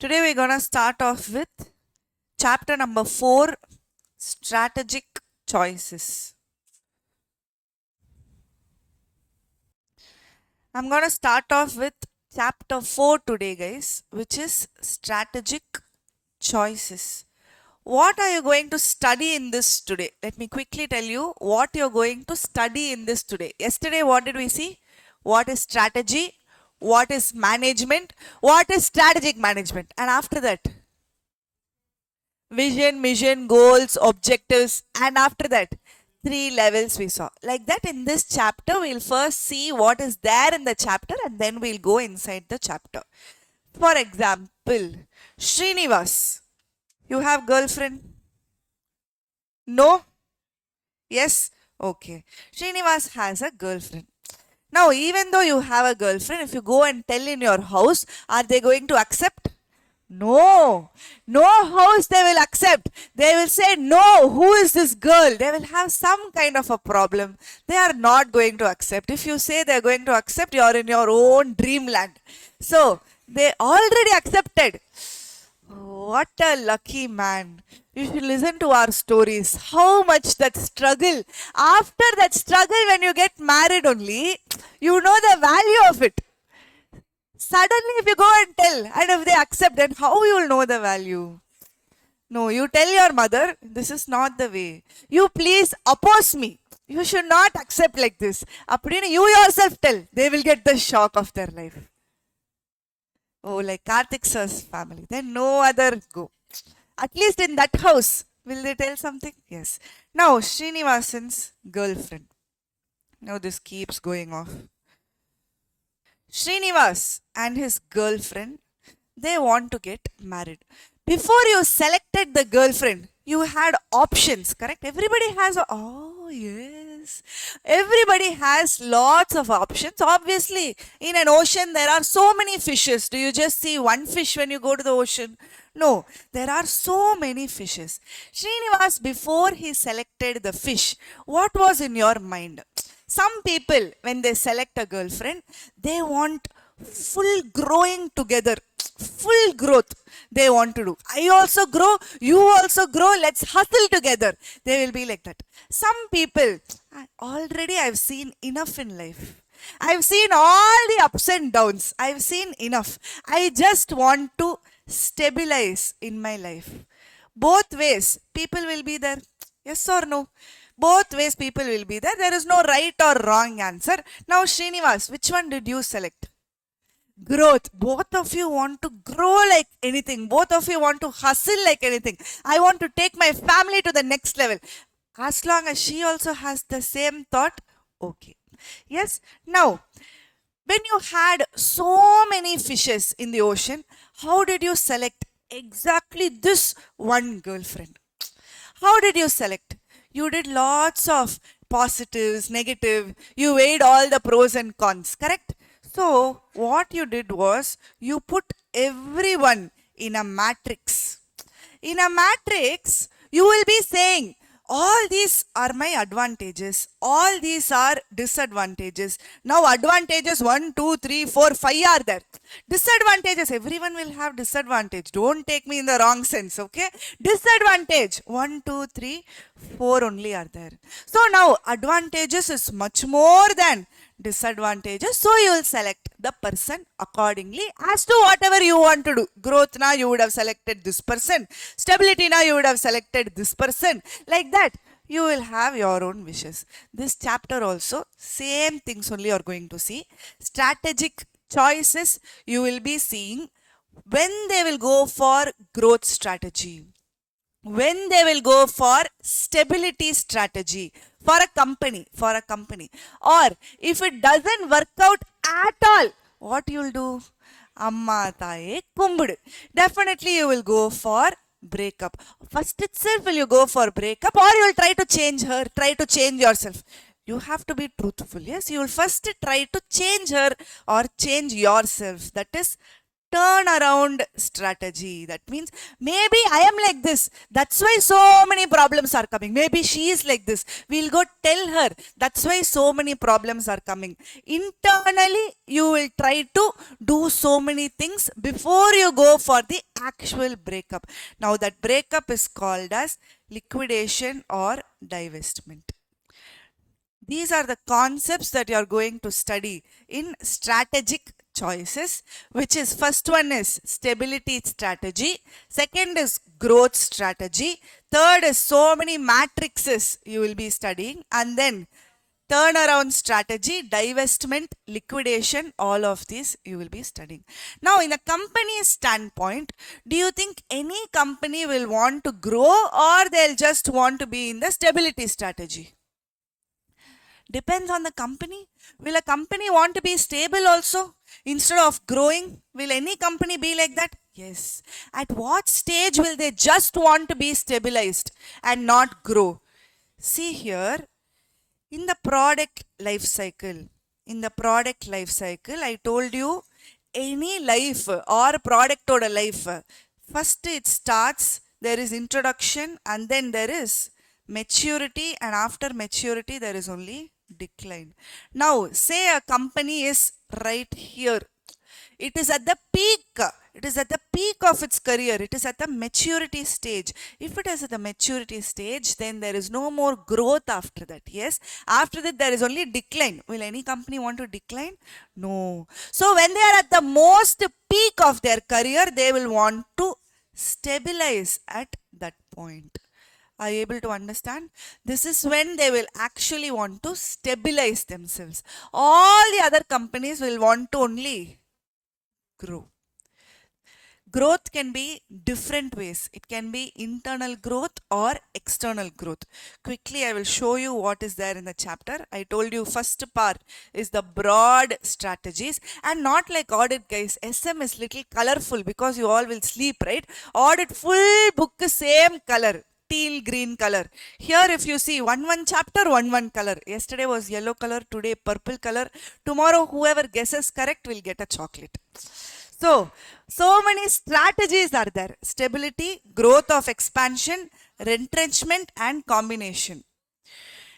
Today we're going to start off with chapter number 4, Strategic Choices. I'm going to start off with chapter 4 today, guys, which is Strategic Choices. What are you going to study in this today? Let me quickly tell you what you're going to study in this today. Yesterday, what did we see? What is strategy? What is management? What is strategic management? And after that, vision, mission, goals, objectives, and after that, 3 levels we saw. Like that, in this chapter, we'll first see what is there in the chapter and then we'll go inside the chapter. For example, Srinivas, you have girlfriend? No? Yes? Okay. Srinivas has a girlfriend. Now, even though you have a girlfriend, if you go and tell in your house, are they going to accept? No. No house they will accept. They will say, no, who is this girl? They will have some kind of a problem. They are not going to accept. If you say they are going to accept, you are in your own dreamland. So, they already accepted. What a lucky man. You should listen to our stories. How much that struggle. After that struggle, when you get married only, you know the value of it. Suddenly, if you go and tell, and if they accept, then how you will know the value? No, you tell your mother, this is not the way. You please oppose me. You should not accept like this. You yourself tell. They will get the shock of their life. Oh, like Karthik sir's family. Then no other go. At least in that house, will they tell something? Yes. Now, Srinivasan's girlfriend. Now this keeps going off. Srinivas and his girlfriend, they want to get married. Before you selected the girlfriend, you had options, correct? Everybody has, oh yes. Everybody has lots of options. Obviously, in an ocean, there are so many fishes. Do you just see one fish when you go to the ocean? No, there are so many fishes. Srinivas, before he selected the fish, what was in your mind? Some people, when they select a girlfriend, they want full growing together, full growth they want to do. I also grow, you also grow, let's hustle together. They will be like that. Some people, already I've seen enough in life. I've seen all the ups and downs. I've seen enough. I just want to stabilize in my life. Both ways, people will be there. Yes or no? Both ways people will be there. There is no right or wrong answer. Now, Srinivas, which one did you select? Growth. Both of you want to grow like anything. Both of you want to hustle like anything. I want to take my family to the next level. As long as she also has the same thought, okay. Yes. Now, when you had so many fishes in the ocean, how did you select exactly this one girlfriend? How did you select? You did lots of positives, negative. You weighed all the pros and cons, correct? So, what you did was, you put everyone in a matrix. In a matrix, you will be saying, all these are my advantages. All these are disadvantages. Now, advantages 1, 2, 3, 4, 5 are there. Disadvantages, everyone will have disadvantage. Don't take me in the wrong sense, okay? Disadvantage, 1, 2, 3, 4 only are there. So, now, advantages is much more than disadvantages. So, you will select the person accordingly as to whatever you want to do. Growth now, you would have selected this person. Stability now, you would have selected this person. Like that, you will have your own wishes. This chapter also, same things only you are going to see. Strategic choices you will be seeing when they will go for growth strategy, when they will go for stability strategy for a company, or if it doesn't work out at all, what you will do? Amma taye kumbudu. Definitely you will go for breakup. First itself will you go for breakup, or you will try to change her, try to change yourself. You have to be truthful. Yes, you will first try to change her or change yourself. That is turnaround strategy. That means maybe I am like this. That's why so many problems are coming. Maybe she is like this. We'll go tell her. That's why so many problems are coming. Internally, you will try to do so many things before you go for the actual breakup. Now that breakup is called as liquidation or divestment. These are the concepts that you are going to study in strategic choices, which is first one is stability strategy, second is growth strategy, third is so many matrices you will be studying, and then turnaround strategy, divestment, liquidation, all of these you will be studying. Now, in a company's standpoint, do you think any company will want to grow or they'll just want to be in the stability strategy? Depends on the company. Will a company want to be stable also instead of growing? Will any company be like that? Yes. At what stage will they just want to be stabilized and not grow? See here, in the product life cycle, I told you any life or product or life, first it starts, there is introduction and then there is maturity, and after maturity there is only decline. Now say a company is right here, it is at the peak, it is at the peak of its career, it is at the maturity stage. If it is at the maturity stage, then there is no more growth after that. Yes, after that there is only decline. Will any company want to decline? No. So when they are at the most peak of their career, they will want to stabilize at that point. Are you able to understand? This is when they will actually want to stabilize themselves. All the other companies will want to only grow. Growth can be different ways. It can be internal growth or external growth. Quickly, I will show you what is there in the chapter. I told you first part is the broad strategies, and not like audit, guys. SM is little colorful because you all will sleep, right? Audit full book same color. Teal green color. Here if you see one chapter, one color. Yesterday was yellow color, today purple color. Tomorrow whoever guesses correct will get a chocolate. So many strategies are there. Stability, growth of expansion, retrenchment and combination.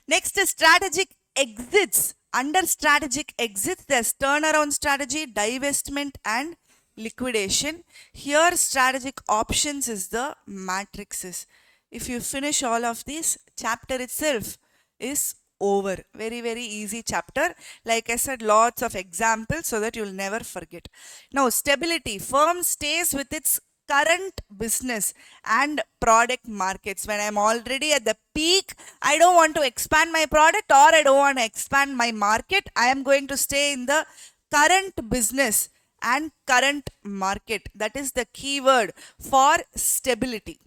Next is strategic exits. Under strategic exits, there's turnaround strategy, divestment and liquidation. Here strategic options is the matrices. If you finish all of these, chapter itself is over. Very, very easy chapter. Like I said, lots of examples so that you'll never forget. Now, stability. Firm stays with its current business and product markets. When I'm already at the peak, I don't want to expand my product or I don't want to expand my market. I am going to stay in the current business and current market. That is the keyword for stability.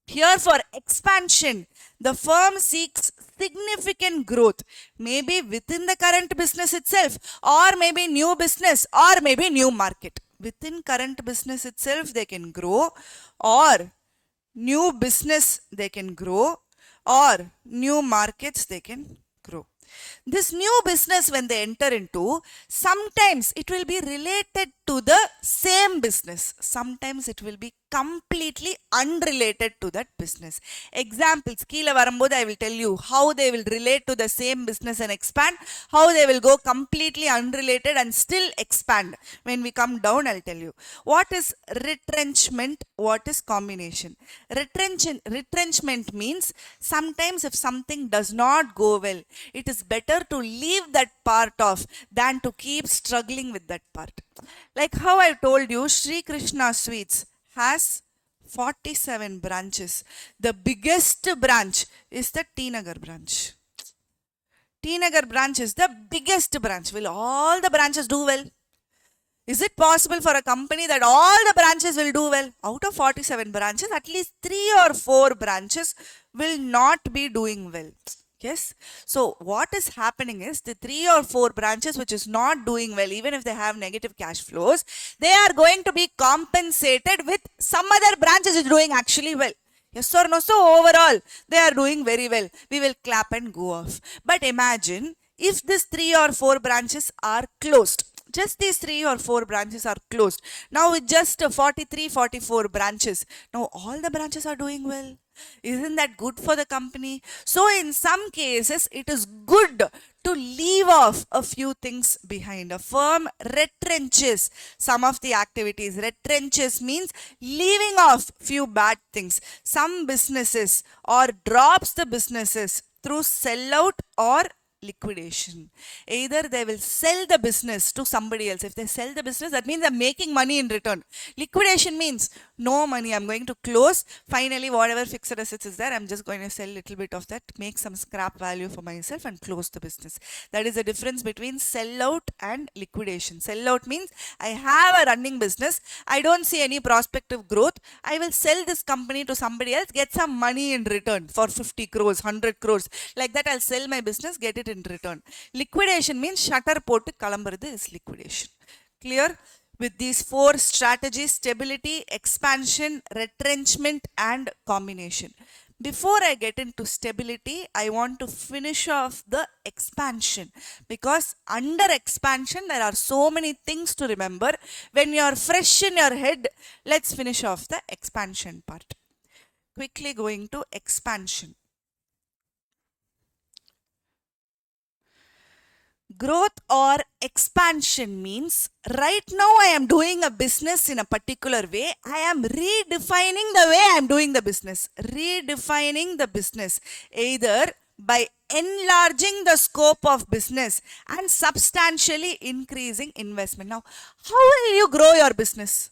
Here for expansion, the firm seeks significant growth, maybe within the current business itself, or maybe new business, or maybe new market. Within current business itself, they can grow, or new business they can grow, or new markets they can grow. This new business when they enter into, sometimes it will be related to the same business. Sometimes it will be completely unrelated to that business. Examples, Keela Varambodha, I will tell you how they will relate to the same business and expand, how they will go completely unrelated and still expand. When we come down, I'll tell you. What is retrenchment? What is combination? Retrenchment means sometimes if something does not go well, it is better to leave that part off than to keep struggling with that part. Like how I told you, Sri Krishna Sweets has 47 branches. The biggest branch is the T Nagar branch. T Nagar branch is the biggest branch. Will all the branches do well? Is it possible for a company that all the branches will do well? Out of 47 branches, at least 3 or 4 branches will not be doing well. Yes. So what is happening is the 3 or 4 branches which is not doing well, even if they have negative cash flows, they are going to be compensated with some other branches which is doing actually well. Yes or no? So overall, they are doing very well. We will clap and go off. But imagine if these 3 or 4 branches are closed. Just these 3 or 4 branches are closed. Now with just 43, 44 branches, now all the branches are doing well. Isn't that good for the company? So in some cases, it is good to leave off a few things behind. A firm retrenches some of the activities. Retrenches means leaving off few bad things. Some businesses or drops the businesses through sellout or liquidation. Either they will sell the business to somebody else. If they sell the business, that means they're making money in return. Liquidation means no money. I'm going to close. Finally, whatever fixed assets is there, I'm just going to sell a little bit of that, make some scrap value for myself and close the business. That is the difference between sellout and liquidation. Sellout means I have a running business. I don't see any prospective growth. I will sell this company to somebody else, get some money in return for 50 crores, 100 crores. Like that, I'll sell my business, get it in return. Liquidation means shutter போட்டு கிளம்புறது is liquidation. Clear? With these 4 strategies: stability, expansion, retrenchment and combination. Before I get into stability, I want to finish off the expansion, because under expansion there are so many things to remember. When you are fresh in your head, let's finish off the expansion part. Quickly going to expansion. Growth or expansion means right now I am doing a business in a particular way. I am redefining the way I am doing the business. Redefining the business either by enlarging the scope of business and substantially increasing investment. Now, how will you grow your business?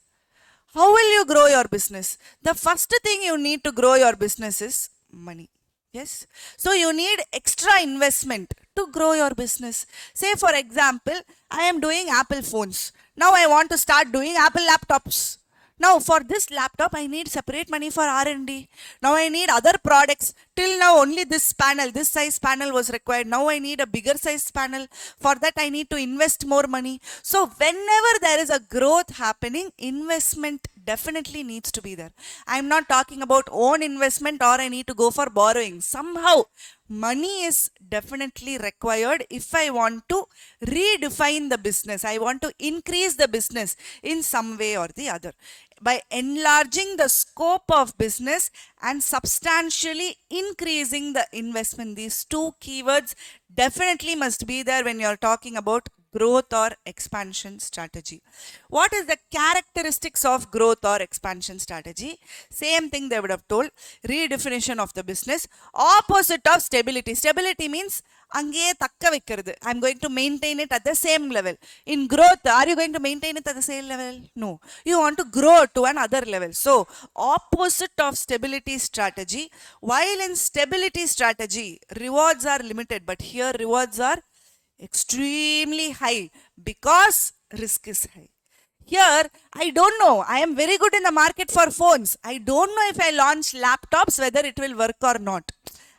How will you grow your business? The first thing you need to grow your business is money. Yes. So you need extra investment to grow your business. Say for example, I am doing Apple phones. Now I want to start doing Apple laptops. Now for this laptop, I need separate money for R&D. Now I need other products. Till now only this panel, this size panel was required. Now I need a bigger size panel. For that I need to invest more money. So whenever there is a growth happening, investment definitely needs to be there. I'm not talking about own investment or I need to go for borrowing. Somehow money is definitely required if I want to redefine the business. I want to increase the business in some way or the other. By enlarging the scope of business and substantially increasing the investment. These 2 keywords definitely must be there when you're talking about growth or expansion strategy. What is the characteristics of growth or expansion strategy? Same thing they would have told. Redefinition of the business. Opposite of stability. Stability means அங்கேயே தக்க வைக்கிறது. I'm going to maintain it at the same level. In growth, are you going to maintain it at the same level? No. You want to grow to another level. So, opposite of stability strategy. While in stability strategy, rewards are limited, but here rewards are extremely high because risk is high. Here, I don't know. I am very good in the market for phones. I don't know if I launch laptops, whether it will work or not.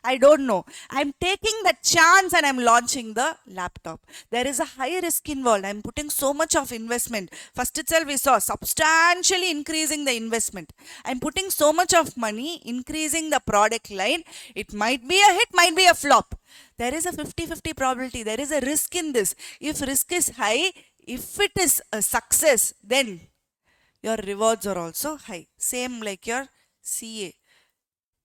I don't know. I'm taking the chance and I'm launching the laptop. There is a high risk involved. I'm putting so much of investment. First itself we saw substantially increasing the investment. I'm putting so much of money, increasing the product line. It might be a hit, might be a flop. There is a 50-50 probability. There is a risk in this. If risk is high, if it is a success, then your rewards are also high. Same like your CA.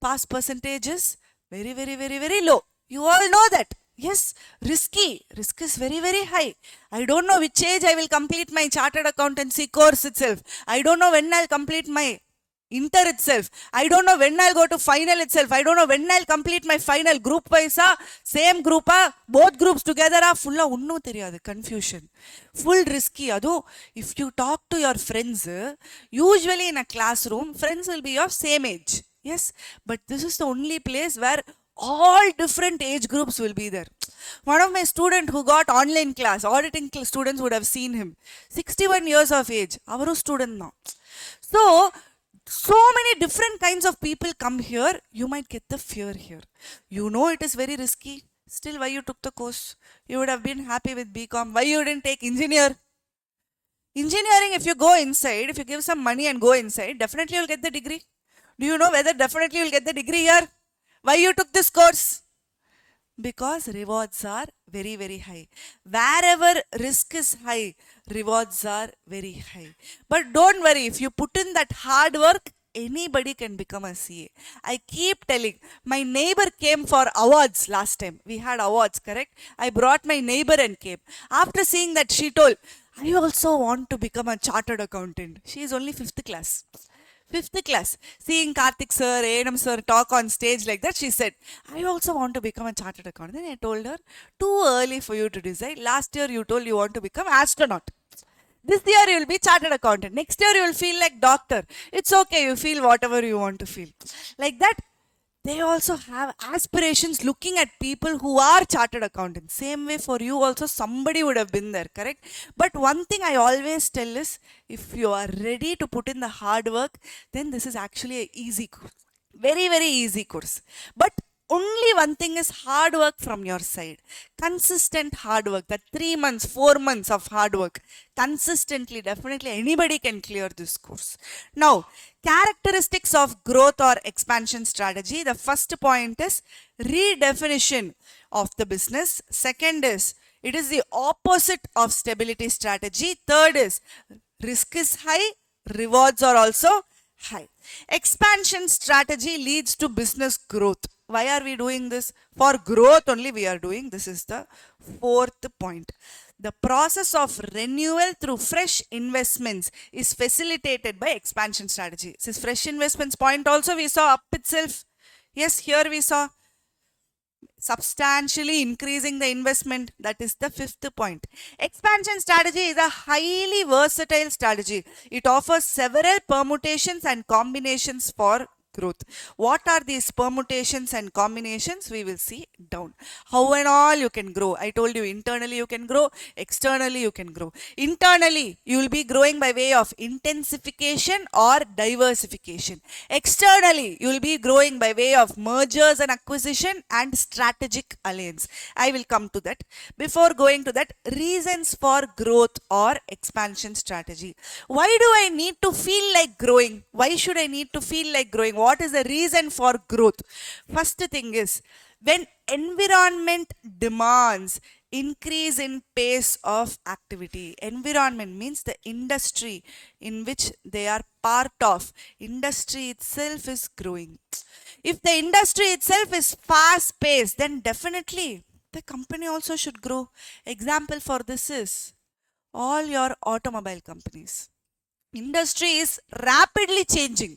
Pass percentages very, very, very, very low. You all know that. Yes, risky. Risk is very, very high. I don't know which age I will complete my chartered accountancy course itself. I don't know when I'll complete my inter itself. I don't know when I'll go to final itself. I don't know when I'll complete my final. Group wise, same group, both groups together, full unnu theriyadu, confusion. Full risky. Ado, if you talk to your friends, usually in a classroom, friends will be of same age. Yes, but this is the only place where all different age groups will be there. One of my students who got online class, auditing students would have seen him. 61 years of age. Avaru student now. So many different kinds of people come here. You might get the fear here. You know it is very risky. Still, why you took the course? You would have been happy with BCom. Why you didn't take engineer? Engineering, if you go inside, if you give some money and go inside, definitely you'll get the degree. Do you know whether definitely you'll get the degree here? Why you took this course? Because rewards are very, very high. Wherever risk is high, rewards are very high. But don't worry, if you put in that hard work, anybody can become a CA. I keep telling, my neighbor came for awards last time. We had awards, correct? I brought my neighbor and came. After seeing that, she told, I also want to become a chartered accountant. She is only fifth class. Fifth class. Seeing Karthik sir, A&M sir talk on stage like that, she said, I also want to become a chartered accountant. Then I told her, too early for you to decide. Last year you told you want to become astronaut. This year you will be chartered accountant. Next year you will feel like doctor. It's okay, you feel whatever you want to feel. Like that, they also have aspirations looking at people who are chartered accountants. Same way for you also, somebody would have been there, correct? But one thing I always tell is, if you are ready to put in the hard work, then this is actually a easy course. Very, very easy course. But only one thing is hard work from your side. Consistent hard work. That 3 months, 4 months of hard work. Consistently, definitely anybody can clear this course. Now, characteristics of growth or expansion strategy. The first point is redefinition of the business. Second is, it is the opposite of stability strategy. Third is, risk is high, rewards are also high. Expansion strategy leads to business growth. Why are we doing this? For growth only we are doing. This is the fourth point. The process of renewal through fresh investments is facilitated by expansion strategy. This fresh investments point also we saw up itself. Yes, here we saw substantially increasing the investment. That is the fifth point. Expansion strategy is a highly versatile strategy. It offers several permutations and combinations for growth. What are these permutations and combinations? We will see down. How and all you can grow. I told you, internally you can grow, externally you can grow. Internally, you will be growing by way of intensification or diversification. Externally, you will be growing by way of mergers and acquisition and strategic alliance. I will come to that. Before going to that, reasons for growth or expansion strategy. Why do I need to feel like growing? Why should I need to feel like growing? What is the reason for growth? First thing is, when environment demands increase in pace of activity. Environment means the industry in which they are part of. Industry itself is growing. If the industry itself is fast paced, then definitely the company also should grow. Example for this is all your automobile companies. Industry is rapidly changing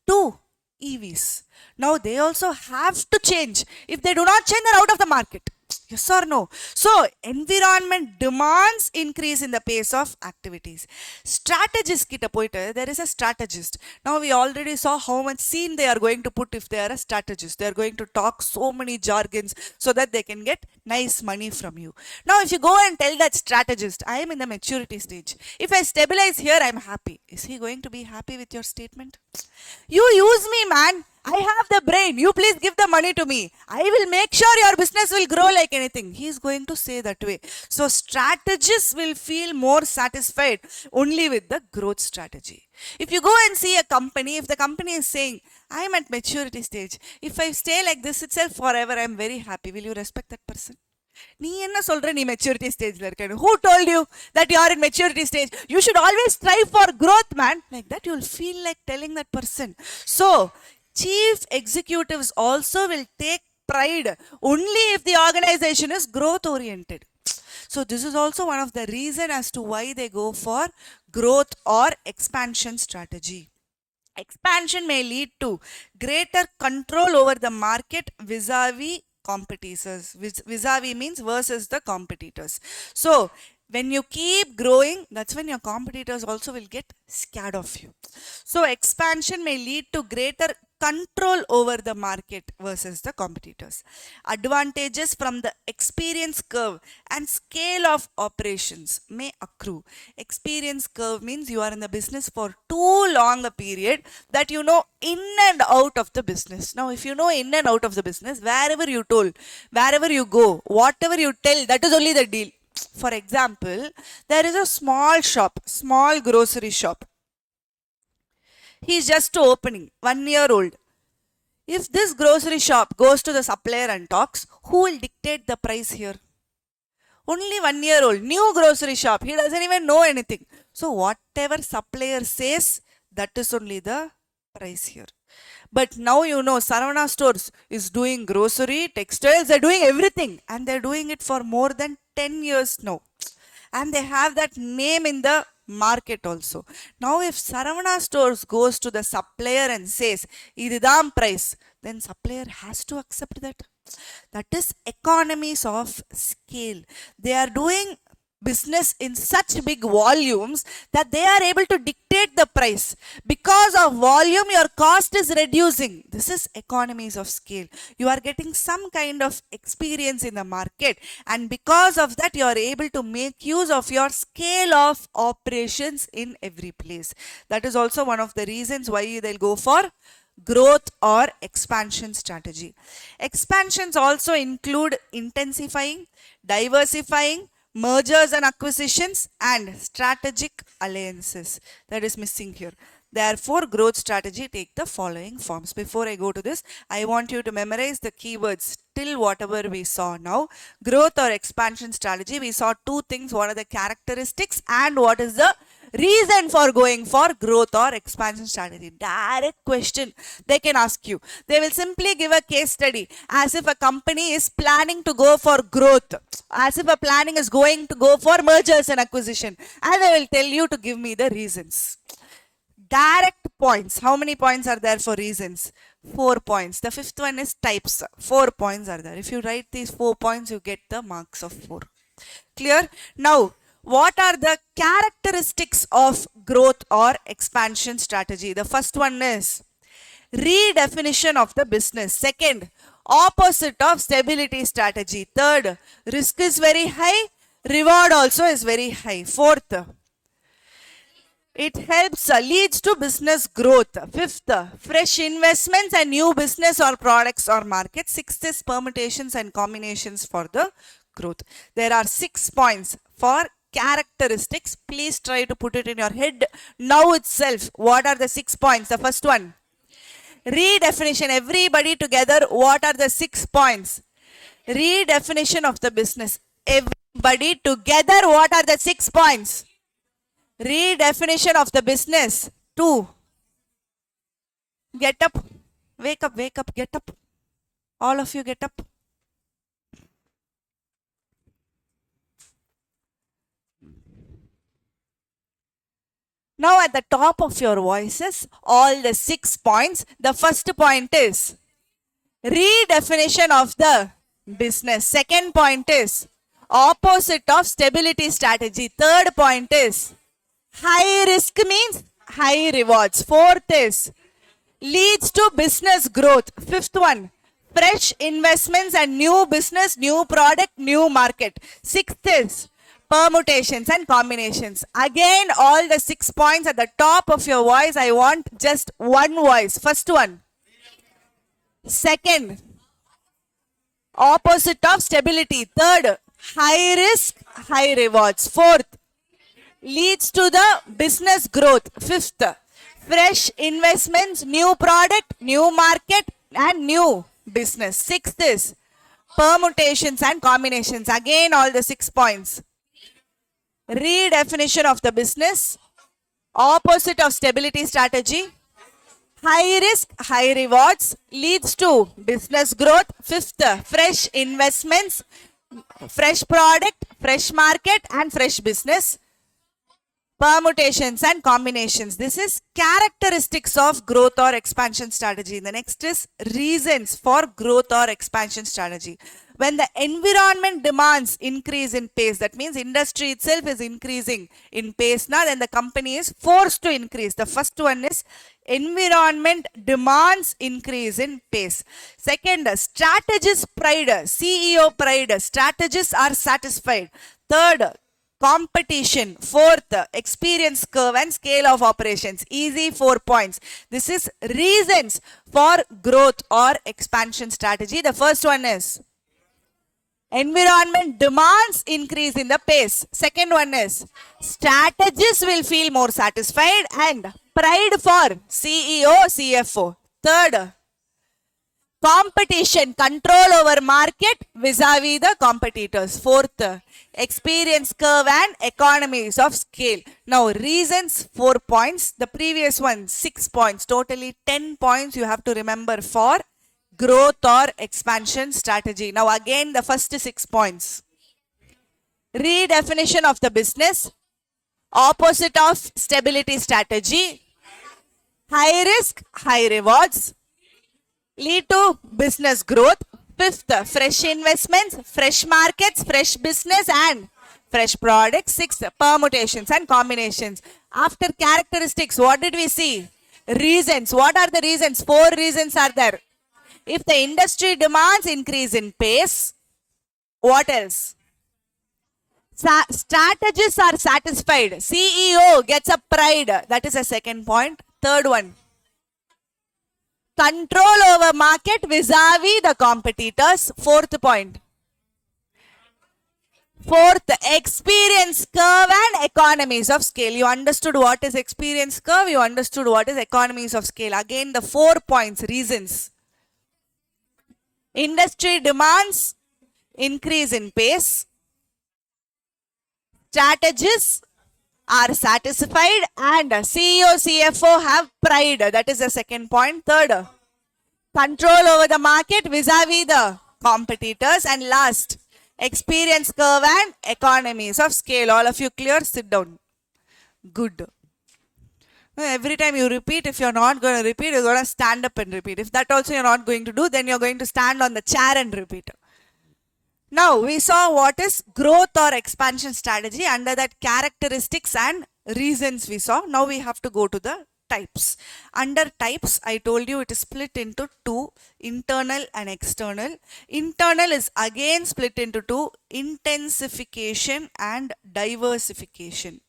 to EVs. Now they also have to change. If they do not change, they're out of the market. Yes or no? So, environment demands increase in the pace of activities. Strategist kita poite, there is a strategist. Now, we already saw how much scene they are going to put if they are a strategist. They are going to talk so many jargons so that they can get nice money from you. Now, if you go and tell that strategist, I am in the maturity stage. If I stabilize here, I am happy. Is he going to be happy with your statement? You use me, man. I have the brain. You please give the money to me. I will make sure your business will grow like anything. He is going to say that way. So strategists will feel more satisfied only with the growth strategy. If you go and see a company, if the company is saying, I am at maturity stage. If I stay like this itself forever, I am very happy. Will you respect that person? நீ என்ன சொல்ற நீ maturity ஸ்டேஜ்ல இருக்கேன்னு who told you that you are in maturity stage? You should always strive for growth, man. Like that you will feel like telling that person. So chief executives also will take pride only if the organization is growth oriented. So this is also one of the reason as to why they go for growth or expansion strategy. Expansion may lead to greater control over the market vis-a-vis competitors. Vis-a-vis means versus the competitors. So when you keep growing, that's when your competitors also will get scared of you. So expansion may lead to greater control over the market versus the competitors. Advantages from the experience curve and scale of operations may accrue. Experience curve means you are in the business for too long a period that you know in and out of the business. Now, if you know in and out of the business, wherever you told, wherever you go, whatever you tell, that is only the deal. For example, there is a small shop, small grocery shop. He is just opening, 1 year old. If this grocery shop goes to the supplier and talks, who will dictate the price here? Only 1 year old, new grocery shop. He doesn't even know anything. So whatever supplier says, that is only the price here. But now you know Saravana stores is doing grocery, textiles, they're doing everything. And they're doing it for more than 10 years now. And they have that name in the market also. Now if Saravana stores goes to the supplier and says, ididam price, then supplier has to accept that. That is economies of scale. They are doing business in such big volumes that they are able to dictate the price. Because of volume, your cost is reducing. This is economies of scale. You are getting some kind of experience in the market, and because of that, you are able to make use of your scale of operations in every place. That is also one of the reasons why they'll go for growth or expansion strategy. Expansions also include intensifying, diversifying, mergers and acquisitions, and strategic alliances. That is missing here. Therefore, growth strategy take the following forms. Before I go to this, I want you to memorize the keywords till whatever we saw now. Growth or expansion strategy, we saw two things. What are the characteristics and what is the reason for going for growth or expansion strategy? Direct question they can ask you. They will simply give a case study as if a company is planning to go for growth, as if a planning is going to go for mergers and acquisition, and they will tell you to give me the reasons. Direct points. How many points are there for reasons? 4 points. The fifth one is types. 4 points are there. If you write these 4 points, you get the marks of 4. Clear? Now, what are the characteristics of growth or expansion strategy? The first one is redefinition of the business. Second, opposite of stability strategy. Third, risk is very high, reward also is very high. Fourth, it helps, leads to business growth. Fifth, fresh investments and new business or products or markets. Sixth is permutations and combinations for the growth. There are 6 points for characteristics. Please try to put it in your head now itself. What are the 6 points? The first one, redefinition. Everybody together, what are the 6 points? Redefinition of the business. Everybody together, what are the 6 points? Redefinition of the business. 2. Get up. Wake up, wake up, get up. All of you get up. Now at the top of your voices, all the 6 points. The first point is redefinition of the business. Second point is opposite of stability strategy. Third point is high risk means high rewards. Fourth is leads to business growth. Fifth one, fresh investments and new business, new product, new market. Sixth is permutations and combinations. Again, all the 6 points at the top of your voice. I want just one voice. First one. Second, opposite of stability. Third, high risk, high rewards. Fourth, leads to the business growth. Fifth, fresh investments, new product, new market, and new business. Sixth is permutations and combinations. Again, all the 6 points. Redefinition of the business, opposite of stability strategy, high risk, high rewards, leads to business growth. Fifth, fresh investments, fresh product, fresh market, and fresh business. Permutations and combinations. This is characteristics of growth or expansion strategy. The next is reasons for growth or expansion strategy. When the environment demands increase in pace, that means industry itself is increasing in pace now, then the company is forced to increase. The first one is environment demands increase in pace. Second, strategist pride, CEO pride, strategists are satisfied. Third, competition. Fourth, experience curve and scale of operations. Easy 4 points. This is reasons for growth or expansion strategy. The first one is environment demands increase in the pace. Second one is strategists will feel more satisfied and pride for CEO, CFO. Third, Competition, control over market vis-a-vis the competitors. Fourth, experience curve and economies of scale. Now, reasons, 4 points. The previous one, 6 points. Totally 10 points you have to remember for growth or expansion strategy. Now, again, the first 6 points. Redefinition of the business, opposite of stability strategy, high risk, high rewards, lead to business growth. Fifth, fresh investments, fresh markets, fresh business and fresh products. Sixth, permutations and combinations. After characteristics, what did we see? Reasons. What are the reasons? 4 reasons are there. If the industry demands increase in pace, what else? Strategists are satisfied. CEO gets a pride. That is a second point. Third one, control over market vis-a-vis the competitors. Fourth point. Fourth, experience curve and economies of scale. You understood what is experience curve. You understood what is economies of scale. Again, the 4 points, reasons. Industry demands increase in pace. Strategists are satisfied and CEO, CFO have pride. That is the second point. Third, control over the market vis-a-vis the competitors. And last, experience curve and economies of scale. All of you clear? Sit down. Good. Every time you repeat, if you're not going to repeat, you're going to stand up and repeat. If that also you're not going to do, then you're going to stand on the chair and repeat. Now, we saw what is growth or expansion strategy. Under that, characteristics and reasons we saw. Now, we have to go to the types. Under types, I told you it is split into 2, internal and external. Internal is again split into 2, intensification and diversification.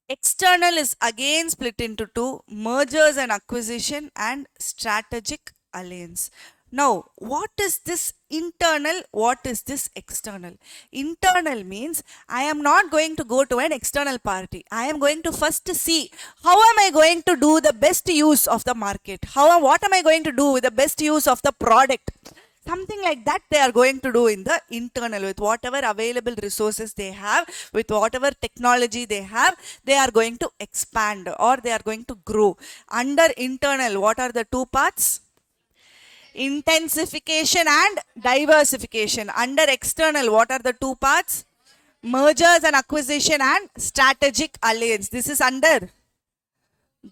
External is again split into 2, mergers and acquisition and strategic alliance. Now, what is this internal? What is this external? Internal means I am not going to go to an external party. I am going to first see how am I going to do the best use of the market? What am I going to do with the best use of the product? Something like that they are going to do in the internal with whatever available resources they have, with whatever technology they have, they are going to expand or they are going to grow. Under internal, what are the 2 parts? Intensification and diversification. Under external, what are the 2 parts? Mergers and acquisition and strategic alliance. This is under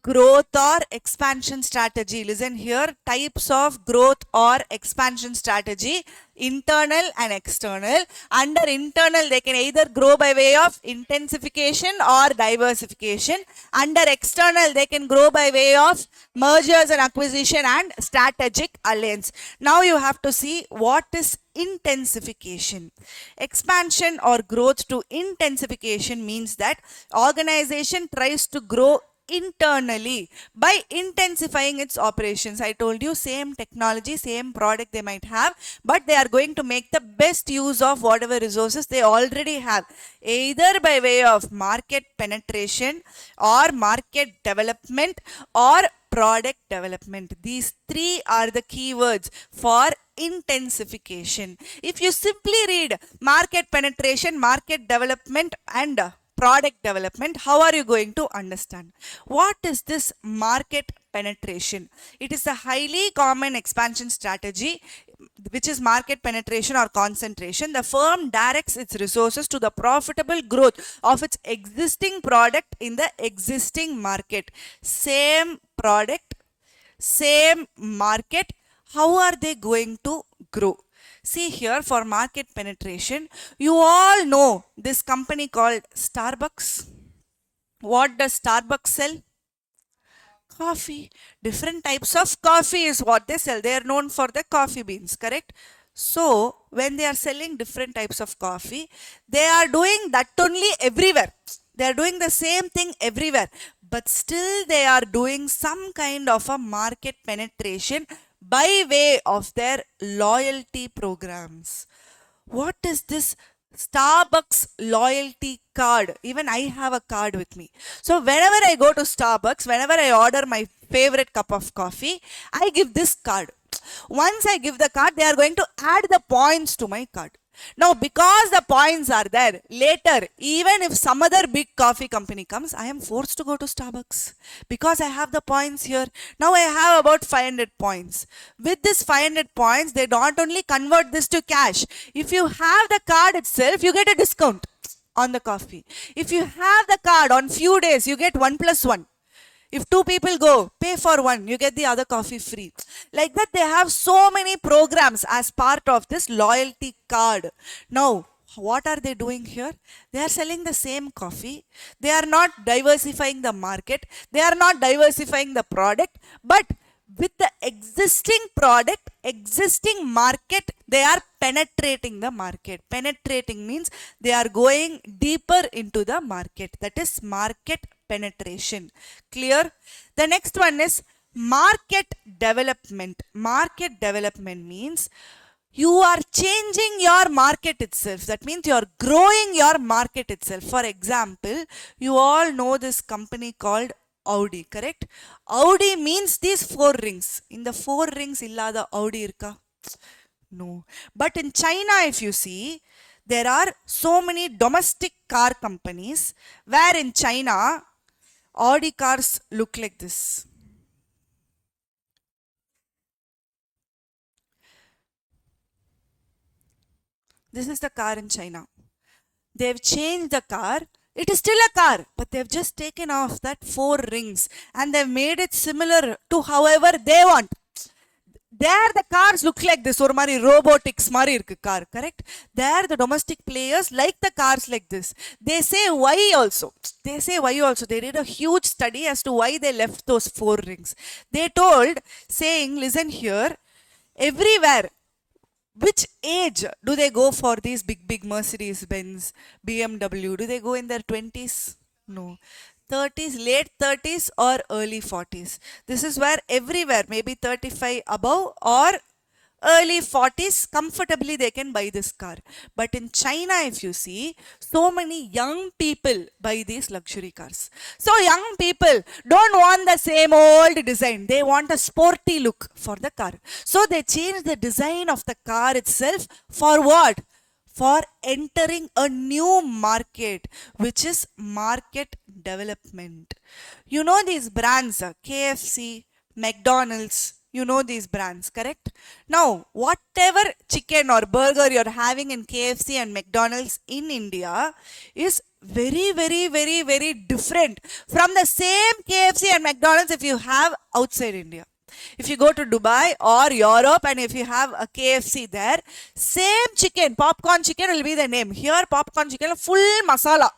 growth or expansion strategy. Listen here, types of growth or expansion strategy, internal and external. Under internal, they can either grow by way of intensification or diversification. Under external, they can grow by way of mergers and acquisition and strategic alliance. Now you have to see what is intensification. Expansion or growth to intensification means that organization tries to grow internally by intensifying its operations. I told you, same technology, same product they might have, but they are going to make the best use of whatever resources they already have, either by way of market penetration or market development or product development. These 3 are the keywords for intensification. If you simply read market penetration, market development and product development, how are you going to understand? What is this market penetration? It is a highly common expansion strategy, which is market penetration or concentration. The firm directs its resources to the profitable growth of its existing product in the existing market. Same product, same market. How are they going to grow? See here, for market penetration, you all know this company called Starbucks. What does Starbucks sell? Coffee. Different types of coffee is what they sell. They are known for the coffee beans, correct? So, when they are selling different types of coffee, they are doing that only everywhere. They are doing the same thing everywhere. But still they are doing some kind of a market penetration by way of their loyalty programs. What is this Starbucks loyalty card. Even I have a card with me. So whenever I go to Starbucks, whenever I order my favorite cup of coffee, I give this card. Once I give the card, they are going to add the points to my card. Now, because the points are there, later, even if some other big coffee company comes, I am forced to go to Starbucks because I have the points here. Now I have about 500 points. With this 500 points, they don't only convert this to cash. If you have the card itself, you get a discount on the coffee. If you have the card on few days, you get 1 plus 1. If two people go, pay for one, you get the other coffee free. Like that, they have so many programs as part of this loyalty card. Now, what are they doing here? They are selling the same coffee. They are not diversifying the market. They are not diversifying the product. But with the existing product, existing market, they are penetrating the market. Penetrating means they are going deeper into the market. That is market penetration. Clear? The next one is market development. Market development means you are changing your market itself. That means you are growing your market itself. For example, you all know this company called Audi, correct? Audi means these four rings. In the four rings illada Audi irka? No. But in China, if you see, there are so many domestic car companies where in China, Audi cars look like this. This is the car in China. They've changed the car. It is still a car, but they've just taken off that four rings and they've made it similar to however they want. There the cars look like this, or mari robotics mari irukku car, correct? There the domestic players like the cars like this. They say why also. They say why also. They did a huge study as to why they left those four rings. They told, saying, listen here, everywhere. Which age do they go for these big Mercedes Benz, BMW? Do they go in their 20s? No. 30s, late 30s or early 40s. This is where everywhere, maybe 35 above or early 40s, comfortably they can buy this car. But in China, if you see, so many young people buy these luxury cars. So young people don't want the same old design. They want a sporty look for the car. So they change the design of the car itself for what? For entering a new market, which is market development. You know these brands, KFC, McDonald's, you know these brands, correct? Now, whatever chicken or burger you're having in KFC and McDonald's in India is very different from the same KFC and McDonald's if you have outside India. If you go to Dubai or Europe and if you have a KFC there, same chicken, popcorn chicken will be the name. Here, popcorn chicken, full masala.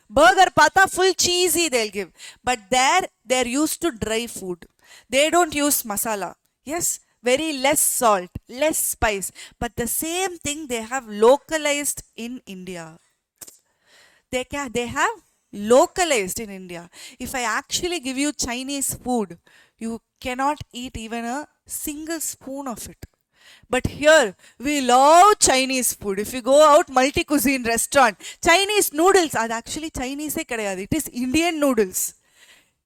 Burger pata, full cheesy they'll give. But there, they're used to dry food. They don't use masala. Yes, very less salt, less spice. But the same thing they have localized in India. They have localized in India. If I actually give you Chinese food, you cannot eat even a single spoon of it. But here, we love Chinese food. If you go out multi-cuisine restaurant, Chinese noodles are actually Chinese. It is Indian noodles.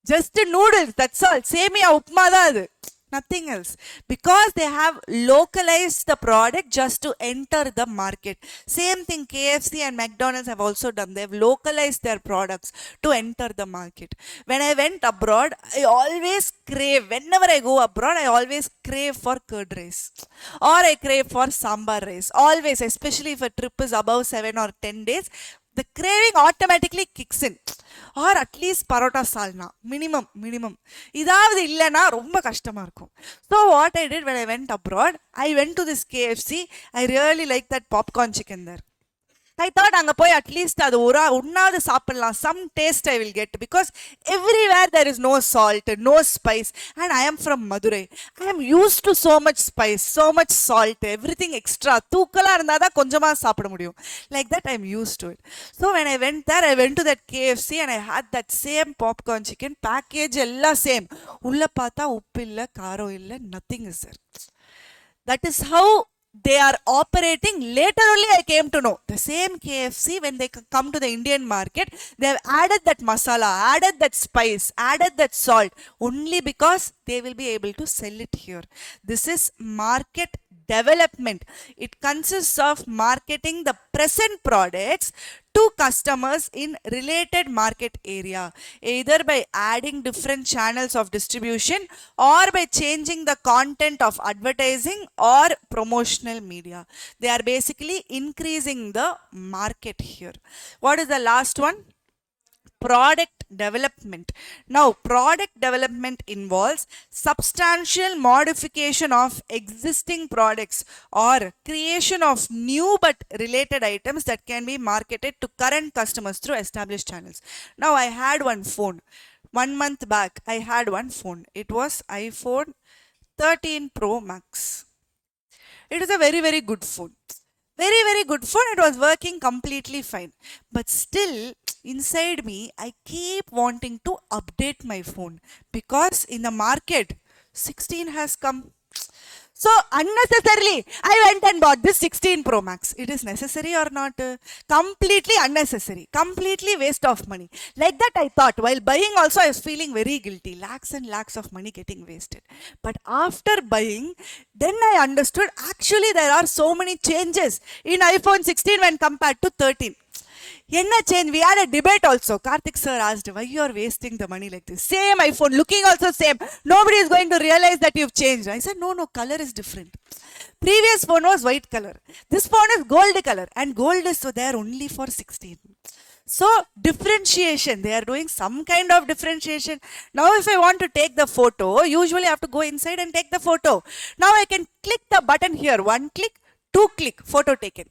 Just noodles, that's all. Semia upma da adu. Nothing else. Because they have localized the product just to enter the market. Same thing KFC and McDonald's have also done. They've localized their products to enter the market. When I went abroad, I always crave, whenever I go abroad, I always crave for curd rice. Or I crave for sambar rice. Always, especially if a trip is above 7 or 10 days, the craving automatically kicks in. Or at least parota salna. Minimum. இதாவது இல்லைனா ரொம்ப கஷ்டமா இருக்கும். So what I did when I went abroad, I went to this KFC. I really like that popcorn chicken there. I thought அங்க போய் at least அது உண்ணாவது சாப்பிடலாம். Some taste I will get because everywhere there is no salt, no spice. And I am from Madurai. I am used to so much spice, so much salt, everything extra. தூக்கலா இருந்தாதான் கொஞ்சமா சாப்பிட முடியும். Like that I am used to it. So when I went there, I went to that KFC and I had that same popcorn chicken. Package எல்லாம் same. உள்ள பார்த்தா உப்பு இல்ல, காரம் இல்ல, nothing is there. That is how they are operating. Later only I came to know the same KFC, when they come to the Indian market, they have added that masala, added that spice, added that salt, only because they will be able to sell it here. This is market development. It consists of marketing the present products to customers in related market area, either by adding different channels of distribution or by changing the content of advertising or promotional media. They are basically increasing the market here. What is the last one? Product development. Now, product development involves substantial modification of existing products or creation of new but related items that can be marketed to current customers through established channels. Now, I had one phone. 1 month back, I had one phone. It was iPhone 13 Pro Max. It is a very, very good phone. Very, very good phone. It was working completely fine. But still, inside me, I keep wanting to update my phone because in the market, 16 has come. So unnecessarily, I went and bought this 16 Pro Max. It is necessary or not? Completely unnecessary. Completely waste of money. Like that I thought. While buying also, I was feeling very guilty. Lakhs and lakhs of money getting wasted. But after buying, then I understood actually there are so many changes in iPhone 16 when compared to 13. Enna change? We had a debate also. Karthik sir asked, why you are wasting the money like this? Same iPhone, looking also same. Nobody is going to realize that you've changed. I said, no, color is different. Previous phone was white color. This phone is gold color. And gold is so there only for 16. So differentiation, they are doing some kind of differentiation. Now if I want to take the photo, usually I have to go inside and take the photo. Now I can click the button here. 1 click, 2 click, photo taken.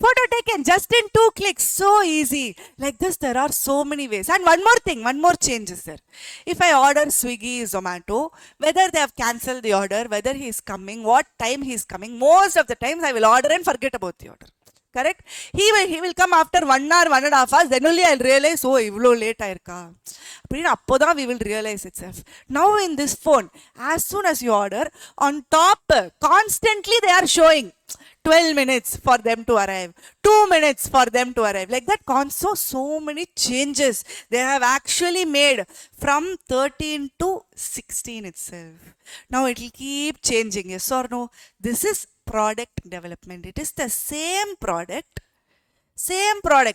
Photo taken just in 2 clicks. So easy. Like this, there are so many ways. And one more thing, one more change is there. If I order Swiggy, Zomato, whether they have cancelled the order, whether he is coming, what time he is coming, most of the times I will order and forget about the order. Correct? He will come after 1 hour, 1.5 hours. Then only I'll realize, oh, ivlo late airka. Appoda we will realize itself. Now in this phone, as soon as you order, on top, constantly they are showing 12 minutes for them to arrive, 2 minutes for them to arrive. Like that, so many changes they have actually made from 13 to 16 itself. Now it will keep changing, yes or no? This is product development. It is the same product,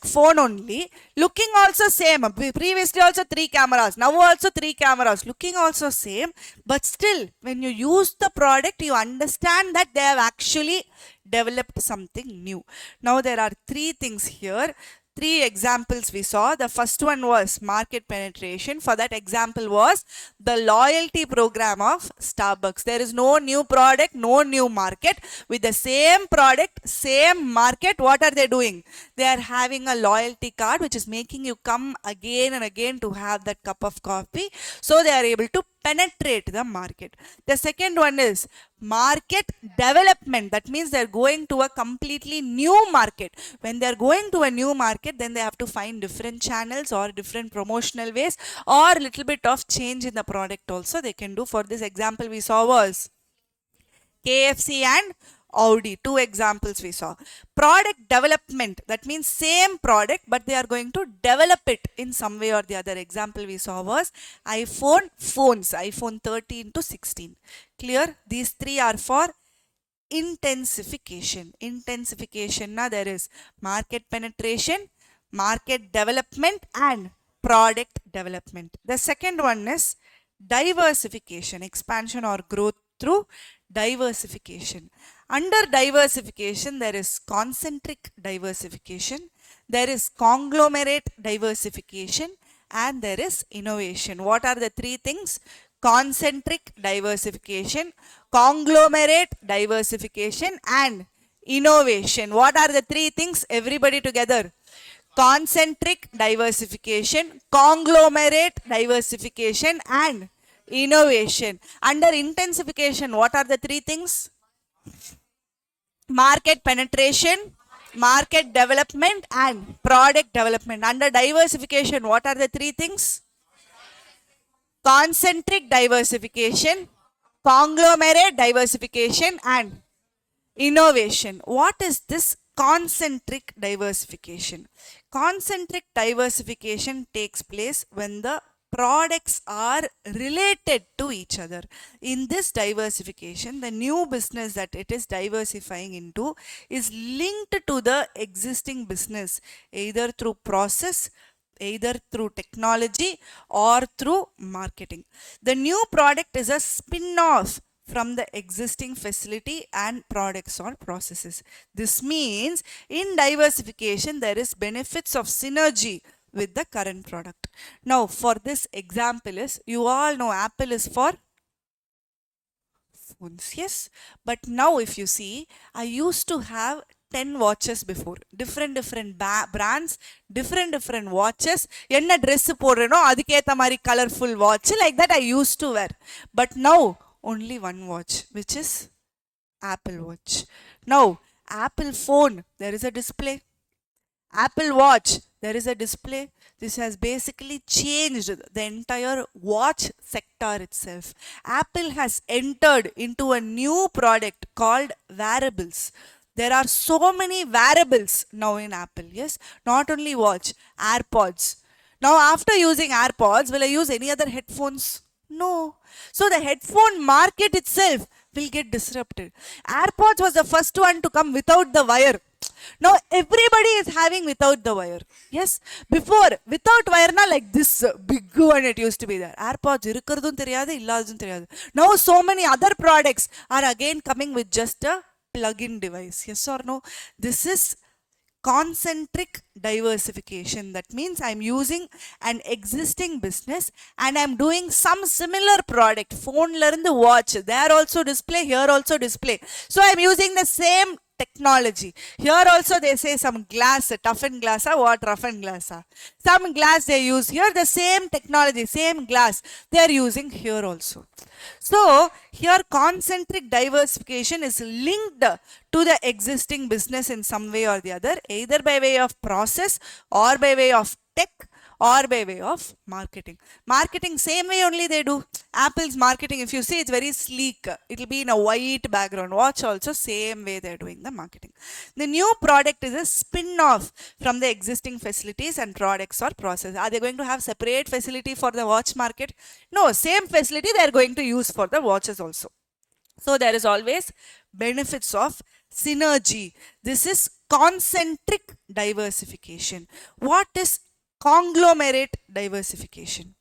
phone only, looking also same. Previously also 3 cameras, now also 3 cameras, looking also same. But still, when you use the product, you understand that they have actually developed something new. Now there are 3 things here. 3 examples we saw. The first one was market penetration. For that example was the loyalty program of Starbucks. There is no new product, no new market. With the same product, same market, what are they doing? They are having a loyalty card which is making you come again and again to have that cup of coffee. So they are able to penetrate the market. The second one is market development. That means they're going to a completely new market. When they're going to a new market, then they have to find different channels or different promotional ways or little bit of change in the product also they can do. For this example we saw was KFC and Audi. 2 examples we saw. Product development, that means same product but they are going to develop it in some way or the other. Example we saw was iPhone phones, iPhone 13 to 16. Clear? These 3 are for intensification. Intensification, now there is market penetration, market development and product development. The second one is diversification, expansion or growth through diversification. Under diversification, there is concentric diversification, there is conglomerate diversification, and there is innovation. What are the 3 things? Concentric diversification, conglomerate diversification, and innovation. What are the 3 things? Everybody together. Concentric diversification, conglomerate diversification, and innovation. Under intensification, what are the 3 things? Market penetration, market development, and product development. Under diversification, what are the 3 things? Concentric diversification, conglomerate diversification, and Innovation. What is this concentric diversification? Concentric diversification takes place when the products are related to each other. In this diversification, the new business that it is diversifying into is linked to the existing business, either through process, either through technology, or through marketing. The new product is a spin-off from the existing facility and products or processes. This means in diversification there is benefits of synergy with the current product. Now for this example is, you all know Apple is for phones, yes, but now if you see, I used to have 10 watches before, different brands, different watches, enna dress podreno aduketa mari colorful watch, like that I used to wear. But now only one watch, which is Apple Watch. Now Apple phone, there is a display. Apple Watch, there is a display. This has basically changed the entire watch sector itself. Apple has entered into a new product called wearables. There are so many wearables now in Apple, yes? Not only watch, AirPods. Now, after using AirPods, will I use any other headphones? No. So, the headphone market itself will get disrupted. AirPods was the first one to come without the wire. Now everybody is having without the wire. Yes, before without wire na, like this big one it used to be there. AirPods irukradum theriyadu illadum theriyadu. Now so many other products are again coming with just a plug-in device. Yes or no? This is concentric diversification. That means I'm using an existing business and I'm doing some similar product. Phone learn the watch, there also display, here also display. So I'm using the same technology. Here also they say some glass, toughened glass, what roughened glass. Some glass they use here, the same technology, same glass they are using here also. So here concentric diversification is linked to the existing business in some way or the other, either by way of process or by way of tech or by way of marketing. Marketing same way only they do. Apple's marketing, if you see, it's very sleek. It will be in a white background. Watch also same way they're doing the marketing. The new product is a spin-off from the existing facilities and products or process. Are they going to have separate facility for the watch market? No, same facility they're going to use for the watches also. So there is always benefits of synergy. This is concentric diversification. What is conglomerate diversification?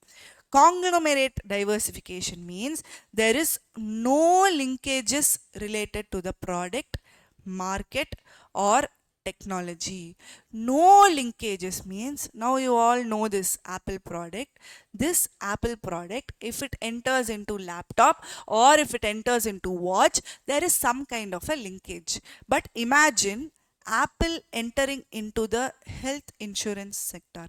Conglomerate diversification means there is no linkages related to the product, market, or technology. No linkages means, now you all know this Apple product. This Apple product, if it enters into laptop or if it enters into watch, there is some kind of a linkage. But imagine Apple entering into the health insurance sector.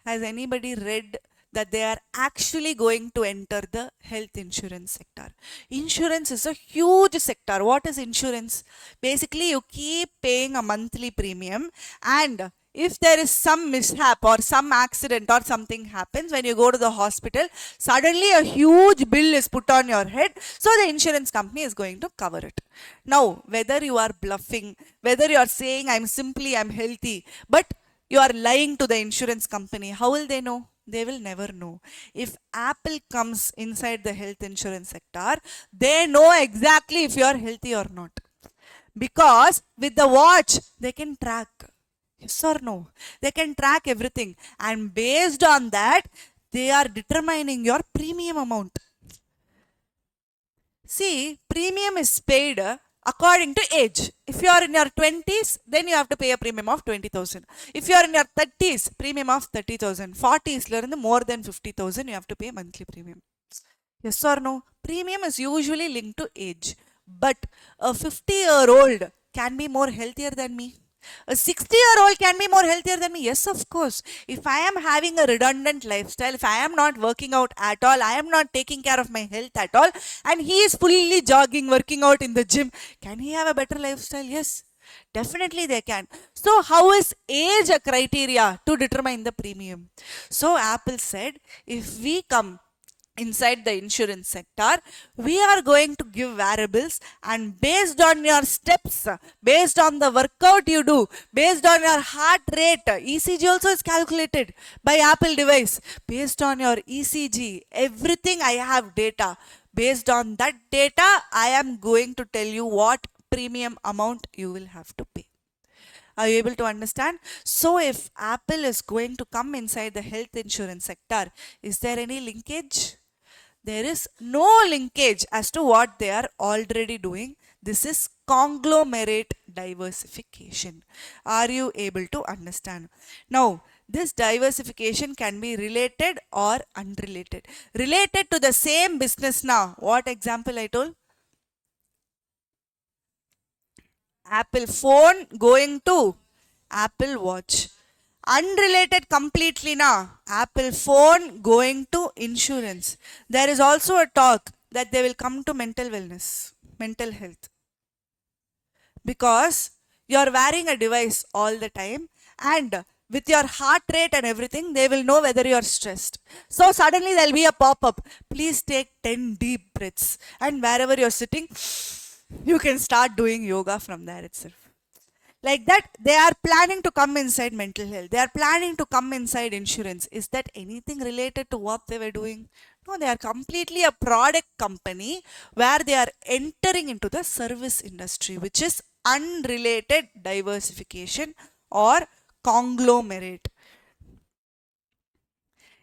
Has anybody read that they are actually going to enter the health insurance sector? Insurance is a huge sector. What is insurance? Basically, you keep paying a monthly premium, and if there is some mishap or some accident or something happens when you go to the hospital, suddenly a huge bill is put on your head, so the insurance company is going to cover it. Now, whether you are bluffing, whether you are saying I'm healthy, but you are lying to the insurance company, how will they know? They will never know. If Apple comes inside the health insurance sector, they know exactly if you are healthy or not. Because with the watch, they can track. Yes or no? They can track everything. And based on that, they are determining your premium amount. See, premium is paid according to age. If you are in your 20s, then you have to pay a premium of 20,000. If you are in your 30s, premium of 30,000. 40s, more than 50,000, you have to pay monthly premium. Yes or no? Premium is usually linked to age. But a 50-year-old can be more healthier than me. A 60-year-old can be more healthier than me. Yes, of course. If I am having a redundant lifestyle, if I am not working out at all, I am not taking care of my health at all, and he is fully jogging, working out in the gym, can he have a better lifestyle? Yes. Definitely they can. So how is age a criteria to determine the premium? So Apple said, if we come inside the insurance sector, we are going to give variables, and based on your steps, based on the workout you do, based on your heart rate, ECG also is calculated by Apple device. Based on your ECG, everything I have data. Based on that data, I am going to tell you what premium amount you will have to pay. Are you able to understand? So if Apple is going to come inside the health insurance sector, is there any linkage? There is no linkage as to what they are already doing. This is conglomerate diversification. Are you able to understand? Now, this diversification can be related or unrelated. Related to the same business now. What example I told? Apple phone going to Apple watch. Unrelated completely now. Apple phone going to insurance. There is also a talk that they will come to mental wellness, mental health. Because you are wearing a device all the time, and with your heart rate and everything, they will know whether you are stressed. So suddenly there will be a pop-up. Please take 10 deep breaths. And wherever you're sitting, you can start doing yoga from there itself. Like that, they are planning to come inside mental health. They are planning to come inside insurance. Is that anything related to what they were doing? No, they are completely a product company where they are entering into the service industry, which is unrelated diversification or conglomerate.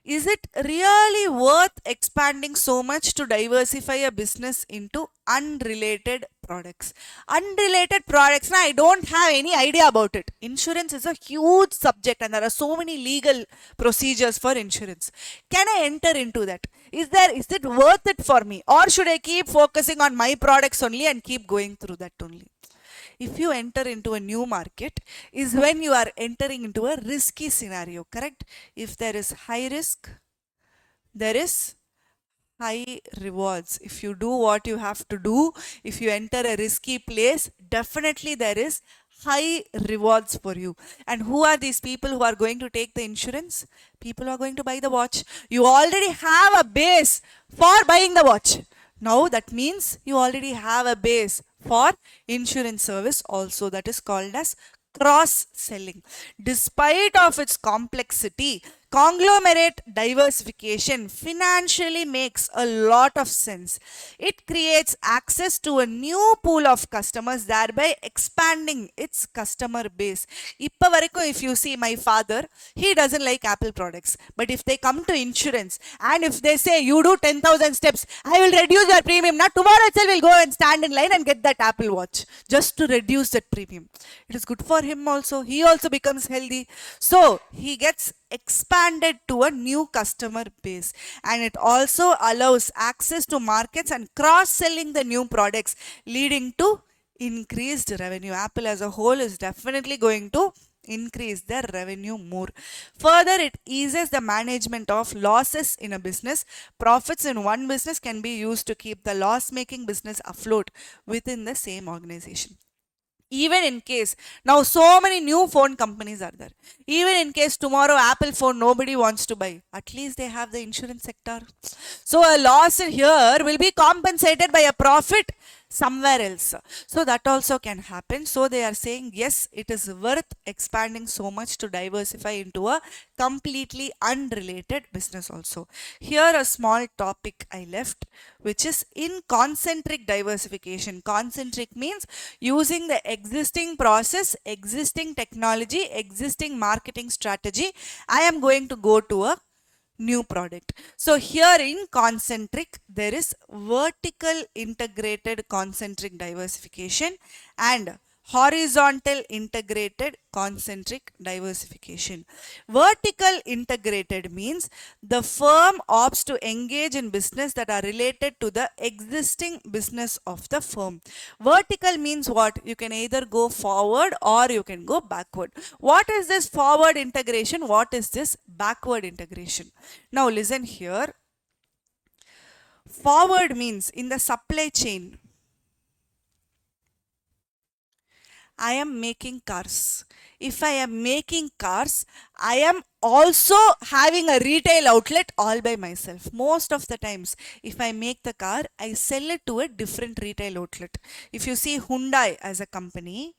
Is it really worth expanding so much to diversify a business into unrelated products? Unrelated products, now I don't have any idea about it. Insurance is a huge subject and there are so many legal procedures for insurance. Can I enter into that? Is it worth it for me? Or should I keep focusing on my products only and keep going through that only? If you enter into a new market, is when you are entering into a risky scenario, correct? If there is high risk, there is high rewards. If you do what you have to do, if you enter a risky place, definitely there is high rewards for you. And who are these people who are going to take the insurance? People who are going to buy the watch. You already have a base for buying the watch. Now that means you already have a base for insurance service also, that is called as cross selling. Despite of its complexity, conglomerate diversification financially makes a lot of sense. It creates access to a new pool of customers, thereby expanding its customer base. Ippa varaikkum, if you see my father, he doesn't like Apple products. But if they come to insurance and if they say you do 10,000 steps, I will reduce your premium. Now tomorrow itself will go and stand in line and get that Apple watch just to reduce that premium. It is good for him also. He also becomes healthy. So he gets expanded to a new customer base, and it also allows access to markets and cross-selling the new products, leading to increased revenue. Apple as a whole is definitely going to increase their revenue more. Further, it eases the management of losses in a business. Profits in one business can be used to keep the loss-making business afloat within the same organization. Even in case, now so many new phone companies are there. Even in case tomorrow Apple phone nobody wants to buy, at least they have the insurance sector. So a loss here will be compensated by a profit somewhere else. So that also can happen. So they are saying, yes, it is worth expanding so much to diversify into a completely unrelated business also. Here a small topic I left, which is in concentric diversification. Concentric means using the existing process, existing technology, existing marketing strategy. I am going to go to a new product. So here in concentric, there is vertical integrated concentric diversification and horizontal integrated concentric diversification. Vertical integrated means the firm opts to engage in business that are related to the existing business of the firm. Vertical means what? You can either go forward or you can go backward. What is this forward integration? What is this backward integration? Now listen here. Forward means in the supply chain, I am making cars. If I am making cars, I am also having a retail outlet all by myself. Most of the times, if I make the car, I sell it to a different retail outlet. If you see Hyundai as a company,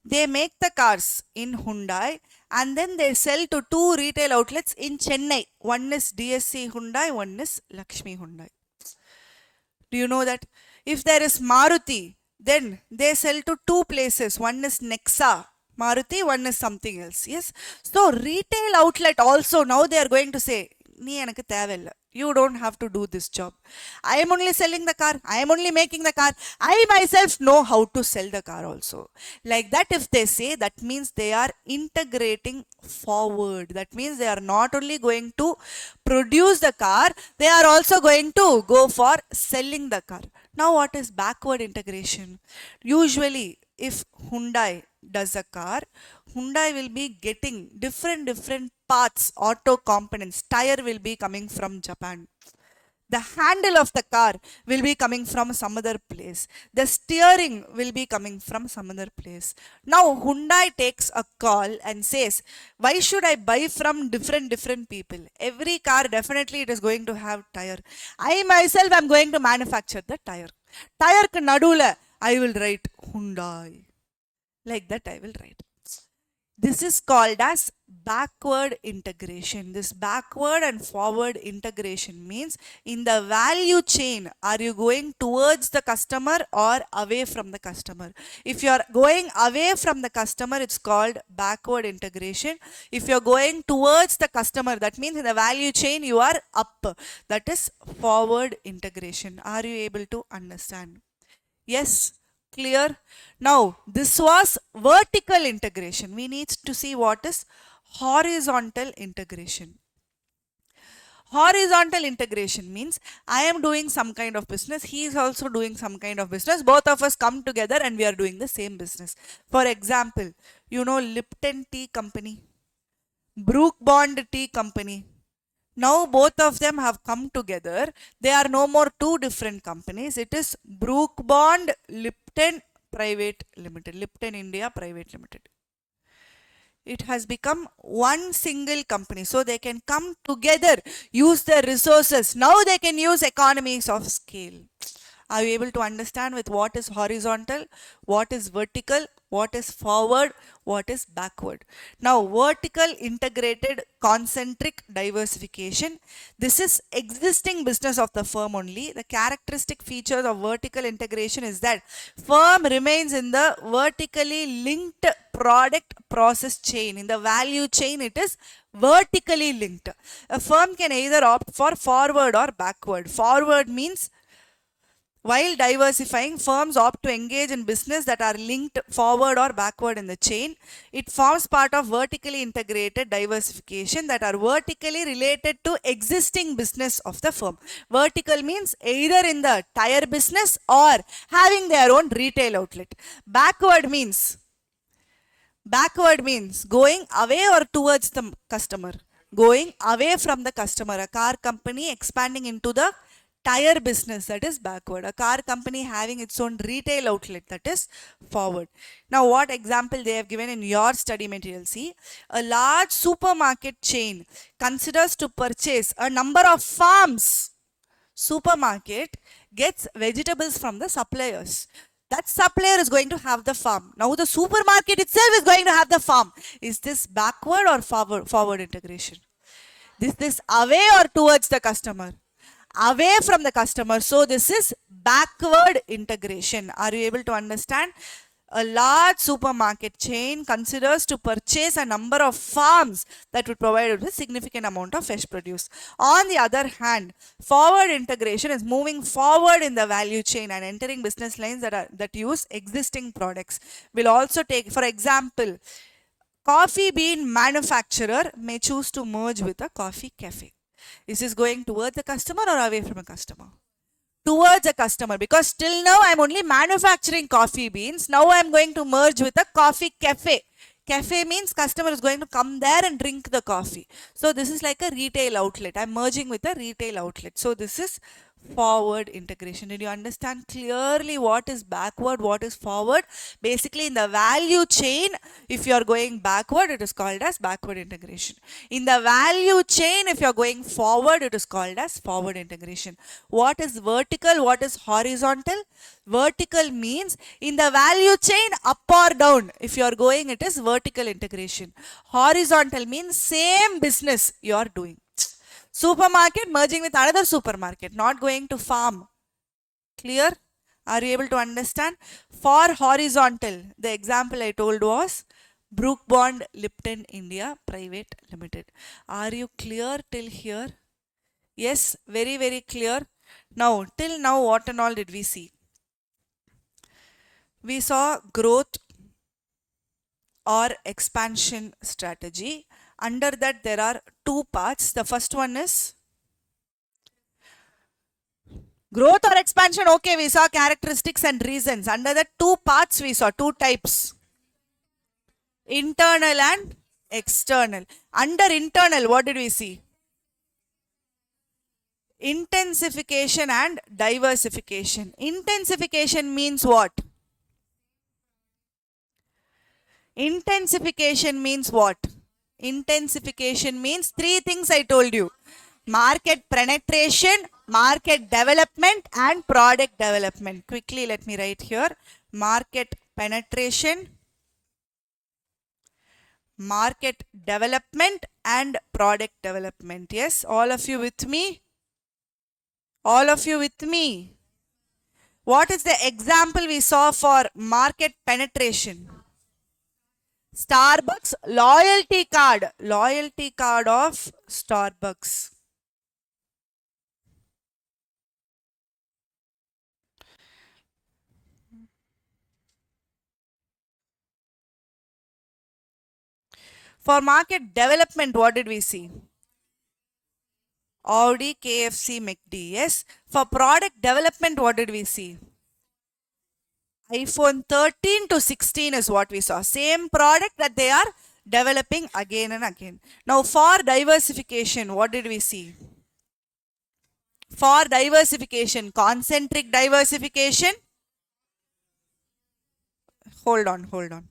they make the cars in Hyundai and then they sell to two retail outlets in Chennai. One is DSC Hyundai, one is Lakshmi Hyundai. Do you know that? If there is Maruti, then they sell to two places. One is Nexa Maruti, one is something else. Yes. So retail outlet also now they are going to say, நீ எனக்கு தேவையில்லை. You don't have to do this job. I am only selling the car. I am only making the car. I myself know how to sell the car also. Like that, if they say, that means they are integrating forward. That means they are not only going to produce the car, they are also going to go for selling the car. Now, what is backward integration? Usually, if Hyundai does a car, Hyundai will be getting different parts, auto components. Tire will be coming from Japan. The handle of the car will be coming from some other place. The steering will be coming from some other place. Now Hyundai takes a call and says, why should I buy from different people? Every car definitely it is going to have tire. I myself am going to manufacture the tire. Tire ku nadula I will write Hyundai. Like that I will write. This is called as backward integration. This backward and forward integration means in the value chain, are you going towards the customer or away from the customer? If you are going away from the customer, it's called backward integration. If you are going towards the customer, that means in the value chain you are up. That is forward integration. Are you able to understand? Yes. Clear? Now, this was vertical integration. We need to see what is horizontal integration. Horizontal integration means I am doing some kind of business. He is also doing some kind of business. Both of us come together and we are doing the same business. For example, you know Lipton Tea Company, Brook Bond Tea Company. Now both of them have come together. They are no more two different companies. It is Brook Bond Lipton Private Limited, Lipton India Private Limited. It has become one single company. So they can come together, use their resources. Now they can use economies of scale. Are you able to understand with what is horizontal, what is vertical, what is forward, what is backward? Now, vertical integrated concentric diversification. This is existing business of the firm only. The characteristic features of vertical integration is that firm remains in the vertically linked product process chain. In the value chain, it is vertically linked. A firm can either opt for forward or backward. Forward means while diversifying, firms opt to engage in business that are linked forward or backward in the chain. It forms part of vertically integrated diversification that are vertically related to existing business of the firm. Vertical means either in the tire business or having their own retail outlet. Backward means going away or towards the customer. Going away from the customer. A car company expanding into the tire business, that is backward. A car company having its own retail outlet, that is forward. Now what example they have given in your study material? See, a large supermarket chain considers to purchase a number of farms. Supermarket gets vegetables from the suppliers. That supplier is going to have the farm. Now the supermarket itself is going to have the farm. Is this backward or forward integration? This away or towards the customer? Away from the customer. So this is backward integration. Are you able to understand? A large supermarket chain considers to purchase a number of farms that would provide a significant amount of fresh produce. On the other hand, forward integration is moving forward in the value chain and entering business lines that use existing products. We'll also take, for example, coffee bean manufacturer may choose to merge with a coffee cafe. Is this going towards the customer or away from a customer? Towards a customer, because till now I'm only manufacturing coffee beans. Now I'm going to merge with a coffee cafe. Cafe means customer is going to come there and drink the coffee. So this is like a retail outlet. I'm merging with a retail outlet. So this is Forward integration. Did you understand clearly what is backward, what is forward? Basically, in the value chain, if you are going backward, it is called as backward integration. In the value chain, if you are going forward, it is called as forward integration. What is vertical? What is horizontal? Vertical means in the value chain, up or down. If you are going, it is vertical integration. Horizontal means same business you are doing. Supermarket merging with another supermarket, not going to farm. Clear? Are you able to understand? For horizontal, the example I told was Brook Bond Lipton India Private Limited. Are you clear till here? Yes, very, very clear. Now, till now, what and all did we see? We saw growth or expansion strategy. Under that, there are two parts. The first one is growth or expansion. Okay, we saw characteristics and reasons. Under the two parts, we saw two types. Internal and external. Under internal, what did we see? Intensification and diversification. Intensification means what? Intensification means what? Intensification means three things I told you. Market penetration, market development and product development. Quickly let me write here. Market penetration, market development and product development. Yes, all of you with me? All of you with me? What is the example we saw for market penetration? Starbucks loyalty card. Loyalty card of Starbucks. For market development, what did we see? Audi, KFC, McD. Yes. For product development, what did we see? iPhone 13 to 16 is what we saw. Same product that they are developing again and again. Now, for diversification, what did we see? For diversification, concentric diversification. Hold on, hold on.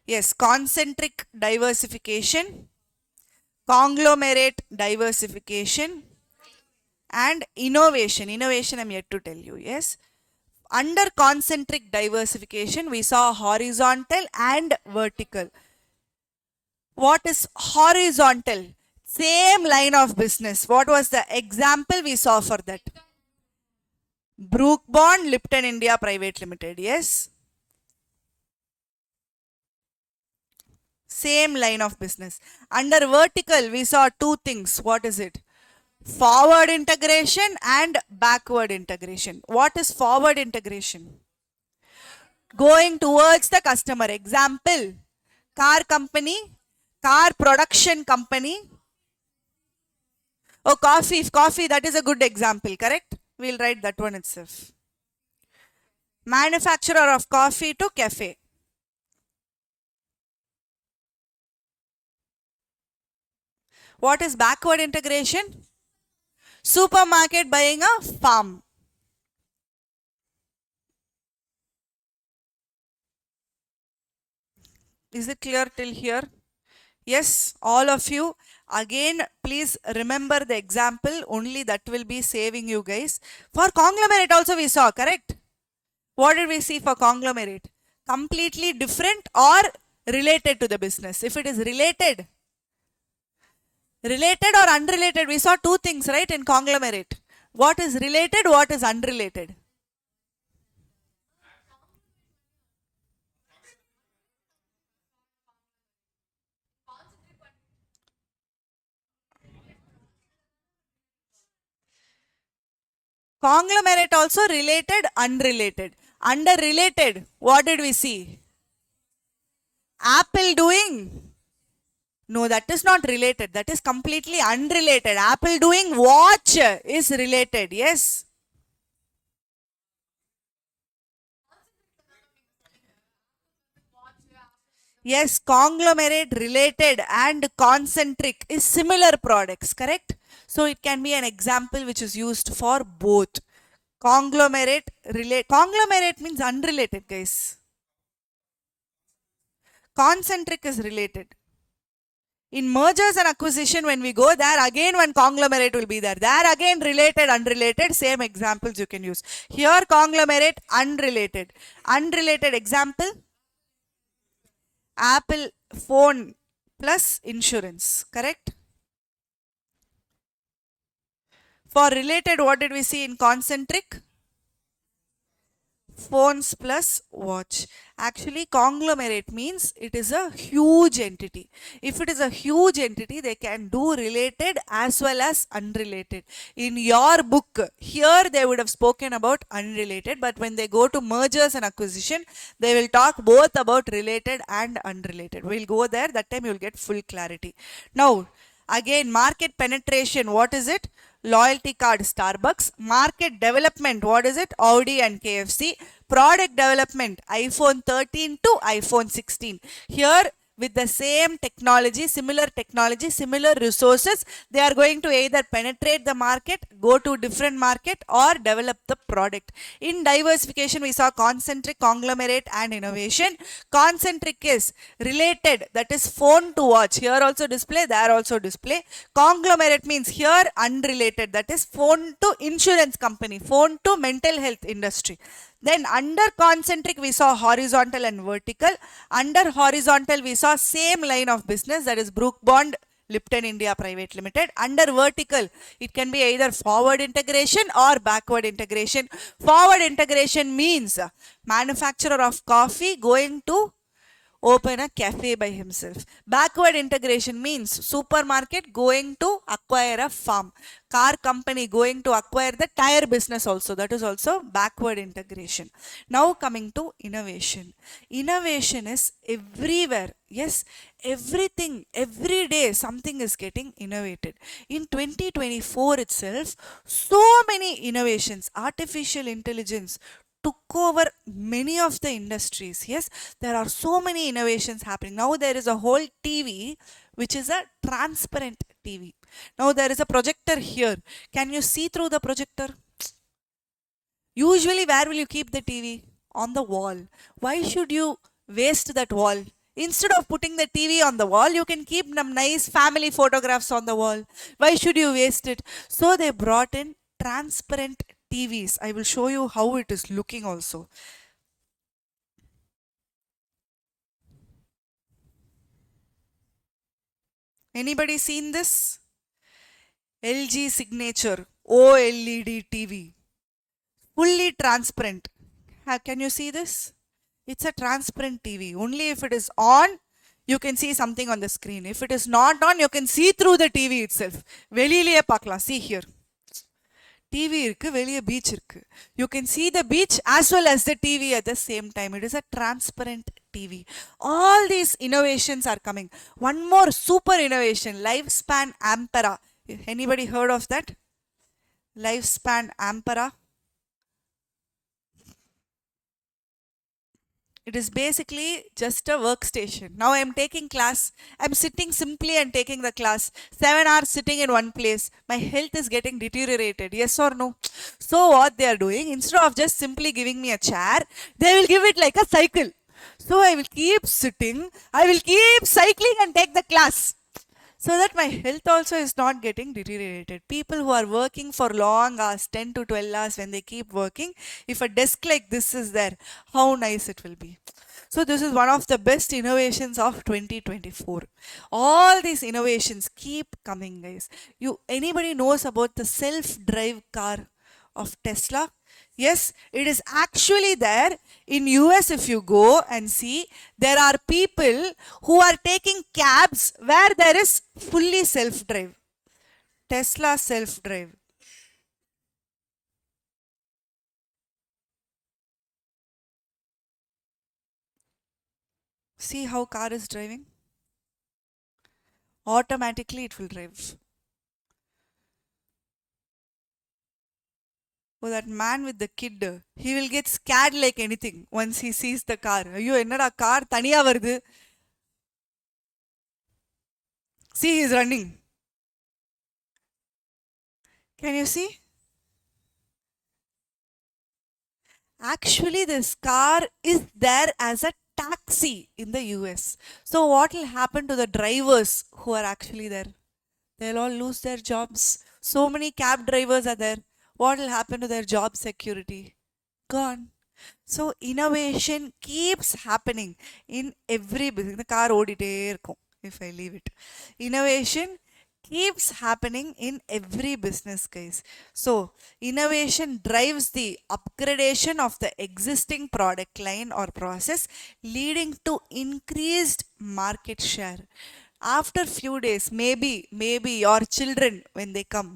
Yes, concentric diversification, conglomerate diversification, and innovation. Innovation, I'm yet to tell you. Yes. Under concentric diversification, we saw horizontal and vertical. What is horizontal? Same line of business. What was the example we saw for that? Brook Bond Lipton India Private Limited. Yes. Same line of business. Under vertical, we saw two things. What is it? Forward integration and backward integration. What is forward integration? Going towards the customer. Example, car company, car production company. Oh, coffee, that is a good example, correct? We'll write that one itself. Manufacturer of coffee to cafe. What is backward integration? Supermarket buying a farm. Is it clear till here? Yes, all of you. Again, please remember the example. Only that will be saving you guys. For conglomerate also we saw, correct? What did we see for conglomerate? Completely different or related to the business. If it is related or unrelated, we saw two things, right, in conglomerate. What is related, what is unrelated? Conglomerate also related, unrelated. Under related, what did we see? Apple doing? No, that is not related. That is completely unrelated. Apple doing watch is related. Yes. Yes, conglomerate, related, and concentric is similar products, correct? So it can be an example which is used for both. Conglomerate means unrelated, guys. Concentric is related. In mergers and acquisition, when we go there, again one conglomerate will be there. There again related, unrelated, same examples you can use. Here conglomerate, unrelated. Unrelated example, Apple phone plus insurance, correct? For related, what did we see in concentric? Phones plus watch. Actually, conglomerate means it is a huge entity. If it is a huge entity, they can do related as well as unrelated. In your book, here they would have spoken about unrelated, but when they go to mergers and acquisition, they will talk both about related and unrelated. We'll go there, that time you'll get full clarity. Now, again, market penetration, what is it? Loyalty card Starbucks. Market development, what is it? Audi and KFC. Product development, iPhone 13 to iPhone 16. Here with the same technology, similar resources, they are going to either penetrate the market, go to different market, or develop the product. In diversification, we saw concentric, conglomerate, and innovation. Concentric is related, that is phone to watch. Here also display, there also display. Conglomerate means here unrelated, that is phone to insurance company, phone to mental health industry. Then under concentric, we saw horizontal and vertical. Under horizontal, we saw same line of business, that is Brook Bond, Lipton India Private Limited. Under vertical, it can be either forward integration or backward integration. Forward integration means manufacturer of coffee going to open a cafe by himself. Backward integration means supermarket going to acquire a farm. Car company going to acquire the tire business also. That is also backward integration. Now coming to innovation. Innovation is everywhere. Yes, everything, every day something is getting innovated. In 2024 itself, so many innovations, artificial intelligence, took over many of the industries. Yes, there are so many innovations happening. Now there is a whole TV which is a transparent TV. Now there is a projector here. Can you see through the projector? Usually, where will you keep the TV? On the wall. Why should you waste that wall? Instead of putting the TV on the wall, you can keep some nice family photographs on the wall. Why should you waste it? So they brought in transparent TVs. I will show you how it is looking also. Anybody seen this? LG Signature OLED TV. Fully transparent. Can you see this? It's a transparent TV. Only if it is on, you can see something on the screen. If it is not on, you can see through the TV itself. வெளியிலேயே பார்க்கலாம். See here. TV இருக்கு, வெளியே beach இருக்கு. You can see the beach as well as the TV at the same time. It is a transparent TV. All these innovations are coming. One more super innovation, lifespan Ampera. Anybody heard of that? Lifespan Ampera. It is basically just a workstation. Now I am taking class. I am sitting simply and taking the class. 7 hours sitting in one place. My health is getting deteriorated. Yes or no? So what they are doing, instead of just simply giving me a chair, they will give it like a cycle. So I will keep sitting. I will keep cycling and take the class, so that my health also is not getting deteriorated. People who are working for long hours, 10 to 12 hours, when they keep working, if a desk like this is there, how nice it will be. So this is one of the best innovations of 2024. All these innovations keep coming, guys. Anybody knows about the self-drive car of Tesla? Yes, it is actually there. In US, if you go and see, there are people who are taking cabs where there is fully self-drive. Tesla self-drive. See how car is driving? Automatically it will drive. Oh, that man with the kid, he will get scared like anything once he sees the car. ஐயோ என்னடா car தனியா வருது. See, he's running. Can you see? Actually, this car is there as a taxi in the US. So, what will happen to the drivers who are actually there? They'll all lose their jobs. So many cab drivers are there. What will happen to their job security? Gone. So innovation keeps happening in every business. The car ஓடிட்டே இருக்கும் if I leave it. Innovation keeps happening in every business, guys. So innovation drives the upgradation of the existing product line or process, leading to increased market share. After few days, maybe your children, when they come,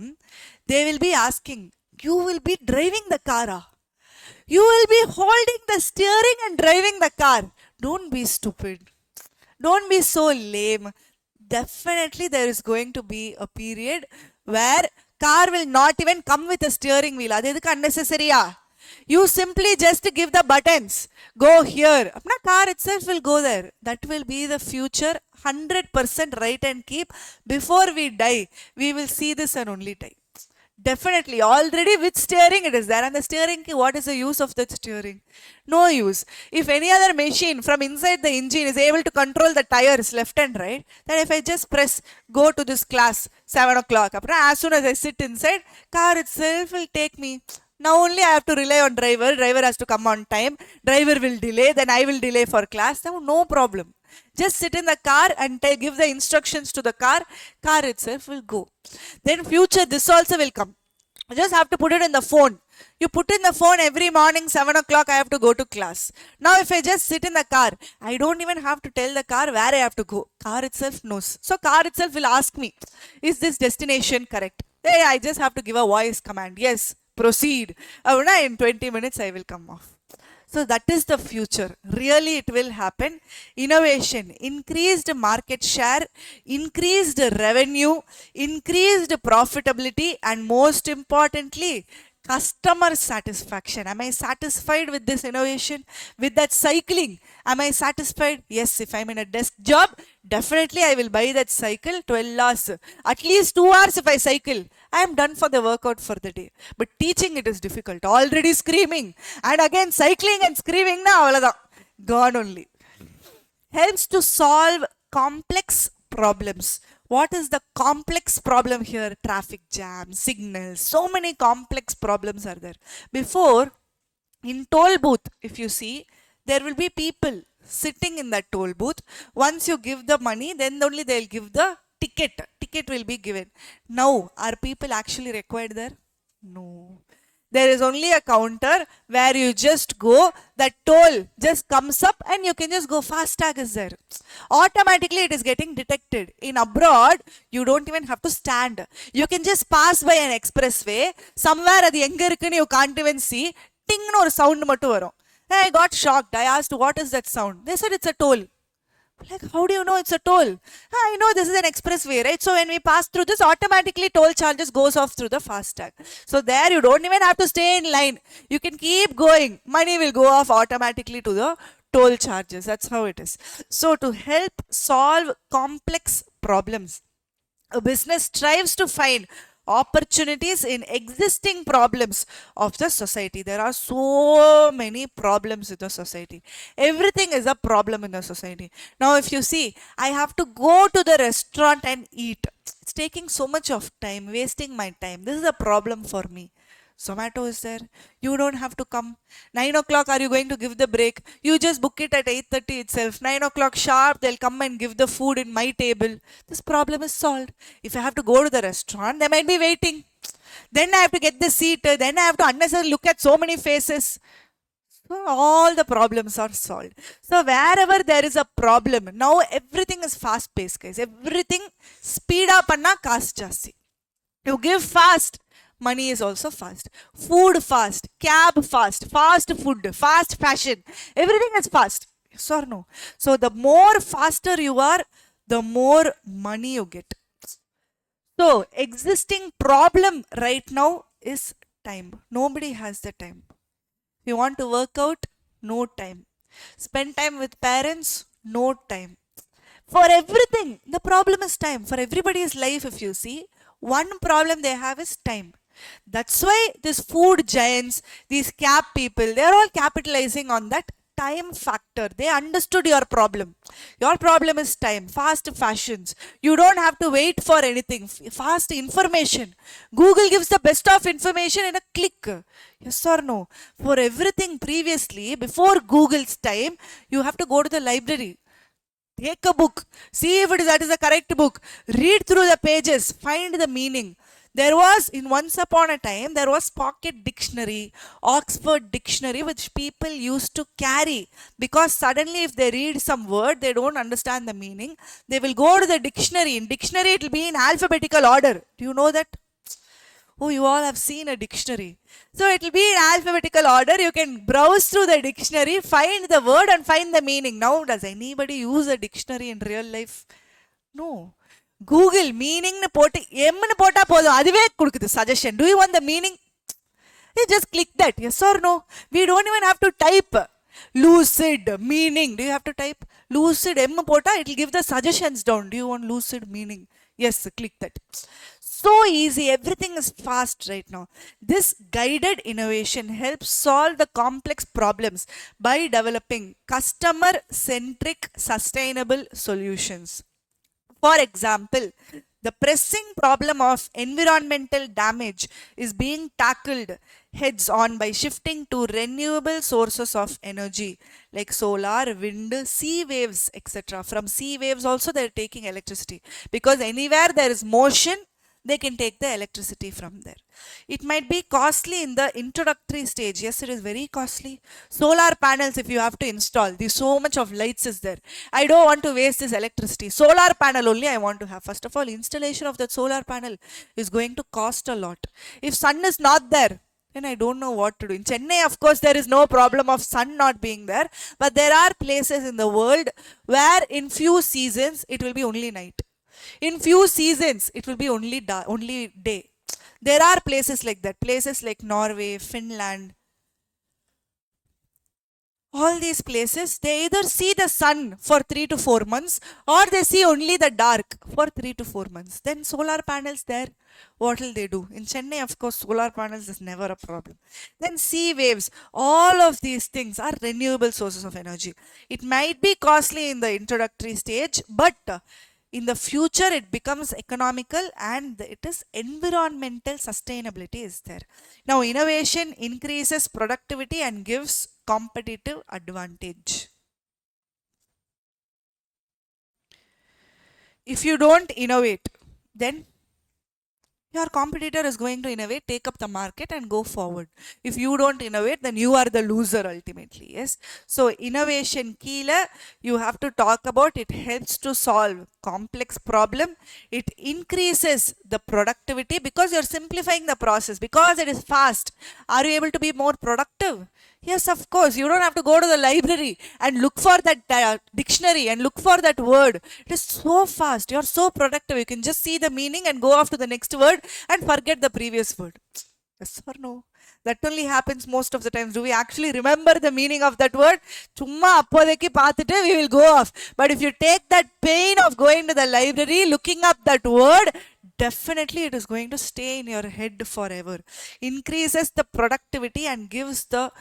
they will be asking, you will be driving the car, ah? You will be holding the steering and driving the car. Don't be stupid. Don't be so lame. Definitely there is going to be a period where car will not even come with a steering wheel. That is unnecessary. You simply just give the buttons. Go here. Apna car itself will go there. That will be the future. 100% right and keep. Before we die, we will see this and only die. Definitely, already with steering it is there. And the steering key, what is the use of that steering? No use. If any other machine from inside the engine is able to control the tires left and right, then if I just press go to this class 7 o'clock, as soon as I sit inside, car itself will take me. Now only I have to rely on driver. Driver has to come on time. Driver will delay. Then I will delay for class. Now no problem. Just sit in the car and give the instructions to the car. Car itself will go. Then future this also will come. You just have to put it in the phone. You put in the phone every morning 7 o'clock I have to go to class. Now if I just sit in the car, I don't even have to tell the car where I have to go. Car itself knows. So car itself will ask me, is this destination correct? Then I just have to give a voice command. Yes, proceed. In 20 minutes I will come off. So that is the future. Really, it will happen. Innovation, increased market share, increased revenue, increased profitability, and most importantly, customer satisfaction. Am I satisfied with this innovation? With that cycling? Am I satisfied? Yes, if I'm in a desk job, definitely I will buy that cycle 12 hours. At least 2 hours if I cycle. I am done for the workout for the day. But teaching it is difficult. Already screaming. And again cycling and screaming na avalada. Gone only. Helps to solve complex problems. What is the complex problem here? Traffic jam, signals, so many complex problems are there. Before, in toll booth, if you see, there will be people sitting in that toll booth. Once you give the money, then only they'll give the ticket. Ticket will be given. Now, are people actually required there? No. There is only a counter where you just go, that toll just comes up and you can just go. Fast tag is there. Automatically it is getting detected. In abroad, you don't even have to stand. You can just pass by an expressway. Somewhere at the enga you can't even see. Ting no sound mattu varum. I got shocked. I asked, what is that sound? They said it's a toll. Like, how do you know it's a toll? I know this is an expressway, right? So when we pass through this, automatically toll charges goes off through the FASTag. So there you don't even have to stay in line. You can keep going. Money will go off automatically to the toll charges. That's how it is. So to help solve complex problems, a business strives to find opportunities in existing problems of the society. There are so many problems in the society. Everything is a problem in the society. Now, if you see, I have to go to the restaurant and eat. It's taking so much of time, wasting my time. This is a problem for me. Zomato is there. You don't have to come. 9 o'clock, are you going to give the break? You just book it at 8:30 itself. 9 o'clock sharp, they'll come and give the food in my table. This problem is solved. If I have to go to the restaurant, they might be waiting. Then I have to get the seat. Then I have to unnecessarily look at so many faces. So all the problems are solved. So wherever there is a problem, now everything is fast paced, guys. Everything speed up anna cost jasti. You give fast, money is also fast. Food fast, cab fast, fast food, fast fashion. Everything is fast. Yes or no? So the more faster you are, the more money you get. So existing problem right now is time. Nobody has the time. If you want to work out, no time. Spend time with parents, no time. For everything, the problem is time. For everybody's life, if you see, one problem they have is time. That's why these food giants, these cap people, they're all capitalizing on that time factor. They understood your problem. Your problem is time. Fast fashions. You don't have to wait for anything. Fast information. Google gives the best of information in a click. Yes or no? For everything previously, before Google's time, you have to go to the library. Take a book, see if that is the correct book, read through the pages, find the meaning. There was, in once upon a time, there was pocket dictionary, Oxford dictionary, which people used to carry because suddenly if they read some word, they don't understand the meaning. They will go to the dictionary. In dictionary, it will be in alphabetical order. Do you know that? Oh, you all have seen a dictionary. So it will be in alphabetical order. You can browse through the dictionary, find the word and find the meaning. Now, does anybody use a dictionary in real life? No. Google meaning nu potu M nu pota podum aduve kudukudhu suggestion. Do you want the meaning? You just click that. Yes or no? We don't even have to type. Lucid meaning. Do you have to type? Lucid M pota, it will give the suggestions down. Do you want lucid meaning? Yes, click that. So easy. Everything is fast right now. This guided innovation helps solve the complex problems by developing customer centric sustainable solutions. For example, the pressing problem of environmental damage is being tackled heads on by shifting to renewable sources of energy like solar, wind, sea waves, etc. From sea waves also they are taking electricity because anywhere there is motion, they can take the electricity from there. It might be costly in the introductory stage. Yes, it is very costly. Solar panels, if you have to install, there's so much of lights is there. I don't want to waste this electricity. Solar panel only I want to have. First of all, installation of that solar panel is going to cost a lot. If sun is not there, then I don't know what to do. In Chennai, of course, there is no problem of sun not being there. But there are places in the world where in few seasons, it will be only night. In few seasons, it will be only day. There are places like that, places like Norway, Finland, all these places, they either see the sun for 3 to 4 months or they see only the dark for 3 to 4 months. Then solar panels there, what will they do? In Chennai, of course, solar panels is never a problem. Then sea waves, all of these things are renewable sources of energy. It might be costly in the introductory stage, but in the future it becomes economical and it is environmental sustainability is there. Now innovation increases productivity and gives competitive advantage. If you don't innovate, then your competitor is going to innovate, take up the market and go forward. If you don't innovate, then you are the loser ultimately. Yes. So innovation keela, you have to talk about it helps to solve complex problem. It increases the productivity because you're simplifying the process because it is fast. Are you able to be more productive? Yes, of course. You don't have to go to the library and look for that dictionary and look for that word. It is so fast. You're so productive. You can just see the meaning and go off to the next word and forget the previous word. Yes or no? That only happens most of the times. Do we actually remember the meaning of that word? Chumma appodeki paathittu we will go off. But if you take that pain of going to the library, looking up that word, definitely it is going to stay in your head forever. Increases the productivity and gives the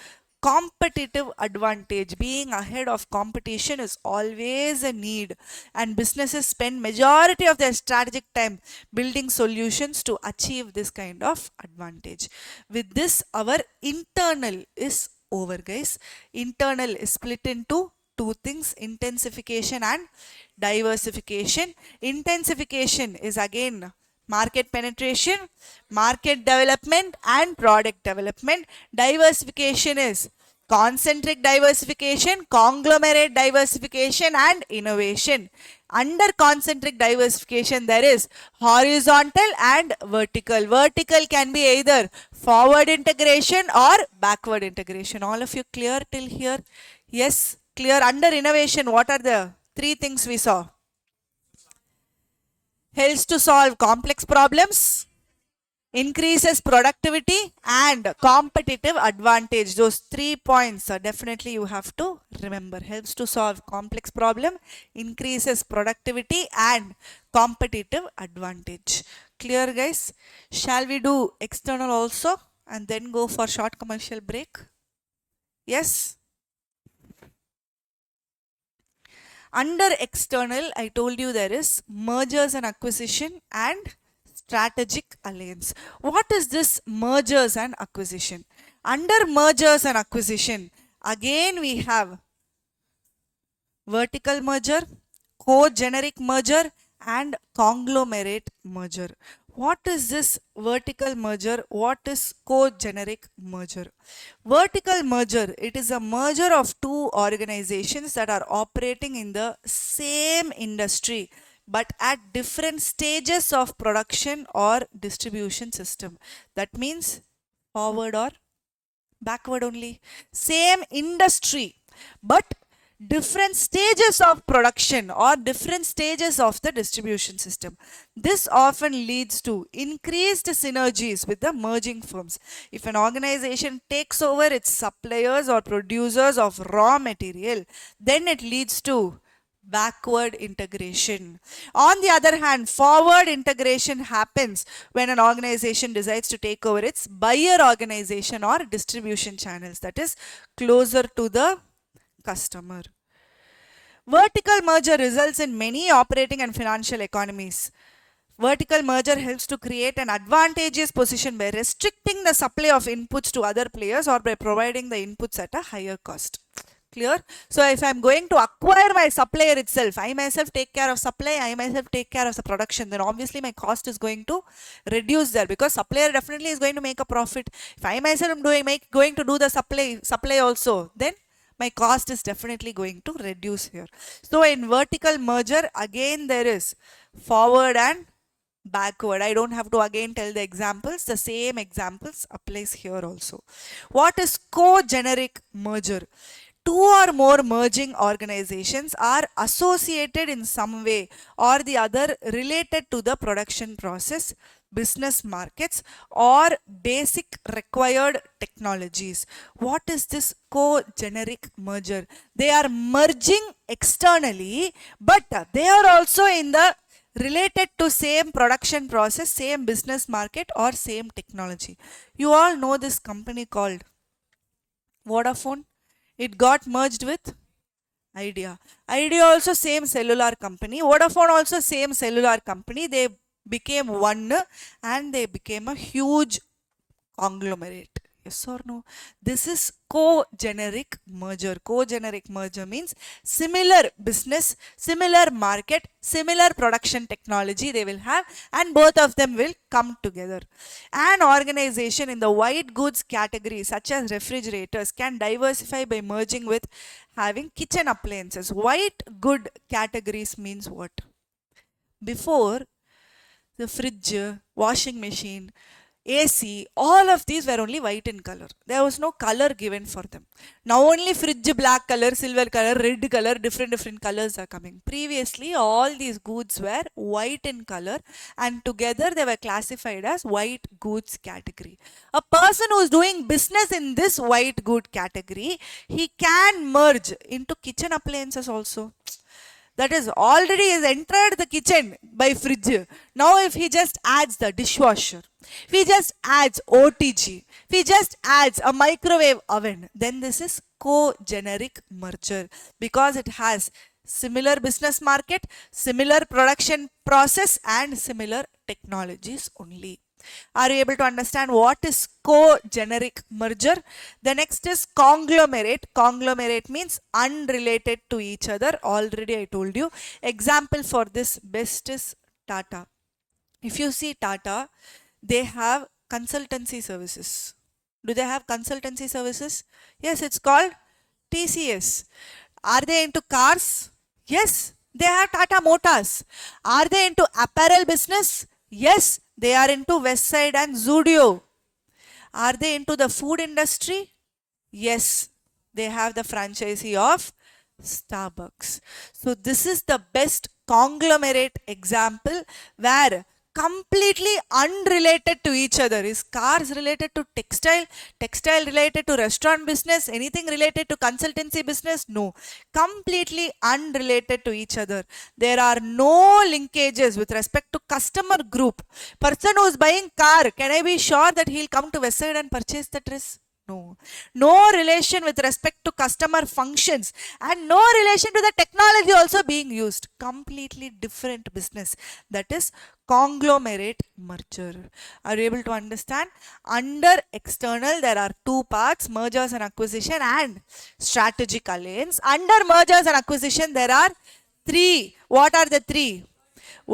competitive advantage. Being ahead of competition is always a need, and businesses spend majority of their strategic time building solutions to achieve this kind of advantage. With this, our internal is over, guys. Internal is split into two things: intensification and diversification. Intensification is again market penetration, market development and product development. Diversification is concentric diversification, conglomerate diversification and innovation. Under concentric diversification, there is horizontal and vertical. Vertical can be either forward integration or backward integration. All of you clear till here? Yes, clear. Under innovation, what are the three things we saw? Helps to solve complex problems, increases productivity and competitive advantage. Those 3 points are definitely you have to remember. Helps to solve complex problem, increases productivity and competitive advantage. Clear, guys? Shall we do external also and then go for short commercial break? Yes. Under external, I told you there is mergers and acquisition and strategic alliance. What is this mergers and acquisition? Under mergers and acquisition, again we have vertical merger, co-generic merger and conglomerate merger. What is this vertical merger? What is co-generic merger? Vertical merger, it is a merger of two organizations that are operating in the same industry but at different stages of production or distribution system. That means forward or backward only. Same industry, but different stages of production or different stages of the distribution system. This often leads to increased synergies with the merging firms. If an organization takes over its suppliers or producers of raw material, then it leads to backward integration. On the other hand, forward integration happens when an organization decides to take over its buyer organization or distribution channels, that is closer to the customer. Vertical merger results in many operating and financial economies. Vertical merger helps to create an advantageous position by restricting the supply of inputs to other players or by providing the inputs at a higher cost. Clear? So if I'm going to acquire my supplier itself, I myself take care of supply, I myself take care of the production, then obviously my cost is going to reduce there because supplier definitely is going to make a profit. If I myself am going to do the supply also, then my cost is definitely going to reduce here. So in vertical merger, again there is forward and backward. I don't have to again tell the examples. The same examples applies here also. What is co-generic merger? Two or more merging organizations are associated in some way or the other related to the production process, business markets or basic required technologies. What is this co-generic merger? They are merging externally, but they are also in the related to same production process, same business market or same technology. You all know this company called Vodafone. It got merged with Idea. Idea also same cellular company. Vodafone also same cellular company. They became one and they became a huge conglomerate. Yes or no? This is co-generic merger. Co-generic merger means similar business, similar market, similar production technology they will have and both of them will come together. An organization in the white goods category such as refrigerators can diversify by merging with having kitchen appliances. White good categories means what? Before, the fridge, washing machine, AC, all of these were only white in color. There was no color given for them. Now only fridge black color, silver color, red color, different colors are coming. Previously, all these goods were white in color and together they were classified as white goods category. A person who is doing business in this white good category, he can merge into kitchen appliances also. That is already is entered the kitchen by fridge. Now if he just adds the dishwasher, if he just adds OTG, if he just adds a microwave oven, then this is co-generic merger because it has similar business market, similar production process and similar technologies only. Are you able to understand what is co-generic merger? The next is conglomerate. Conglomerate means unrelated to each other. Already I told you. Example for this best is Tata. If you see Tata, they have consultancy services. Do they have consultancy services? Yes, it's called TCS. Are they into cars? Yes, they have Tata Motors. Are they into apparel business? Yes, they are into Westside and Zudio. Are they into the food industry? Yes, they have the franchisee of Starbucks. So this is the best conglomerate example where completely unrelated to each other. Is cars related to textile? Textile related to restaurant business? Anything related to consultancy business? No. Completely unrelated to each other. There are no linkages with respect to customer group. Person who is buying car, can I be sure that he'll come to Westside and purchase the dress? No. No relation with respect to customer functions, and no relation to the technology also being used. Completely different business. That is conglomerate merger. Are you able to understand? Under external, there are two parts: mergers and acquisition and strategic alliance. Under mergers and acquisition, there are three. What are the three?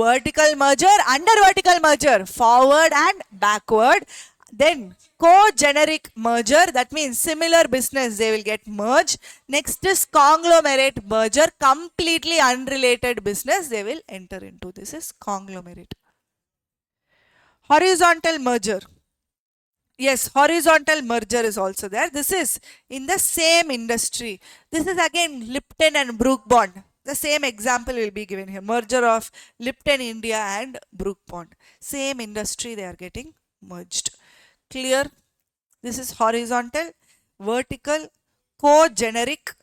Vertical merger, under vertical merger, forward and backward. Then co-generic merger, that means similar business, they will get merged. Next is conglomerate merger, completely unrelated business they will enter into. This is conglomerate. Horizontal merger. Yes, horizontal merger is also there. This is in the same industry. This is again Lipton and Brook Bond. The same example will be given here. Merger of Lipton India and Brook Bond. Same industry, they are getting merged. Clear? This is horizontal, vertical, co-generic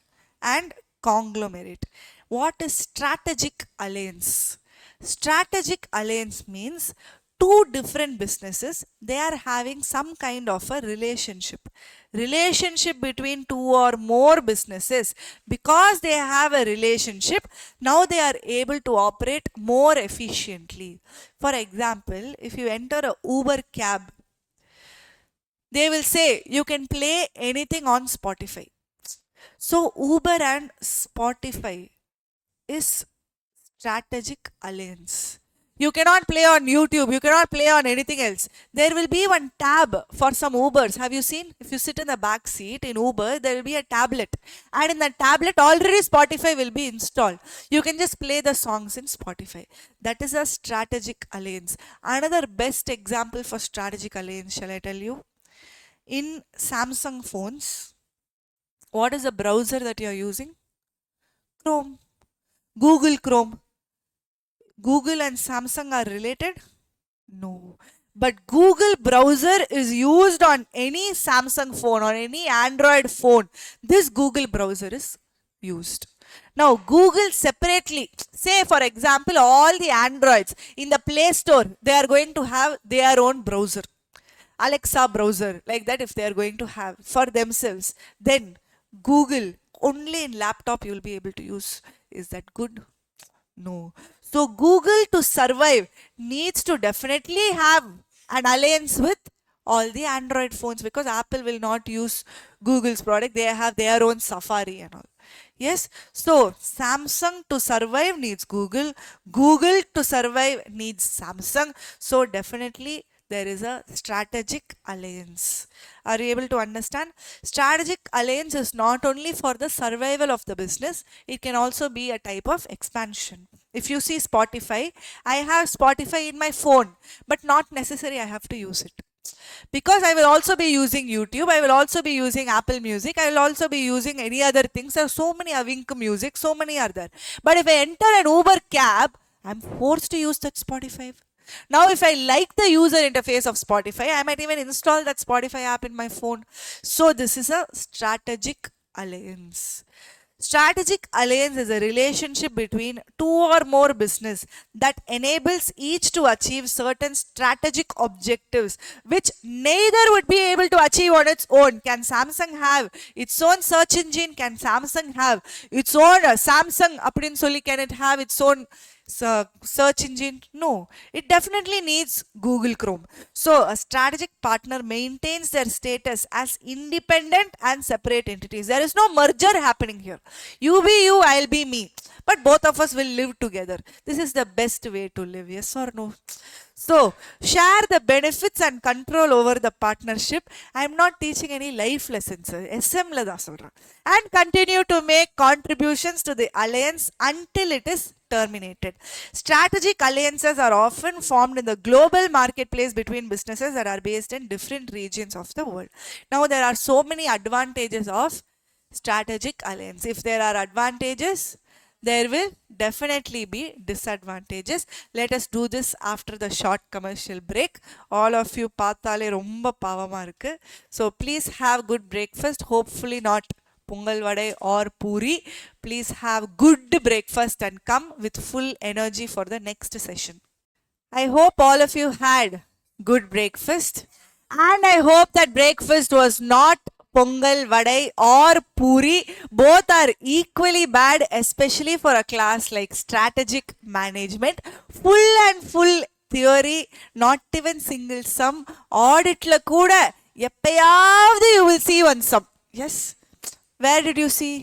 and conglomerate. What is strategic alliance? Strategic alliance means two different businesses, they are having some kind of a relationship between two or more businesses. Because they have a relationship, now they are able to operate more efficiently. For example, if you enter a Uber cab, they will say you can play anything on Spotify. So Uber and Spotify is strategic alliance. You cannot play on YouTube, you cannot play on anything else. There will be one tab for some Ubers. Have you seen? If you sit in the back seat in Uber, there will be a tablet. And in the tablet, already Spotify will be installed. You can just play the songs in Spotify. That is a strategic alliance. Another best example for strategic alliance, shall I tell you? In Samsung phones, what is the browser that you are using? Chrome. Google Chrome. Google and Samsung are related? No. But Google browser is used on any Samsung phone or any Android phone. This Google browser is used. Now Google separately, say for example all the Androids in the Play Store, they are going to have their own browser. Alexa browser, like that if they are going to have for themselves, then Google only in laptop you will be able to use. Is that good? No. So Google to survive needs to definitely have an alliance with all the Android phones, because Apple will not use Google's product. They have their own Safari and all. Yes. So Samsung to survive needs Google. Google to survive needs Samsung. So definitely there is a strategic alliance. Are you able to understand? Strategic alliance is not only for the survival of the business, it can also be a type of expansion. If you see Spotify, I have Spotify in my phone, but not necessary I have to use it. Because I will also be using YouTube, I will also be using Apple Music, I will also be using any other things. There are so many Avink Music, so many are there. But if I enter an Uber cab, I'm forced to use that Spotify. Now, if I like the user interface of Spotify, I might even install that Spotify app in my phone. So this is a strategic alliance. Strategic alliance is a relationship between two or more business that enables each to achieve certain strategic objectives which neither would be able to achieve on its own. Can Samsung have its own search engine? Can Samsung have its own Samsung appadin solli, can it have its own search engine? No, it definitely needs Google Chrome. So a strategic partner maintains their status as independent and separate entities. There is no merger happening here. You be you, I'll be me, but both of us will live together. This is the best way to live, yes or no? So share the benefits and control over the partnership. I am not teaching any life lessons, SM la da solran. And continue to make contributions to the alliance until it is terminated. Strategic alliances are often formed in the global marketplace between businesses that are based in different regions of the world. Now there are so many advantages of strategic alliance. If there are advantages, there will definitely be disadvantages. Let us do this after the short commercial break. All of you பார்த்தாலே ரொம்ப பாவமா இருக்கு. So please have good breakfast. Hopefully not pongal vadai or puri. Please have good breakfast and come with full energy for the next session. I hope all of you had good breakfast, and I hope that breakfast was not pongal, vadai or puri. Both are equally bad, especially for a class like strategic management. Full and full theory, not even single sum. Auditla kuda எப்பயாவது you will see one sum. Yes. Where did you see?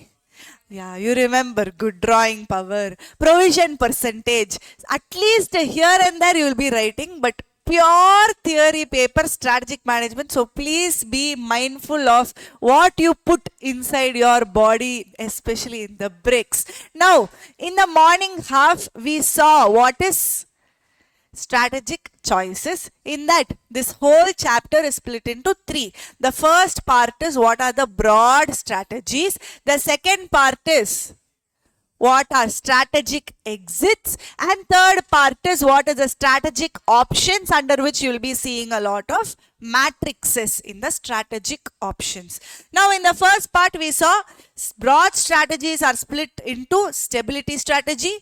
Yeah, you remember good drawing power, provision percentage. At least here and there you will be writing, but pure theory paper, strategic management. So please be mindful of what you put inside your body, especially in the breaks. Now, in the morning half, we saw what is strategic choices. In that, this whole chapter is split into three. The first part is what are the broad strategies. The second part is what are strategic exits, and third part is what is the strategic options, under which you will be seeing a lot of matrices in the strategic options. Now in the first part we saw broad strategies are split into stability strategy,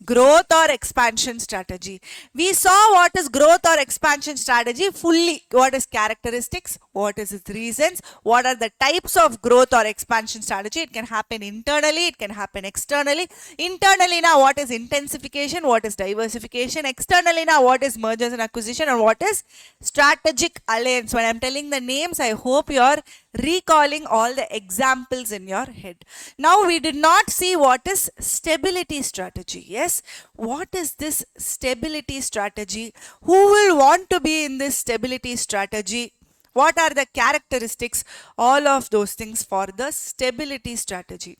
growth or expansion strategy. We saw what is growth or expansion strategy fully, what is characteristics, what is its reasons, what are the types of growth or expansion strategy. It can happen internally, it can happen externally. Internally now what is intensification, what is diversification, externally now what is mergers and acquisition, and what is strategic alliance. When I'm telling the names, I hope you are recalling all the examples in your head. Now we did not see what is stability strategy. Yes, what is this stability strategy? Who will want to be in this stability strategy? What are the characteristics? All of those things for the stability strategy.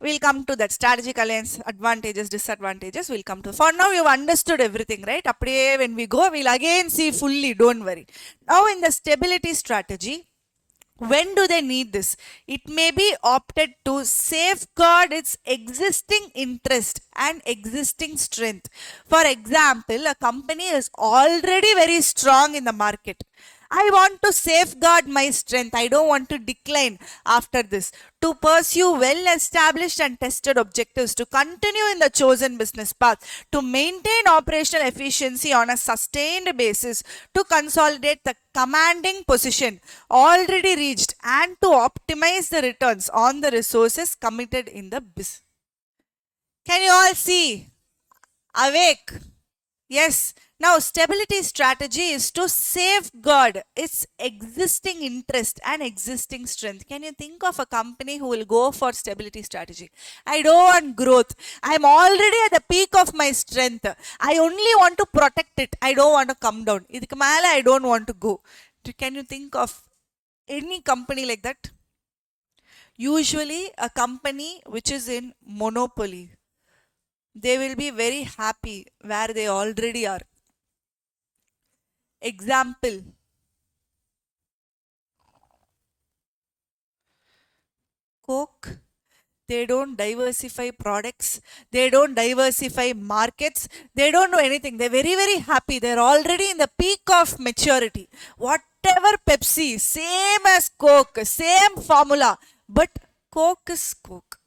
We'll come to that. Strategic alliance, advantages, disadvantages. We'll come to. For now, you've understood everything, right? Apdiye when we go, we'll again see fully. Don't worry. Now, in the stability strategy, when do they need this? It may be opted to safeguard its existing interest and existing strength. For example, a company is already very strong in the market. I want to safeguard my strength. I don't want to decline after this. To pursue well-established and tested objectives, to continue in the chosen business path, to maintain operational efficiency on a sustained basis, to consolidate the commanding position already reached, and to optimize the returns on the resources committed in the business. Can you all see? Awake? Yes. Now, stability strategy is to safeguard its existing interest and existing strength. Can you think of a company who will go for stability strategy? I don't want growth. I'm already at the peak of my strength. I only want to protect it. I don't want to come down. Idhukku mele I don't want to go. Can you think of any company like that? Usually, a company which is in monopoly, they will be very happy where they already are. Example, Coke. They don't diversify products, they don't diversify markets, they don't do anything. They're very, very happy. They're already in the peak of maturity. Whatever Pepsi, same as Coke, same formula, but Coke is Coke.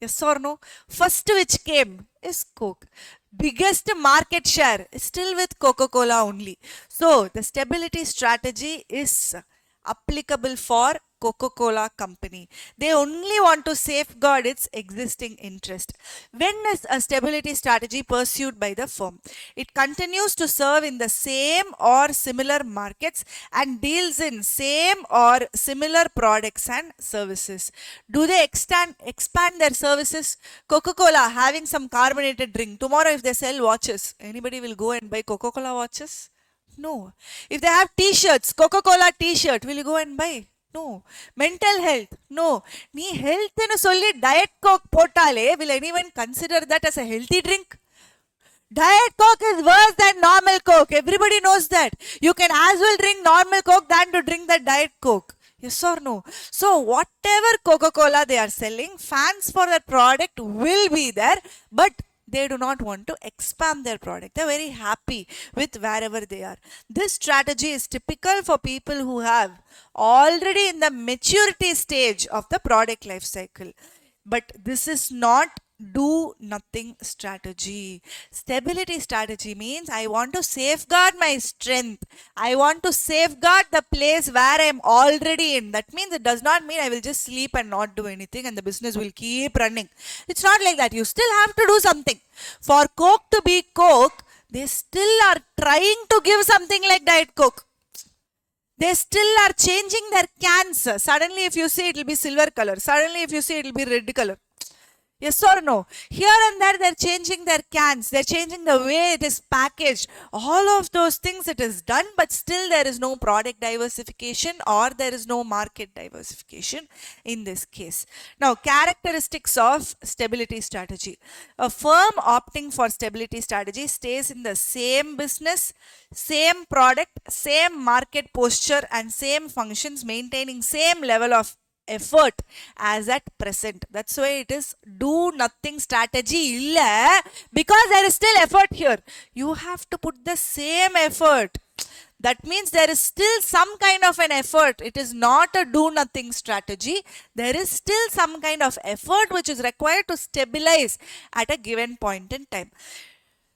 Yes or no? First which came is Coke. Biggest market share is still with Coca-Cola only. So the stability strategy is applicable for Coca-Cola company. They only want to safeguard its existing interest. When is a stability strategy pursued by the firm? It continues to serve in the same or similar markets and deals in same or similar products and services. Do they expand their services? Coca-Cola having some carbonated drink. Tomorrow if they sell watches, anybody will go and buy Coca-Cola watches? No. If they have t-shirts, Coca-Cola t-shirt, will you go and buy? No. Mental health, no. Nee health nu solli diet coke potale, will anyone consider that as a healthy drink? Diet coke is worse than normal coke. Everybody knows that. You can as well drink normal coke than to drink that diet coke. Yes or no? So whatever Coca-Cola they are selling, fans for that product will be there, but they do not want to expand their product. They're very happy with wherever they are. This strategy is typical for people who have already in the maturity stage of the product life cycle. But this is not do nothing strategy. Stability strategy means I want to safeguard my strength. I want to safeguard the place where I am already in. That means it does not mean I will just sleep and not do anything and the business will keep running. It's not like that. You still have to do something. For Coke to be Coke, they still are trying to give something like Diet Coke. They still are changing their cans. Suddenly if you see it will be silver color. Suddenly if you see it will be red color. Yes or no? Here and there they're changing their cans. They're changing the way it is packaged. All of those things it is done, but still there is no product diversification or there is no market diversification in this case. Now, characteristics of stability strategy. A firm opting for stability strategy stays in the same business, same product, same market posture and same functions, maintaining same level of effort as at present. That's why it is do nothing strategy illa, because there is still effort here. You have to put the same effort. That means there is still some kind of an effort. It is not a do nothing strategy. There is still some kind of effort which is required to stabilize at a given point in time.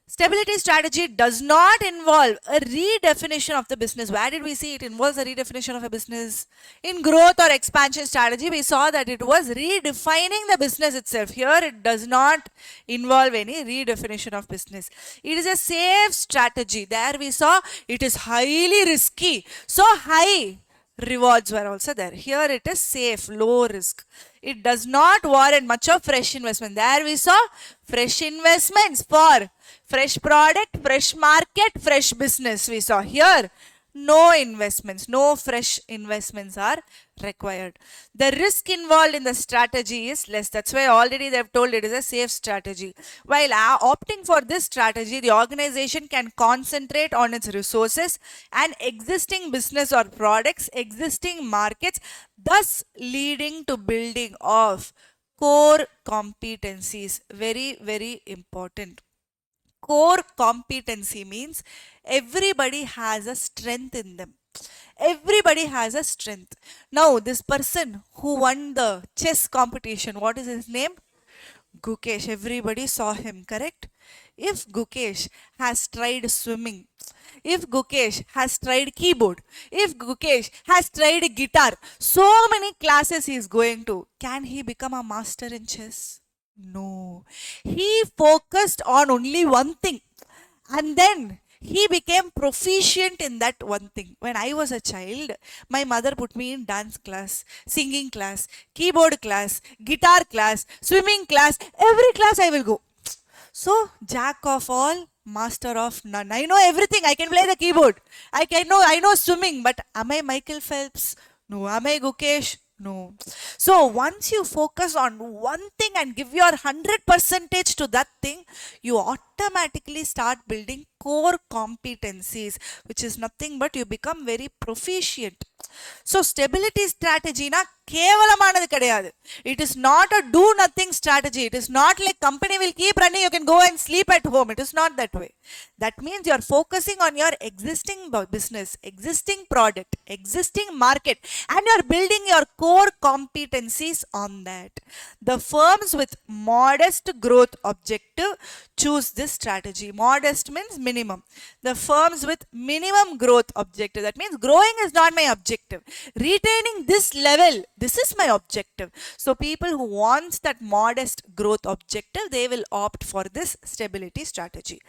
Stability strategy does not involve a redefinition of the business. Where did we see it involves a redefinition of a business? In growth or expansion strategy, we saw that it was redefining the business itself. Here, it does not involve any redefinition of business. It is a safe strategy. There we saw it is highly risky. So high rewards were also there. Here it is safe, low risk. It does not warrant much of fresh investment. There we saw fresh investments for fresh product, fresh market, fresh business. We saw here no investments, no fresh investments are required. The risk involved in the strategy is less. That's why already they've told it is a safe strategy. While opting for this strategy, the organization can concentrate on its resources and existing business or products, existing markets, thus leading to building of core competencies. Very, very important. Core competency means everybody has a strength in them. Everybody has a strength. Now, this person who won the chess competition, what is his name? Gukesh. Everybody saw him, correct? If Gukesh has tried swimming, if Gukesh has tried keyboard, if Gukesh has tried guitar, so many classes he is going to, can he become a master in chess? No. He focused on only one thing and then he became proficient in that one thing. When I was a child, my mother put me in dance class, singing class, keyboard class, guitar class, swimming class, every class I will go. So, jack of all, master of none. I know everything. I can play the keyboard. I know swimming, but am I Michael Phelps? No. Am I Gukesh? No. So once you focus on one thing and give your 100% to that thing, you automatically start building core competencies, which is nothing but you become very proficient. So stability strategy na கேவலமானது கிடையாது. It is not a do nothing strategy. It is not like company will keep running, you can go and sleep at home. It is not that way. That means you are focusing on your existing business, existing product, existing market, and you are building your core competencies on that. The firms with modest growth objective choose this strategy. Modest means minimum. The firms with minimum growth objective, that means growing is not my objective. Retaining this level, this is my objective. So people who want that modest growth objective, they will opt for this stability strategy.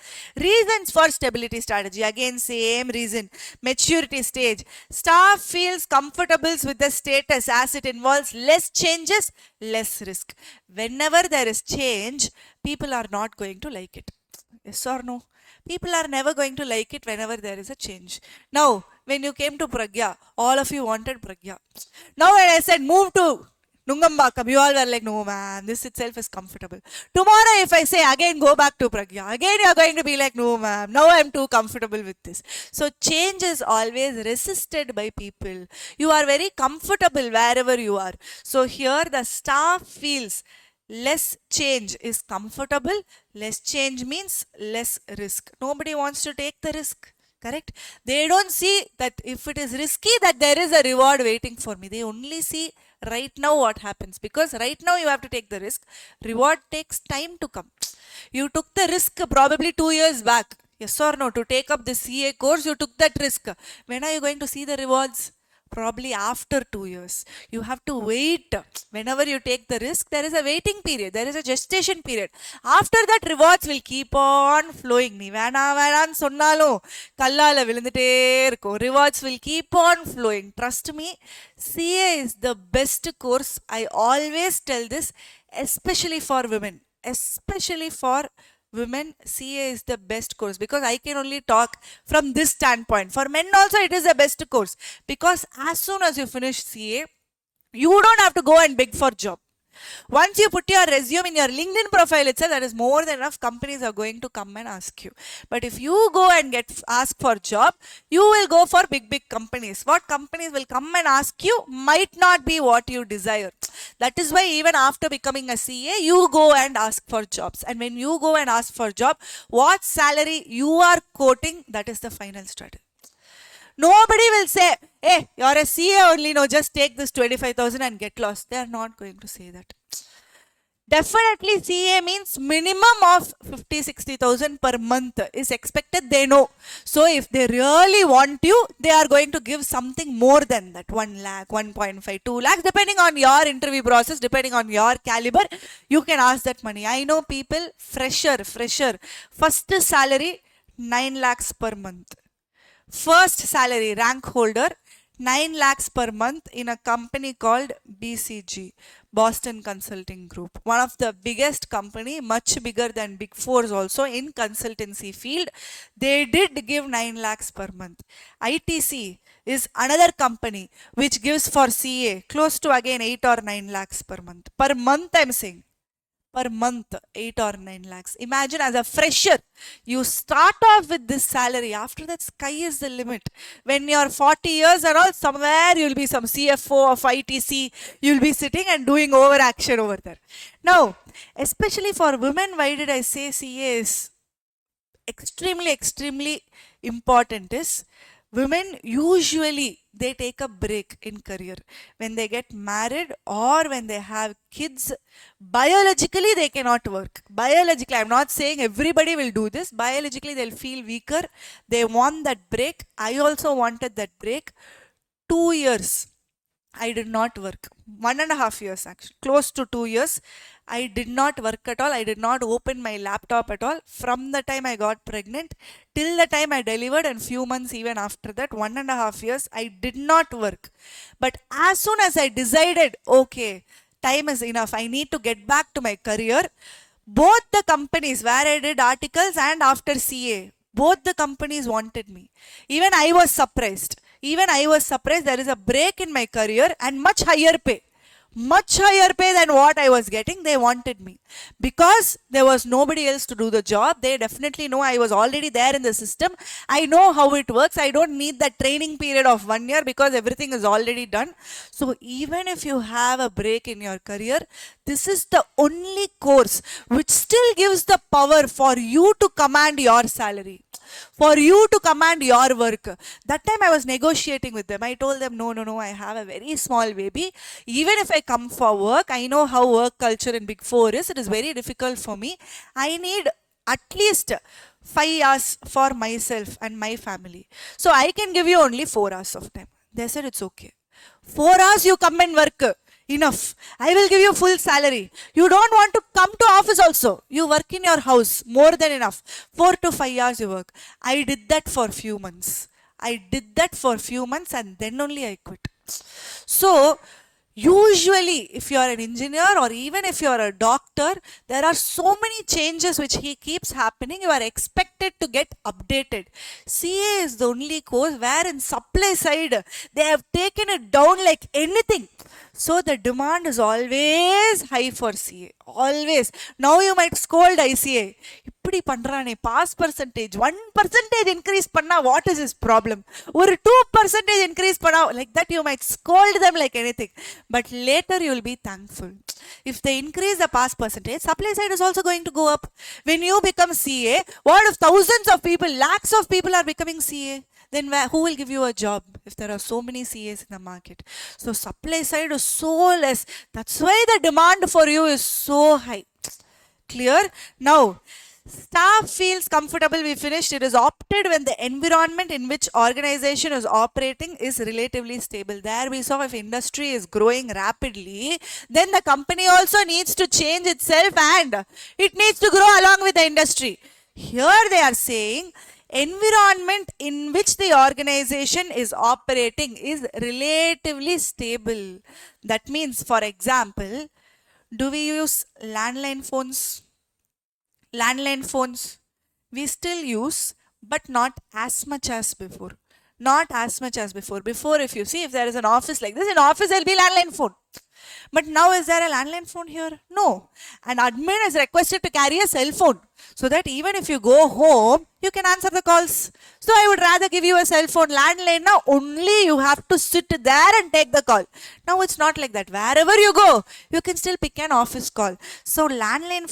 Reasons for stability strategy, again same reason. Maturity stage. Staff feels comfortable with the status as it involves less changes, less risk. Whenever there is change, people are not going to like it. Yes or no? People are never going to like it whenever there is a change. Now, when you came to Pragya, all of you wanted Pragya. Now when I said move to Nungambakam, you all were like, no, man, this itself is comfortable. Tomorrow, if I say again, go back to Pragya, again, you're going to be like, no, ma'am, now I'm too comfortable with this. So, change is always resisted by people. You are very comfortable wherever you are. So, here the staff feels less change is comfortable, less change means less risk. Nobody wants to take the risk. Correct? They don't see that if it is risky, that there is a reward waiting for me. They only see right now what happens, because right now you have to take the risk. Reward takes time to come. You took the risk probably 2 years back. Yes or no? To take up the CA course, you took that risk. When are you going to see the rewards? Probably after 2 years. You have to wait. Whenever you take the risk, there is a waiting period. There is a gestation period. After that, rewards will keep on flowing. நீ வேணா வேணான்னு சொன்னாலும் கல்லால விழுந்துட்டே இருக்கும். Rewards will keep on flowing. Trust me, CA is the best course. I always tell this, especially for women. Especially for women, CA is the best course, because I can only talk from this standpoint. For men also, it is the best course, because as soon as you finish CA, you don't have to go and beg for job. Once you put your resume in your LinkedIn profile itself, that is more than enough. Companies are going to come and ask you. But if you go and get asked for job, you will go for big companies. What companies will come and ask you might not be what you desire. That is why even after becoming a CA, you go and ask for jobs. And when you go and ask for job, what salary you are quoting, that is the final strategy. Nobody will say, hey, you're a CA only, no, just take this 25,000 and get lost. They are not going to say that. Definitely CA means minimum of 50-60,000 per month is expected, they know. So if they really want you, they are going to give something more than that. 1 lakh, 1.5, 2 lakhs, depending on your interview process, depending on your caliber, you can ask that money. I know people, fresher, first salary 9 lakhs per month. First salary, rank holder, 9 lakhs per month in a company called BCG, Boston Consulting Group. One of the biggest company, much bigger than Big Fours also in consultancy field. They did give 9 lakhs per month. ITC is another company which gives for CA close to again 8 or 9 lakhs per month. Per month I'm saying. Per month, 8 or 9 lakhs. Imagine as a fresher, you start off with this salary. After that, sky is the limit. When you're 40 years and all, somewhere you'll be some CFO of ITC. You'll be sitting and doing overaction over there. Now, especially for women, why did I say CA is extremely important is, women usually they take a break in career when they get married or when they have kids. Biologically they cannot work. Biologically, I'm not saying everybody will do this. Biologically they'll feel weaker. They want that break. I also wanted that break. 2 years I did not work. 1.5 years actually. Close to 2 years. I did not work at all. I did not open my laptop at all. From the time I got pregnant till the time I delivered, and few months even after that, 1.5 years, I did not work. But as soon as I decided, okay, time is enough, I need to get back to my career, both the companies where I did articles and after CA, both the companies wanted me. Even I was surprised. There is a break in my career and much higher pay than what I was getting. They wanted me because there was nobody else to do the job. They definitely know I was already there in the system. I know how it works. I don't need that training period of 1 year because everything is already done. So even if you have a break in your career, this is the only course which still gives the power for you to command your salary, for you to command your work. That time I was negotiating with them. I told them, no, I have a very small baby. Even if I come for work, I know how work culture in Big Four is. It is very difficult for me. I need at least 5 hours for myself and my family. So I can give you only 4 hours of time. They said, it's okay. 4 hours you come and work. Enough. I will give you full salary. You don't want to come to office also. You work in your house. More than enough. 4 to 5 hours you work. I did that for few months. And then only I quit. So, Usually, if you are an engineer or even if you are a doctor, there are so many changes which he keeps happening. You are expected to get updated. CA is the only course where in supply side they have taken it down like anything. So the demand is always high for CA. Always. Now you might scold ICA. இப்படி பண்றானே pass percentage 1% increase பண்ணா what is is problem, ஒரு 2% increase பண்ணா like that you might scold them like anything, but later you will be thankful. If they increase the pass percentage, supply side is also going to go up. When you become CA, what if thousands of people, lakhs of people are becoming CA? Then who will give you a job if there are so many CAs in the market? So supply side is so less. That's why the demand for you is so high. Clear? Now, staff feels comfortable. We finished. It is opted when the environment in which organization is operating is relatively stable. There we saw if industry is growing rapidly, then the company also needs to change itself and it needs to grow along with the industry. Here they are saying environment in which the organization is operating is relatively stable. That means, for example, do we use landline phones? Landline phones we still use, but not as much as before. Not as much as before. Before, if you see, if there is an office like this, in office there will be landline phone. But now, is there a landline phone here? No. An admin is requested to carry a cell phone so that even if you go home, you can answer the calls. So I would rather give you a cell phone. Landline now, only you have to sit there and take the call. Now it's not like that. Wherever you go, you can still pick an office call. So landline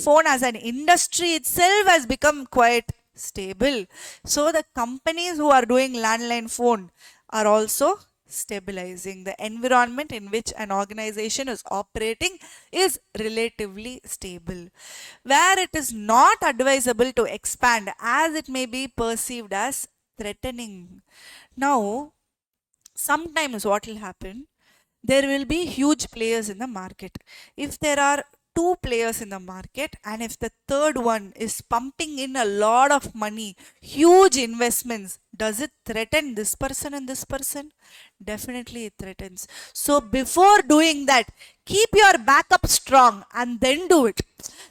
phone as an industry itself has become quite stable. So the companies who are doing landline phone are also stabilizing. The environment in which an organization is operating is relatively stable. Where it is not advisable to expand, as it may be perceived as threatening. Now, sometimes what will happen, there will be huge players in the market. If there are two players in the market and if the third one is pumping in a lot of money, huge investments, does it threaten this person and this person? Definitely it threatens. So before doing that, keep your backup strong and then do it.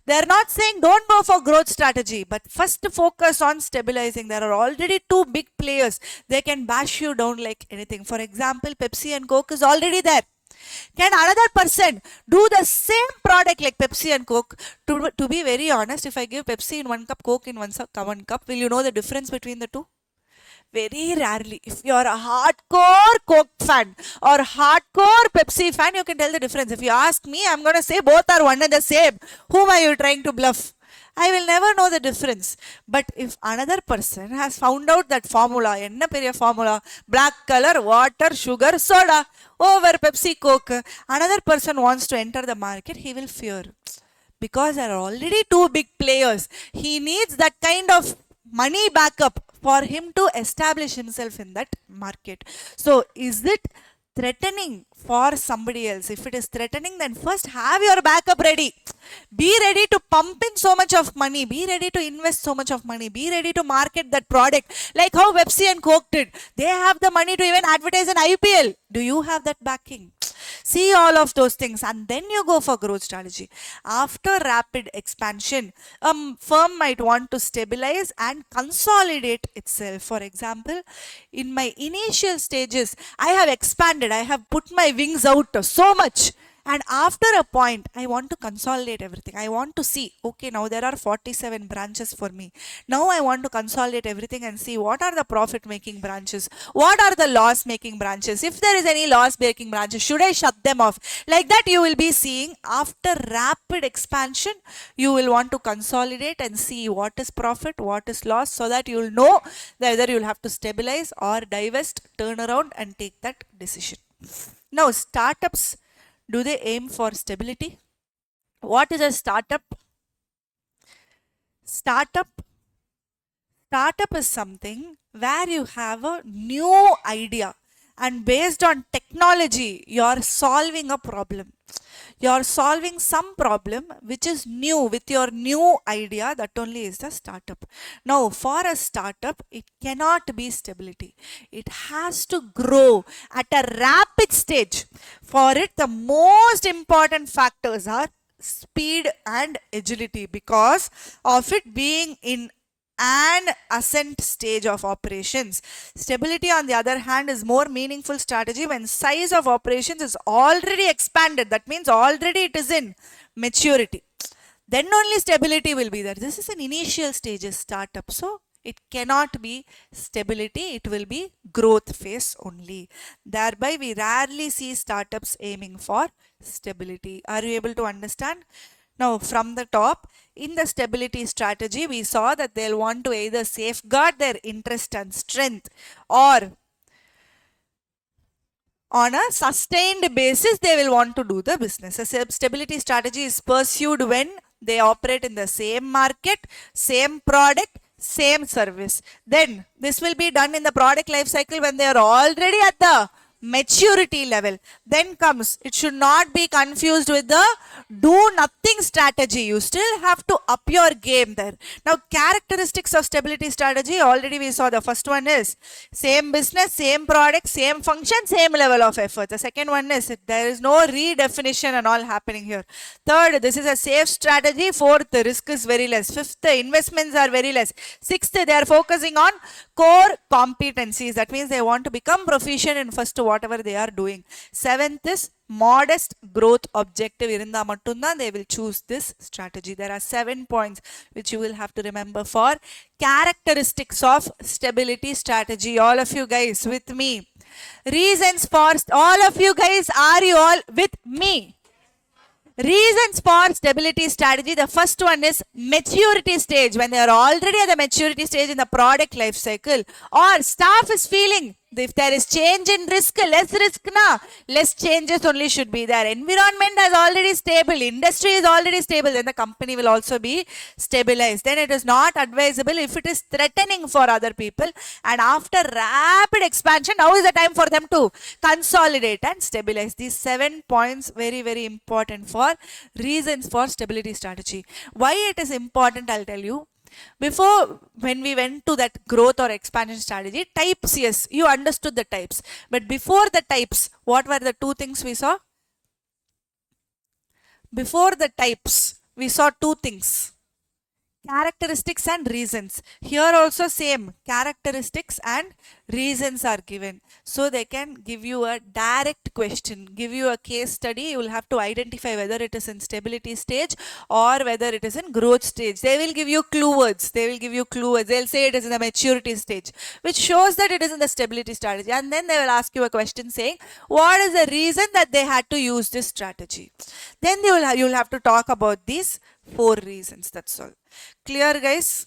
They're not saying don't go for growth strategy, but first focus on stabilizing. There are already two big players. They can bash you down like anything. For example, Pepsi and Coke is already there. Can another person do the same product like Pepsi and Coke? To be very honest, if I give Pepsi in one cup, Coke in one cup, will you know the difference between the two? Very rarely. If you are a hardcore Coke fan or hardcore Pepsi fan, you can tell the difference. If you ask me, I'm going to say both are one and the same. Whom are you trying to bluff? I will never know the difference. But if another person has found out that formula, enna periya formula, black color, water, sugar, soda, over Pepsi, Coke, another person wants to enter the market, he will fear. Because there are already two big players. He needs that kind of money backup for him to establish himself in that market. So, is it threatening for somebody else? If it is threatening, then first have your backup ready. Be ready to pump in so much of money. Be ready to invest so much of money. Be ready to market that product. Like how Pepsi and Coke did. They have the money to even advertise an IPL. Do you have that backing? See all of those things and then you go for growth strategy. After rapid expansion, a firm might want to stabilize and consolidate itself. For example, in my initial stages, I have expanded. I have put my wings out so much. And after a point, I want to consolidate everything. I want to see, okay, now there are 47 branches for me. Now I want to consolidate everything and see what are the profit making branches, what are the loss making branches. If there is any loss making branches, should I shut them off? Like that you will be seeing after rapid expansion, you will want to consolidate and see what is profit, what is loss, so that you will know whether you will have to stabilize or divest, turn around and take that decision. Now startups, do they aim for stability? What is a startup? Startup is something where you have a new idea and based on technology, you are solving a problem. You're solving some problem which is new with your new idea. That only is the startup. Now for a startup, it cannot be stability. It has to grow at a rapid stage. For it, the most important factors are speed and agility, because of it being in an ascent stage of operations. Stability, on the other hand, is more meaningful strategy when size of operations is already expanded. That means already it is in maturity. Then only stability will be there. This is an initial stages startup, so it cannot be stability. It will be growth phase only. Thereby, we rarely see startups aiming for stability. Are you able to understand? Now, from the top, in the stability strategy, we saw that they'll want to either safeguard their interest and strength, or on a sustained basis, they will want to do the business. A stability strategy is pursued when they operate in the same market, same product, same service. Then this will be done in the product life cycle when they are already at the maturity level. Then comes, it should not be confused with the do nothing strategy. You still have to up your game there. Now, characteristics of stability strategy, already we saw. The first one is same business, same product, same function, same level of effort. The second one is there is no redefinition and all happening here. Third, this is a safe strategy. Fourth, the risk is very less. Fifth, the investments are very less. Sixth, they are focusing on core competencies. That means they want to become proficient in first whatever they are doing. Seventh is modest growth objective. Irundha mattumda they will choose this strategy. There are 7 points which you will have to remember for characteristics of stability strategy. All of you guys with me. Reasons for, all of you guys, are you all with me? Reasons for stability strategy. The first one is maturity stage. When they are already at the maturity stage in the product life cycle, or staff is feeling if there is change in risk, less changes only should be there. Environment is already stable, industry is already stable, then the company will also be stabilized. Then it is not advisable if it is threatening for other people. And after rapid expansion, now is the time for them to consolidate and stabilize. These 7 points very, very important for reasons for stability strategy. Why it is important, I'll tell you. Before, when we went to that growth or expansion strategy, types, yes, you understood the types. But before the types, what were the two things we saw? Before the types, we saw two things. Characteristics and reasons. Here also same, characteristics and reasons are given. So they can give you a direct question, give you a case study. You will have to identify whether it is in stability stage or whether it is in growth stage. They will give you clue words. They'll say it is in the maturity stage, which shows that it is in the stability strategy. And then they will ask you a question saying, what is the reason that they had to use this strategy? Then you will have to talk about these 4 reasons. That's all. Clear, guys?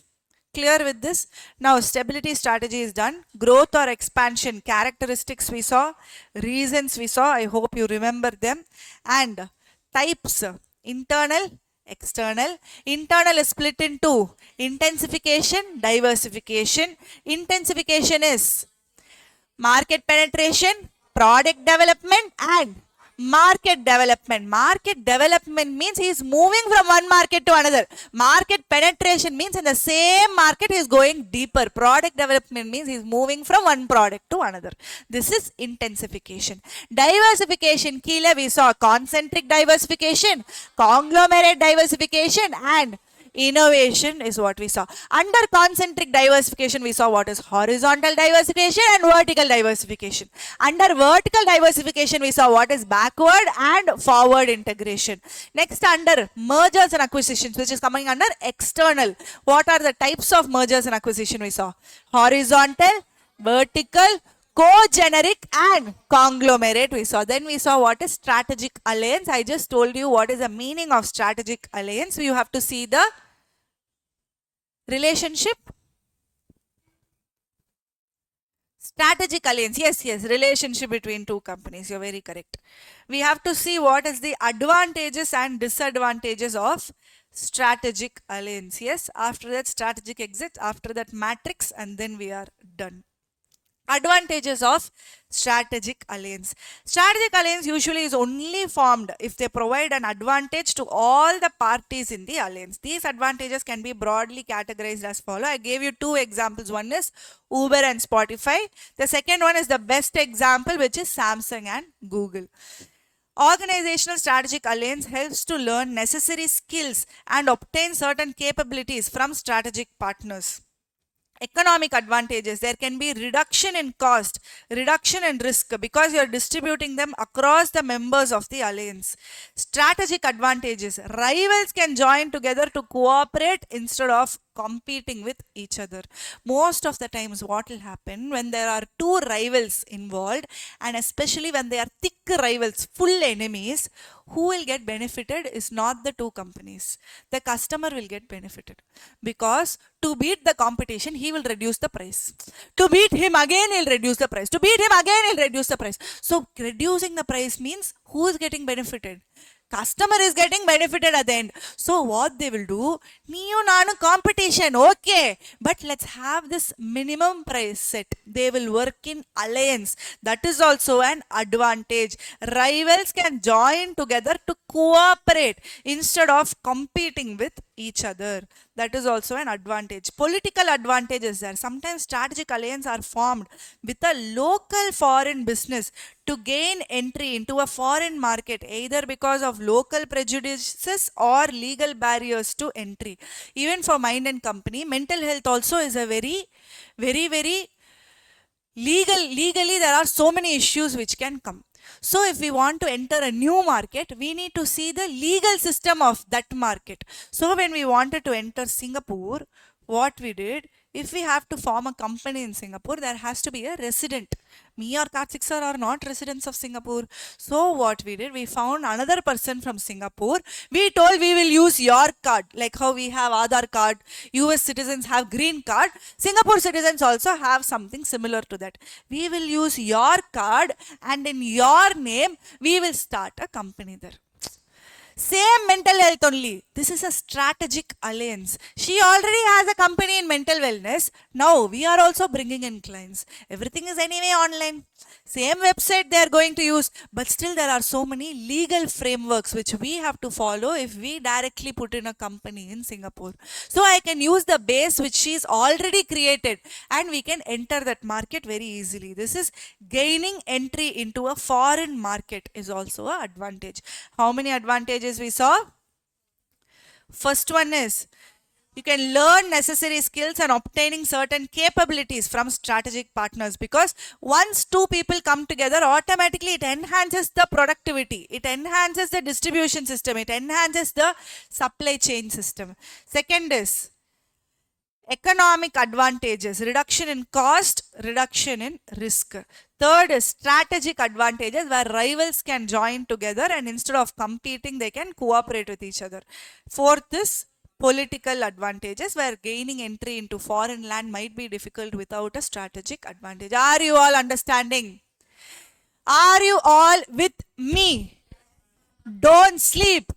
Clear with this? Now, stability strategy is done. Growth or expansion, characteristics we saw, reasons we saw. I hope you remember them. And types, internal, external. Internal is split into intensification, diversification. Intensification is market penetration, product development, and market development. Market development means he is moving from one market to another. Market penetration means in the same market he is going deeper. Product development means he is moving from one product to another. This is intensification. Diversification, key we saw concentric diversification, conglomerate diversification, and innovation is what we saw. Under concentric diversification, we saw what is horizontal diversification and vertical diversification. Under vertical diversification, we saw what is backward and forward integration. Next, under mergers and acquisitions, which is coming under external. What are the types of mergers and acquisition we saw? Horizontal, vertical, co-generic, and conglomerate we saw. Then we saw what is strategic alliance. I just told you what is the meaning of strategic alliance. So you have to see the relationship. Strategic alliance, yes, relationship between two companies. You're very correct. We have to see what is the advantages and disadvantages of strategic alliance. Yes, after that strategic exit, after that matrix, and then we are done. Advantages of strategic alliance. Strategic alliance usually is only formed if they provide an advantage to all the parties in the alliance. These advantages can be broadly categorized as follow. I gave you two examples. One is Uber and Spotify. The second one is the best example, which is Samsung and Google. Organizational strategic alliance helps to learn necessary skills and obtain certain capabilities from strategic partners. Economic advantages, there can be reduction in cost, reduction in risk, because you are distributing them across the members of the alliance. Strategic advantages, rivals can join together to cooperate instead of competing with each other. Most of the times what will happen when there are two rivals involved, and especially when they are thick rivals, full enemies, who will get benefited is not the two companies. The customer will get benefited, because to beat the competition, he will reduce the price. To beat him again, he'll reduce the price. To beat him again, he'll reduce the price. So reducing the price means who is getting benefited? Customer is getting benefited at the end. So what they will do, Niyo Nanu competition, okay, but let's have this minimum price set. They will work in alliance. That is also an advantage. Rivals can join together to cooperate instead of competing with each other. That is also an advantage. Political advantages there. Sometimes strategic alliances are formed with a local foreign business to gain entry into a foreign market, either because of local prejudices or legal barriers to entry. Even for mind and company, mental health also is a very legally there are so many issues which can come. So if we want to enter a new market, we need to see the legal system of that market. So when we wanted to enter Singapore, what we did, if we have to form a company in Singapore, there has to be a resident. Me or Karthik sir are not residents of Singapore. So what we did, we found another person from Singapore. We told we will use your card, like how we have Aadhaar card, US citizens have green card, Singapore citizens also have something similar to that. We will use your card, and in your name, we will start a company there. Same mental health only. This is a strategic alliance. She already has a company in mental wellness. Now we are also bringing in clients. Everything is anyway online. Same website they are going to use. But still there are so many legal frameworks which we have to follow if we directly put in a company in Singapore. So I can use the base which she is already created, and we can enter that market very easily. This is gaining entry into a foreign market is also an advantage. How many advantages we saw? First one is you can learn necessary skills and obtaining certain capabilities from strategic partners, because once two people come together, automatically it enhances the productivity, it enhances the distribution system, it enhances the supply chain system. Second is economic advantages, reduction in cost, reduction in risk. Third is strategic advantages, where rivals can join together and instead of competing, they can cooperate with each other. Fourth is political advantages, where gaining entry into foreign land might be difficult without a strategic advantage. Are you all understanding? Are you all with me? Don't sleep.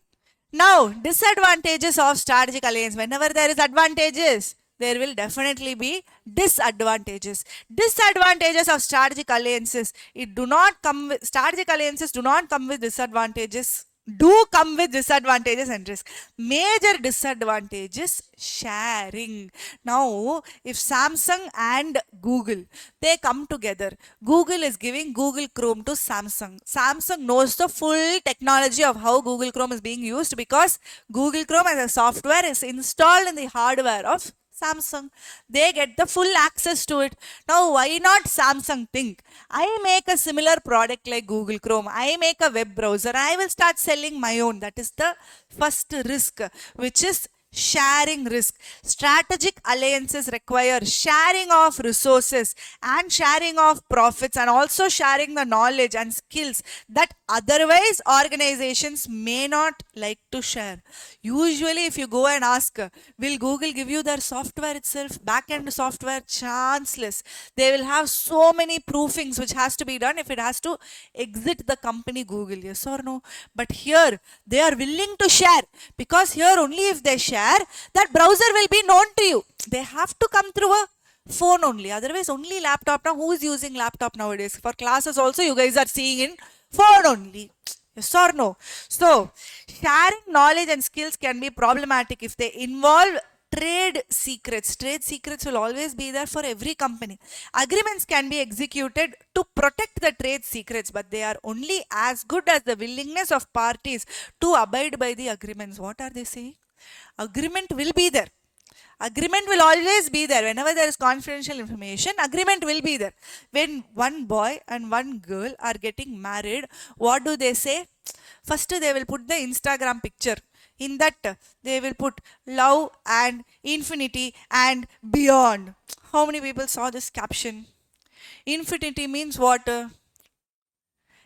Now, disadvantages of strategic alliance. Whenever there is advantages, there will definitely be disadvantages. Disadvantages of strategic alliances. Strategic alliances do not come with disadvantages. Do come with disadvantages and risk. Major disadvantages, sharing. Now, if Samsung and Google, they come together, Google is giving Google Chrome to Samsung. Samsung knows the full technology of how Google Chrome is being used, because Google Chrome as a software is installed in the hardware of Samsung. They get the full access to it. Now, why not Samsung think, I make a similar product like Google Chrome, I make a web browser, I will start selling my own. That is the first risk, which is sharing risk. Strategic alliances require sharing of resources and sharing of profits, and also sharing the knowledge and skills that otherwise organizations may not like to share. Usually if you go and ask, will Google give you their software itself, back-end software? Chanceless. They will have so many proofings which has to be done if it has to exit the company Google, yes or no? But here they are willing to share, because here only if they share, that browser will be known to you. They have to come through a phone only. Otherwise, only laptop. Now, who is using laptop nowadays? For classes also, you guys are seeing in phone only. Yes or no? So, sharing knowledge and skills can be problematic if they involve trade secrets. Trade secrets will always be there for every company. Agreements can be executed to protect the trade secrets, but they are only as good as the willingness of parties to abide by the agreements. What are they saying? Agreement will be there. Agreement will always be there. Whenever there is confidential information, agreement will be there. When one boy and one girl are getting married, what do they say? First, they will put the Instagram picture. In that, they will put love and infinity and beyond. How many people saw this caption? Infinity means what?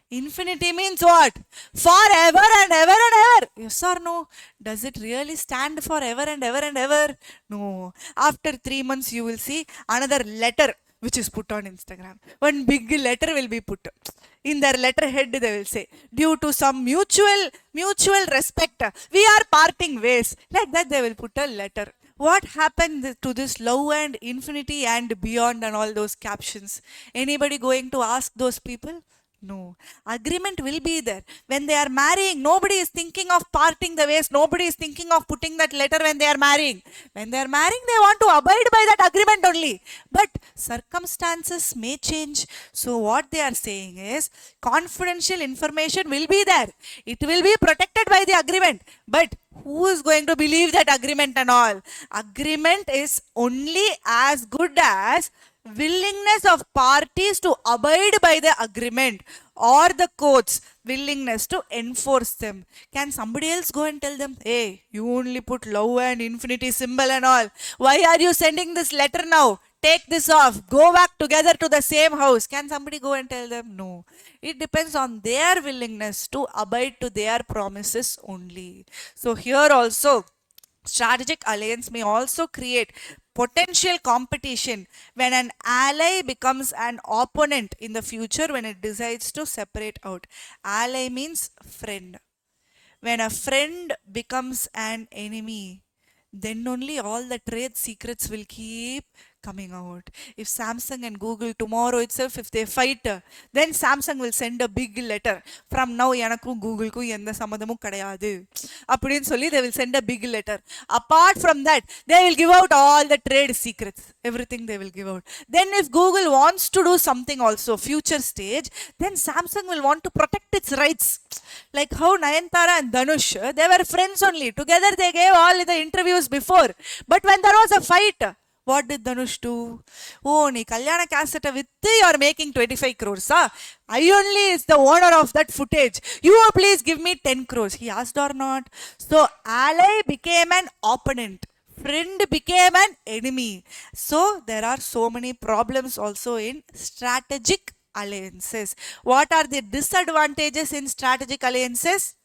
Infinity means what? Forever and ever and ever. Yes or no? Does it really stand for ever and ever and ever? No. After 3 months, you will see another letter which is put on Instagram. One big letter will be put. In their letterhead, they will say, due to some mutual respect, we are parting ways. Like that, they will put a letter. What happened to this love and infinity and beyond and all those captions? Anybody going to ask those people? No. Agreement will be there. When they are marrying, nobody is thinking of parting the ways. Nobody is thinking of putting that letter when they are marrying. When they are marrying, they want to abide by that agreement only. But circumstances may change. So what they are saying is confidential information will be there. It will be protected by the agreement. But who is going to believe that agreement and all? Agreement is only as good as willingness of parties to abide by the agreement or the court's willingness to enforce them. Can somebody else go and tell them, hey, you only put love and infinity symbol and all. Why are you sending this letter now? Take this off. Go back together to the same house. Can somebody go and tell them? No. It depends on their willingness to abide to their promises only. So here also, strategic alliance may also create potential competition when an ally becomes an opponent in the future when it decides to separate out. Ally means friend. When a friend becomes an enemy, then only all the trade secrets will keep coming out. If Samsung and Google tomorrow itself, if they fight, then Samsung will send a big letter. From now, எனக்கும் கூகுளுக்கும் எந்த சம்மந்தமும் கிடையாது அப்படின்னு சொல்லி they will send a big letter. Apart from that, they will give out all the trade secrets. Everything they will give out. Then if Google wants to do something also, future stage, then Samsung will want to protect its rights. Like how Nayanthara and Dhanush, they were friends only. Together they gave all the interviews before. But when there was a fight, what did Dhanush do? Oh, nee Kalyana cassette with you are making 25 crores. I only is the owner of that footage. You please give me 10 crores. He asked or not? So ally became an opponent. Friend became an enemy. So there are so many problems also in strategic alliances. What are the disadvantages in strategic alliances?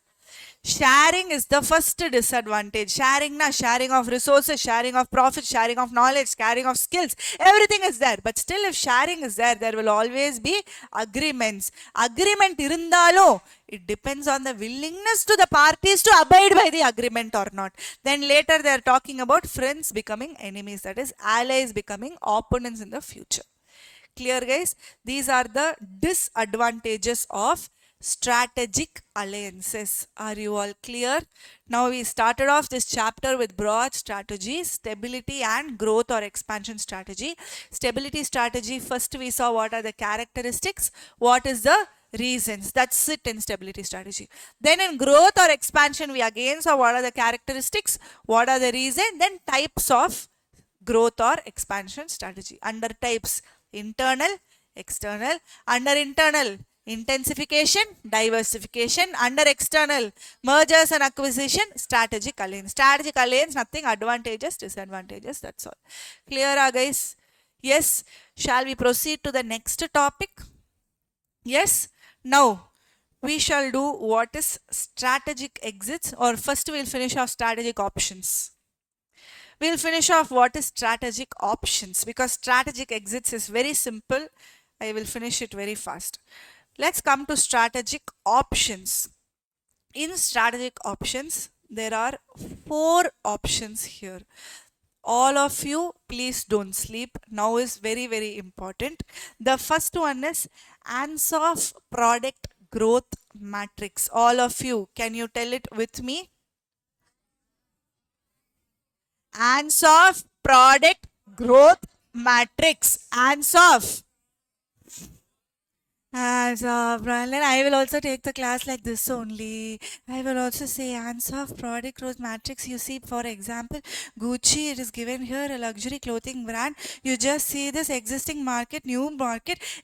Sharing is the first disadvantage. Sharing of resources, sharing of profit, sharing of knowledge, sharing of skills. Everything is there. But still, if sharing is there, there will always be agreements. Agreement irundalo, it depends on the willingness to the parties to abide by the agreement or not. Then later they are talking about friends becoming enemies. That is, allies becoming opponents in the future. Clear, guys? These are the disadvantages of strategic alliances. Are you all clear? Now we started off this chapter with broad strategies, stability and growth or expansion strategy. Stability strategy, first we saw what are the characteristics, what is the reasons. That's it in stability strategy. Then in growth or expansion, we again saw what are the characteristics, what are the reasons, then types of growth or expansion strategy. Under types, internal, external. Under internal, intensification, diversification. Under external, mergers and acquisition, strategic alliance. Strategic alliance, nothing advantages, disadvantages, that's all. Clear, guys? Yes. Shall we proceed to the next topic? Yes. Now, we shall do what is strategic exits, or first we'll finish our strategic options. We'll finish off what is strategic options, because strategic exits is very simple. I will finish it very fast. Let's come to strategic options. In strategic options, there are 4 options here. All of you, please don't sleep. Now is very, very important. The first one is Ansoff product growth matrix. All of you, can you tell it with me? Ansoff product growth matrix. Ansoff. As of Brian, I will also take the class like this only. I will also say answer of product growth matrix. You see, for example, Gucci, it is given here a luxury clothing brand. You just see this existing market,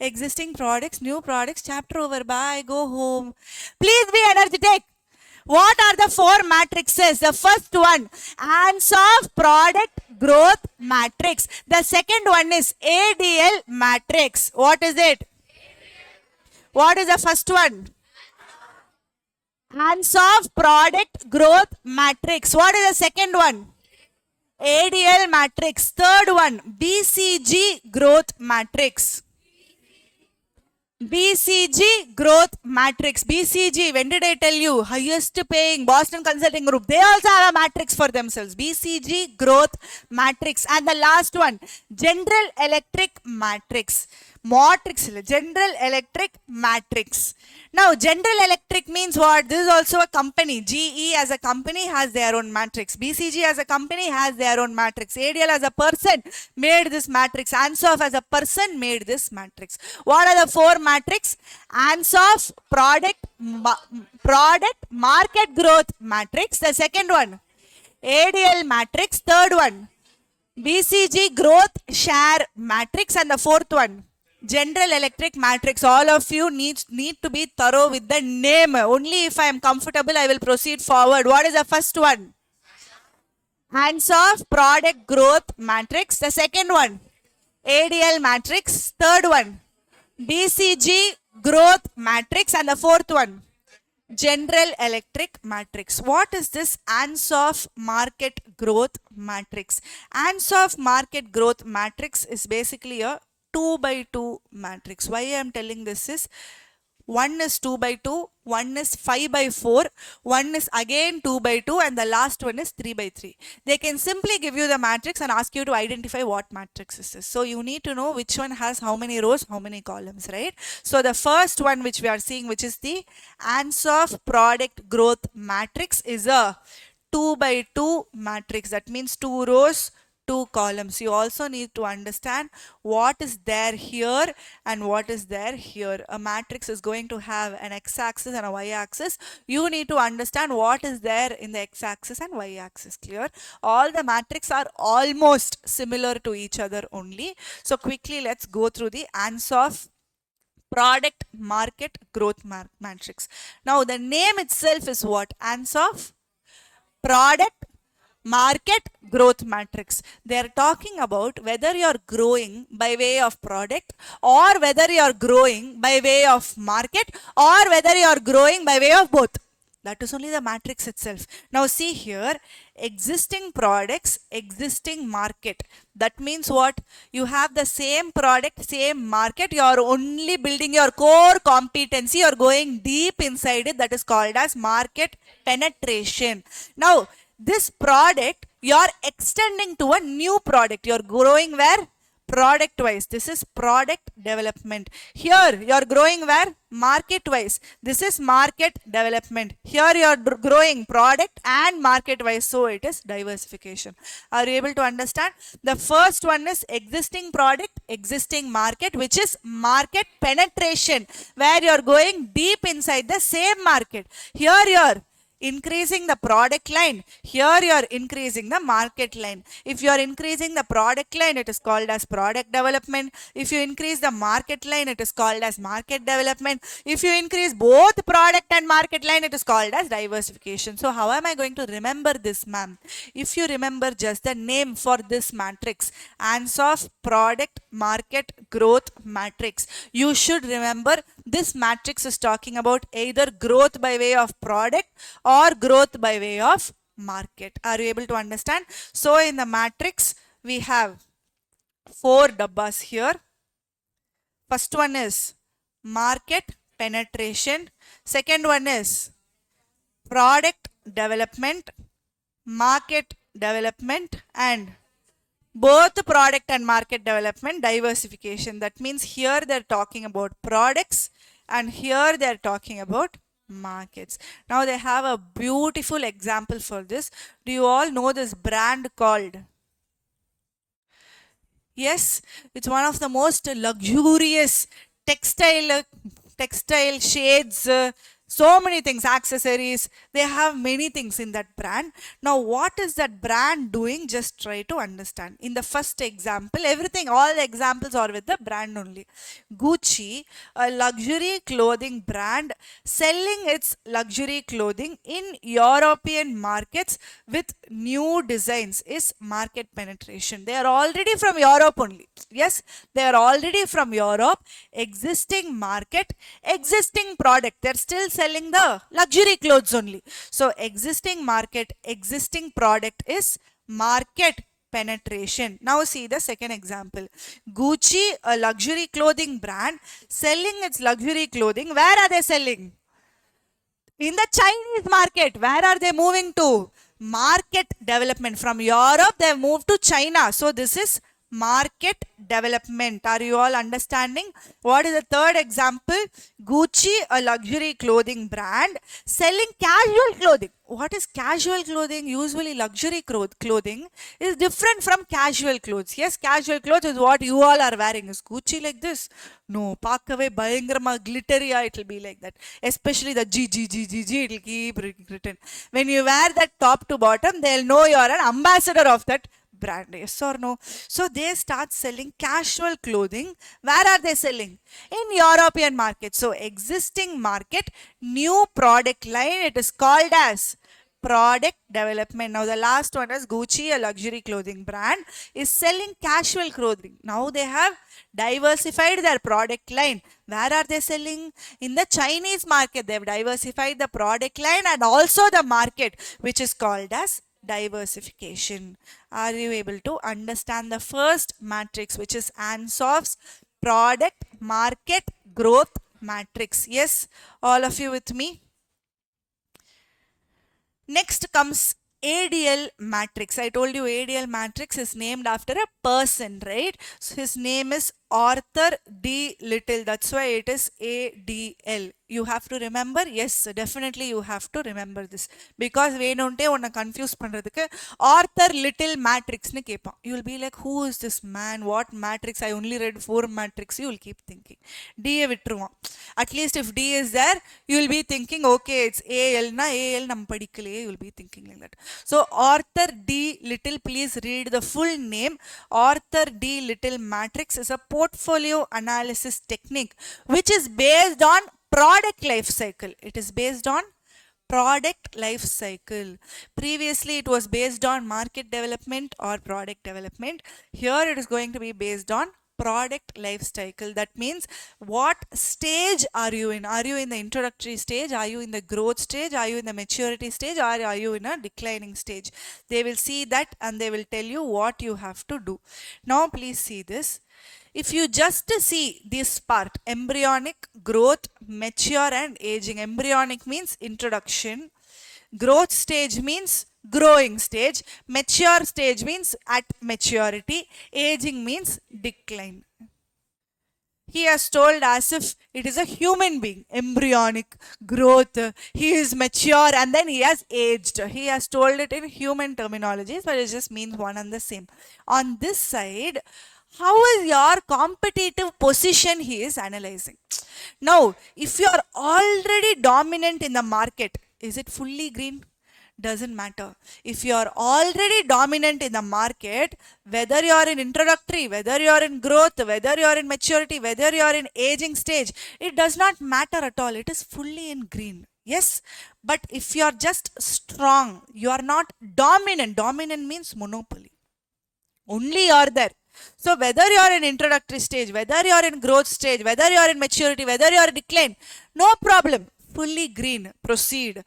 existing products, new products, chapter over. Bye, go home. Please be energetic. What are the four matrices? The first one, answer of product growth matrix. The second one is ADL matrix. What is it? What is the first one? Ansoff product growth matrix. What is the second one? ADL matrix. Third one, BCG growth matrix. BCG growth matrix. BCG, when did I tell you? Highest paying Boston Consulting Group. They also have a matrix for themselves. BCG growth matrix. And the last one, General Electric matrix. General Electric matrix. Now, General Electric means what? This is also a company. GE as a company has their own matrix. BCG as a company has their own matrix. ADL as a person made this matrix. Ansoff as a person made this matrix. What are the four matrix? Ansoff product market growth matrix. The second one, ADL matrix. Third one, BCG growth share matrix. And the fourth one, General Electric matrix. All of you need to be thorough with the name. Only if I am comfortable, I will proceed forward. What is the first one? Ansoff product growth matrix. The second one, ADL matrix. Third one, BCG growth matrix. And the fourth one, General Electric matrix. What is this Ansoff market growth matrix? Ansoff market growth matrix is basically a 2 by 2 matrix. Why I am telling this is, one is 2 by 2, one is 5 by 4, one is again 2 by 2, and the last one is 3 by 3. They can simply give you the matrix and ask you to identify what matrix is this. So you need to know which one has how many rows, how many columns, right? So the first one which we are seeing, which is the Ansoff product growth matrix, is a 2 by 2 matrix. That means 2 rows, 2 columns. You also need to understand what is there here and what is there here. A matrix is going to have an x-axis and a y-axis. You need to understand what is there in the x-axis and y-axis. Clear? All the matrices are almost similar to each other only. So quickly let's go through the Ansoff product market growth matrix. Now the name itself is what? Ansoff product market growth matrix. They are talking about whether you are growing by way of product, or whether you are growing by way of market, or whether you are growing by way of both. That is only the matrix itself. Now see here, existing products, existing market. That means what? You have the same product, same market. You are only building your core competency. You are going deep inside it. That is called as market penetration. Now, this product, you are extending to a new product. You are growing where? Product wise. This is product development. Here you are growing where? Market wise. This is market development. Here you are growing product and market wise. So it is diversification. Are you able to understand? The first one is existing product, existing market, which is market penetration, where you are going deep inside the same market. Here you are increasing the product line. Here you are increasing the market line. If you are increasing the product line, it is called as product development. If you increase the market line, it is called as market development. If you increase both product and market line, it is called as diversification. So how am I going to remember this, ma'am? If you remember just the name for this matrix, Ansoff product market growth matrix, you should remember this matrix is talking about either growth by way of product or growth by way of market. Are you able to understand? So in the matrix, we have 4 dabbas here. First one is market penetration. Second one is product development, market development, and Both product and market development, diversification. That means here they're talking about products and here they're talking about markets. Now they have a beautiful example for this. Do you all know this brand called? Yes, it's one of the most luxurious textile shades, so many things, accessories. They have many things in that brand. Now, what is that brand doing? Just try to understand. In the first example, everything, all the examples are with the brand only. Gucci, a luxury clothing brand, selling its luxury clothing in European markets with new designs is market penetration. They are already from Europe only. Yes, they are already from Europe. Existing market, existing product. They're still selling the luxury clothes only. So existing market, existing product is market penetration. Now see the second example. Gucci, a luxury clothing brand, selling its luxury clothing. Where are they selling? In the Chinese market. Where are they moving to? Market development. From Europe, they have moved to China. So this is market development. Are you all understanding? What is the third example? Gucci, a luxury clothing brand, selling casual clothing. What is casual clothing? Usually luxury clothing is different from casual clothes. Yes, casual clothes is what you all are wearing. Is Gucci like this? No, pakave bayangrama glittery, it will be like that. Especially the G, it will keep written. When you wear that top to bottom, they'll know you're an ambassador of that brand. Yes or no? So they start selling casual clothing. Where are they selling? In European market. So existing market, new product line, it is called as product development. Now the last one is Gucci, a luxury clothing brand, is selling casual clothing. Now they have diversified their product line. Where are they selling? In the Chinese market. They have diversified the product line and also the market, which is called as diversification. Are you able to understand the first matrix, which is Ansof's product market growth matrix? Yes, all of you with me? Next comes ADL matrix. I told you ADL matrix is named after a person, right? So his name is Arthur D. Little. That's why it is ADL. You have to remember? Yes, definitely you have to remember this. Because வேணும்ட்டே உன்னை confuse பண்றதுக்கு Arthur Little matrix னு கேட்பான். You will be like, who is this man? What matrix? I only read 4 matrix. You will keep thinking. D விட்டுருவான். At least if D is there, you will be thinking, okay, it's AL na AL நம்ம படிக்கலையே. You will be thinking like that. So Arthur D. Little, please read the full name. Arthur D. Little matrix is a portfolio analysis technique which is based on product life cycle. It is based on product life cycle. Previously it was based on market development or product development. Here it is going to be based on product life cycle. That means what stage are you in? Are you in the introductory stage? Are you in the growth stage? Are you in the maturity stage? Or are you in a declining stage? They will see that and they will tell you what you have to do. Now please see this. If you just see this part, embryonic, growth, mature and aging. Embryonic means introduction. Growth stage means growing stage. Mature stage means at maturity. Aging means decline. He has told as if it is a human being. Embryonic, growth, he is mature and then he has aged. He has told it in human terminologies, but it just means one and the same. On this side, how is your competitive position he is analyzing. Now, if you are already dominant in the market, is it fully green? Doesn't matter. If you are already dominant in the market, whether you are in introductory, whether you are in growth, whether you are in maturity, whether you are in aging stage, it does not matter at all. It is fully in green. Yes, but if you are just strong, you are not dominant. Dominant means monopoly. Only you are there. So whether you are in introductory stage, whether you are in growth stage, whether you are in maturity, whether you are in decline, no problem. Fully green. Proceed.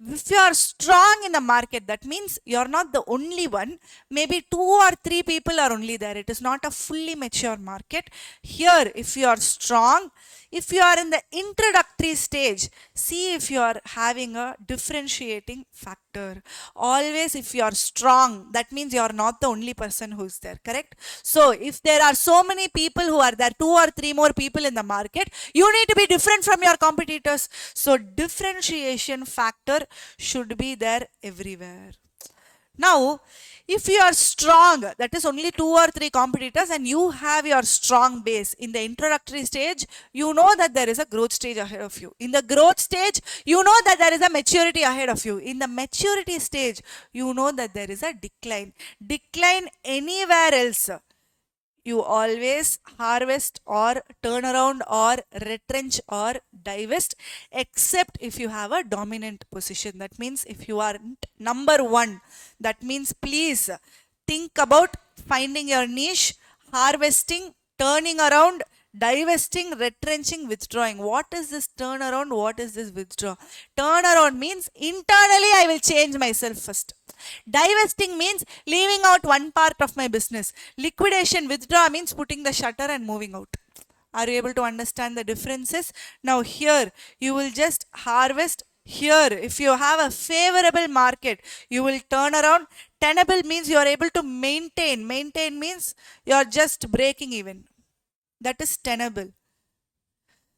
If you are strong in the market, that means you're not the only one. Maybe 2 or 3 people are only there. It is not a fully mature market. Here, if you are strong, if you are in the introductory stage, see if you are having a differentiating factor. Always, if you are strong, that means you are not the only person who is there, correct? So, if there are so many people who are there, 2 or 3 more people in the market, you need to be different from your competitors. So, differentiation factor should be there everywhere. Now, if you are strong, that is only 2 or 3 competitors, and you have your strong base in the introductory stage, you know that there is a growth stage ahead of you. In the growth stage, you know that there is a maturity ahead of you. In the maturity stage, you know that there is a decline. Decline anywhere else, you always harvest or turn around or retrench or divest, except if you have a dominant position. That means if you are number one, that means please think about finding your niche, harvesting, turning around, divesting, retrenching, withdrawing. What is this turn around? What is this withdraw? Turn around means internally I will change myself first. Divesting means leaving out one part of my business. Liquidation, withdraw means putting the shutter and moving out. Are you able to understand the differences? Now here, you will just harvest. Here, if you have a favorable market, you will turn around. Tenable means you are able to maintain. Maintain means you are just breaking even. That is tenable.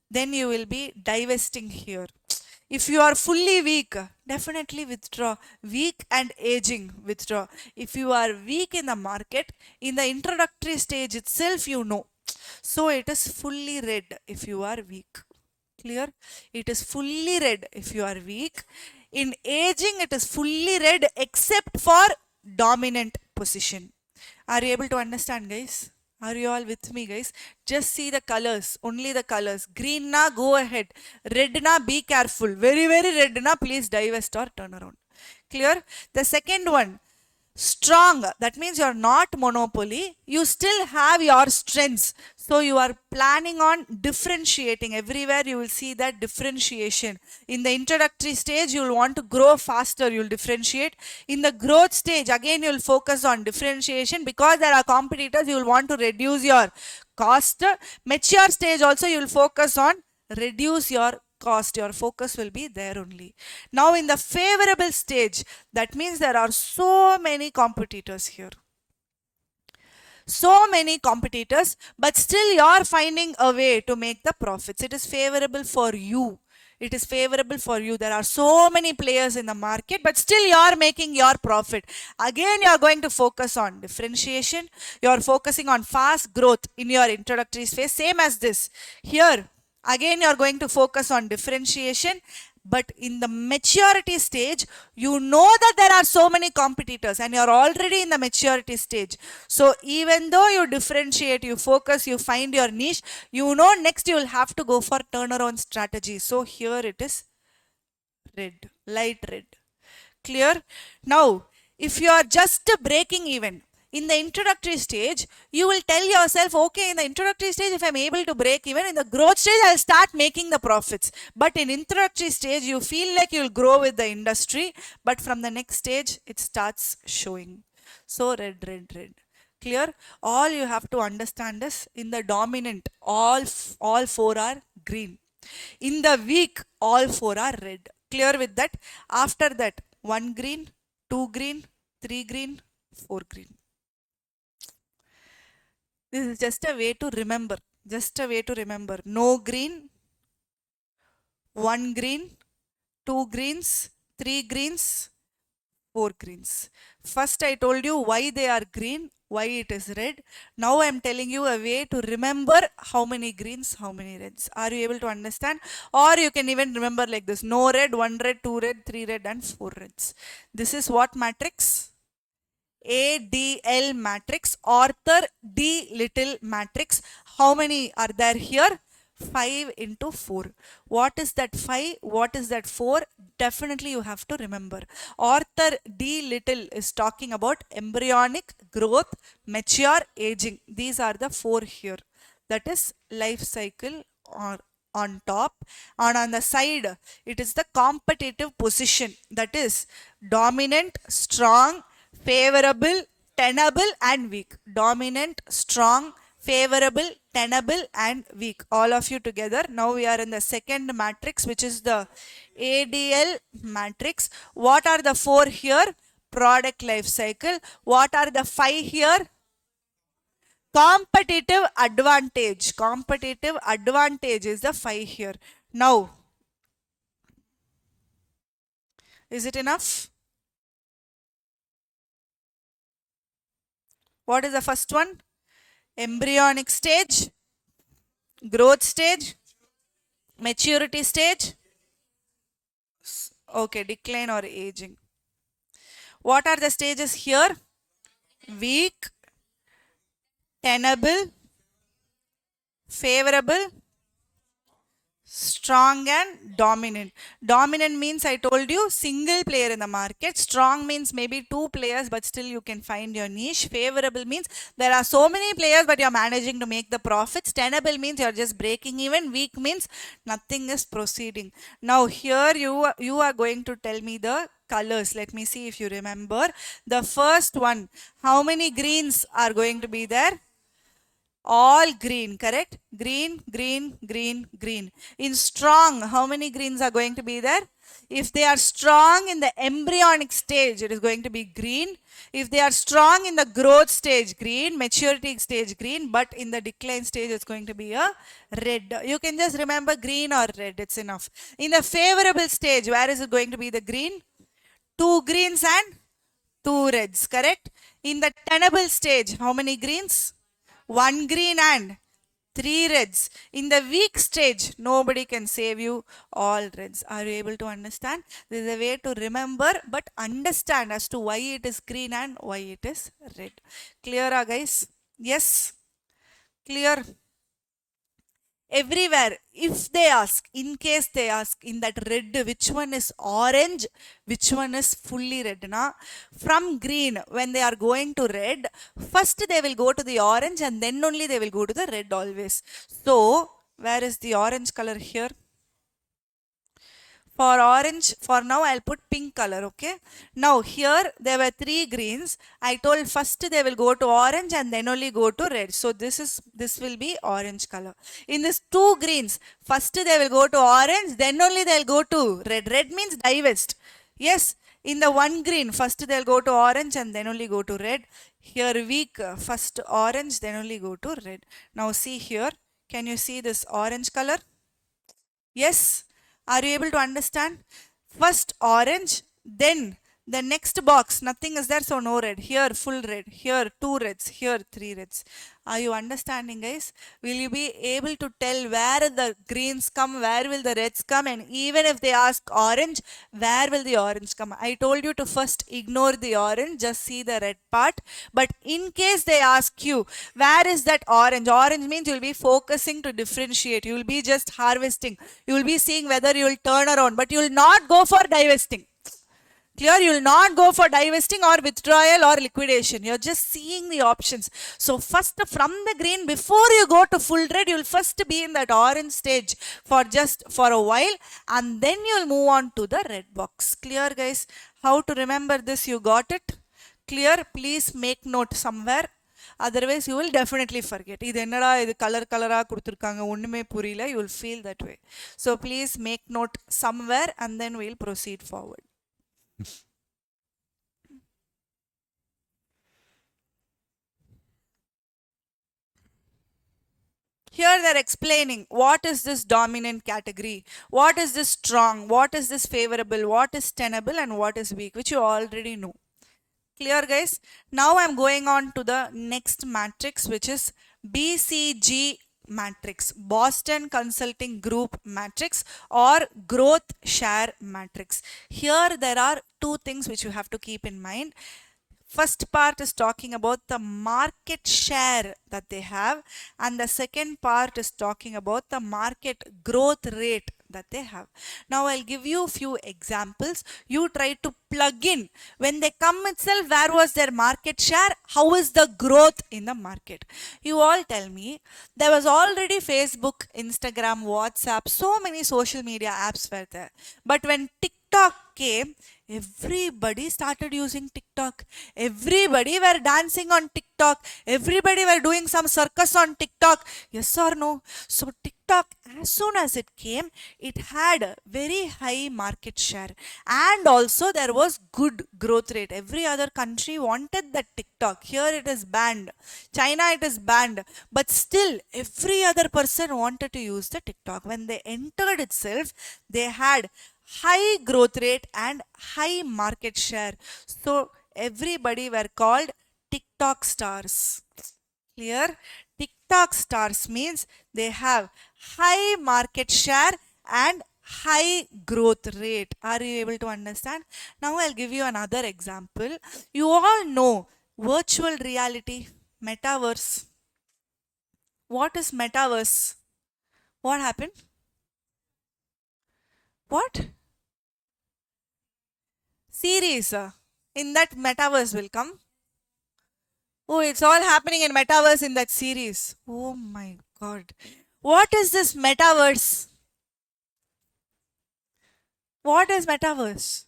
Then you will be divesting here. If you are fully weak, definitely withdraw. Weak and aging, withdraw. If you are weak in the market, in the introductory stage itself, you know. So it is fully red if you are weak. Clear? It is fully red if you are weak. In aging, it is fully red except for dominant position. Are you able to understand, guys? Are you all with me, guys? Just see the colors, only the colors. Green na, go ahead. Red na, be careful. Very, very red na, please divest or turn around. Clear? The second one, strong, that means you're not monopoly, you still have your strengths, so you are planning on differentiating. Everywhere you will see that differentiation. In the introductory stage, you will want to grow faster, you will differentiate. In the growth stage, again you will focus on differentiation, because there are competitors, you will want to reduce your cost. Mature stage also, you will focus on reduce your cost. Your focus will be there only. Now in the favorable stage, that means there are so many competitors here. So many competitors, but still you are finding a way to make the profits. It is favorable for you. It is favorable for you. There are so many players in the market, but still you are making your profit. Again, you are going to focus on differentiation. You are focusing on fast growth in your introductory phase, same as this. Here, again, you are going to focus on differentiation. But in the maturity stage, you know that there are so many competitors and you're already in the maturity stage. So even though you differentiate, you focus, you find your niche, you know next you will have to go for turnaround strategy. So here it is red, light red. Clear? Now, if you are just breaking even, in the introductory stage, you will tell yourself, okay, in the introductory stage, if I'm able to break even, in the growth stage, I'll start making the profits. But in introductory stage, you feel like you'll grow with the industry, but from the next stage, it starts showing. So red, red, red. Clear? All you have to understand is in the dominant, all four are green. In the weak, all four are red. Clear with that? After that, 1 green, 2 green, 3 green, 4 green. This is just a way to remember. Just a way to remember. No green, 1 green, 2 greens, 3 greens, 4 greens. First I told you why they are green, why it is red. Now I am telling you a way to remember how many greens, how many reds. Are you able to understand? Or you can even remember like this. No red, 1 red, 2 red, 3 red and 4 reds. This is what matrix? ADL matrix, Arthur D little matrix. How many are there here? 5 into 4. What is that 5? What is that 4? Definitely you have to remember. Arthur D little is talking about embryonic growth, mature, aging. These are the 4 here. That is life cycle or on top, and on the side it is the competitive position, that is dominant, strong, favorable, tenable and weak. Dominant, strong, favorable, tenable and weak, all of you together. Now we are in the second matrix, which is the ADL matrix. What are the four here? Product life cycle. What are the five here? Competitive advantage. Competitive advantage is the 5 here. Now, is it enough? What is the first one? Embryonic stage, growth stage, maturity stage. Okay, decline or aging. What are the stages here? Weak, tenable, favorable, strong and dominant. Dominant means, I told you, single player in the market. Strong means maybe two players, but still you can find your niche. Favorable means there are so many players, but you're managing to make the profits. Tenable means you're just breaking even. Weak means nothing is proceeding. Now here you are going to tell me the colors. Let me see if you remember. The first one, how many greens are going to be there? All green, correct? Green, green, green, green. In strong, how many greens are going to be there? If they are strong in the embryonic stage, it is going to be green. If they are strong in the growth stage, green. Maturity stage, green. But in the decline stage, it's going to be a red. You can just remember green or red. It's enough. In the favorable stage, where is it going to be the green? Two greens and two reds, correct? In the tenable stage, how many greens? One green and three reds. In the weak stage, nobody can save you, all reds. Are you able to understand? This is a way to remember, but understand as to why it is green and why it is red. Clear, guys? Yes? Clear? Everywhere, if they ask, in case they ask, in that red, which one is orange, which one is fully red, na? From green, when they are going to red, first they will go to the orange and then only they will go to the red always. So where is the orange color here? For orange, for now I'll put pink color, okay? Now here there were three greens. I told first they will go to orange and then only go to red. So this will be orange color. In this two greens, first they will go to orange, then only they'll go to red. Red means divest. Yes, in the one green, first they'll go to orange and then only go to red. Here weak, first orange, then only go to red. Now see here, can you see this orange color? Yes? Are you able to understand? First orange, then the next box, nothing is there, so no red. Here full red, here two reds, here three reds. Are you understanding, guys? Will you be able to tell where the greens come, where will the reds come, and even if they ask orange, where will the orange come? I told you to first ignore the orange, just see the red part. But in case they ask you, where is that orange? Orange means you will be focusing to differentiate. You will be just harvesting. You will be seeing whether you will turn around, but you will not go for divesting. Clear? You will not go for divesting or withdrawal or liquidation. You're just seeing the options. So first from the green, before you go to full red, you will first be in that orange stage for a while, and then you will move on to the red box. Clear, guys? How to remember this? You got it? Clear? Please make note somewhere. Otherwise you will definitely forget. இது என்னடா இது colour கலரா கொடுத்திருக்காங்க ஒண்ணுமே புரியல. You will feel that way. So please make note somewhere and then we'll proceed forward. Here they're explaining what is this dominant category, what is this strong, what is this favorable, what is tenable and what is weak, which you already know. Clear, guys? Now I'm going on to the next matrix, which is BCG matrix, Boston Consulting Group matrix or growth share matrix. Here there are two things which you have to keep in mind. First part is talking about the market share that they have, and the second part is talking about the market growth rate that they have. Now I'll give you a few examples. You try to plug in. When they come itself, where was their market share? How is the growth in the market? You all tell me. There was already Facebook, Instagram, WhatsApp, so many social media apps were there. But when TikTok came, everybody started using TikTok. Everybody were dancing on TikTok. Everybody were doing some circus on TikTok. Yes or no? So TikTok, as soon as it came, it had a very high market share. And also there was good growth rate. Every other country wanted that TikTok. Here it is banned. China it is banned. But still, every other person wanted to use the TikTok. When they entered itself, they had high growth rate and high market share. So everybody were called TikTok stars. Clear? TikTok stars means they have high market share and high growth rate. Are you able to understand? Now I'll give you another example. You all know virtual reality, metaverse. What is metaverse? What happened? What? Series. In that metaverse will come. Oh, it's all happening in metaverse in that series. Oh my god. What is this metaverse? What is metaverse?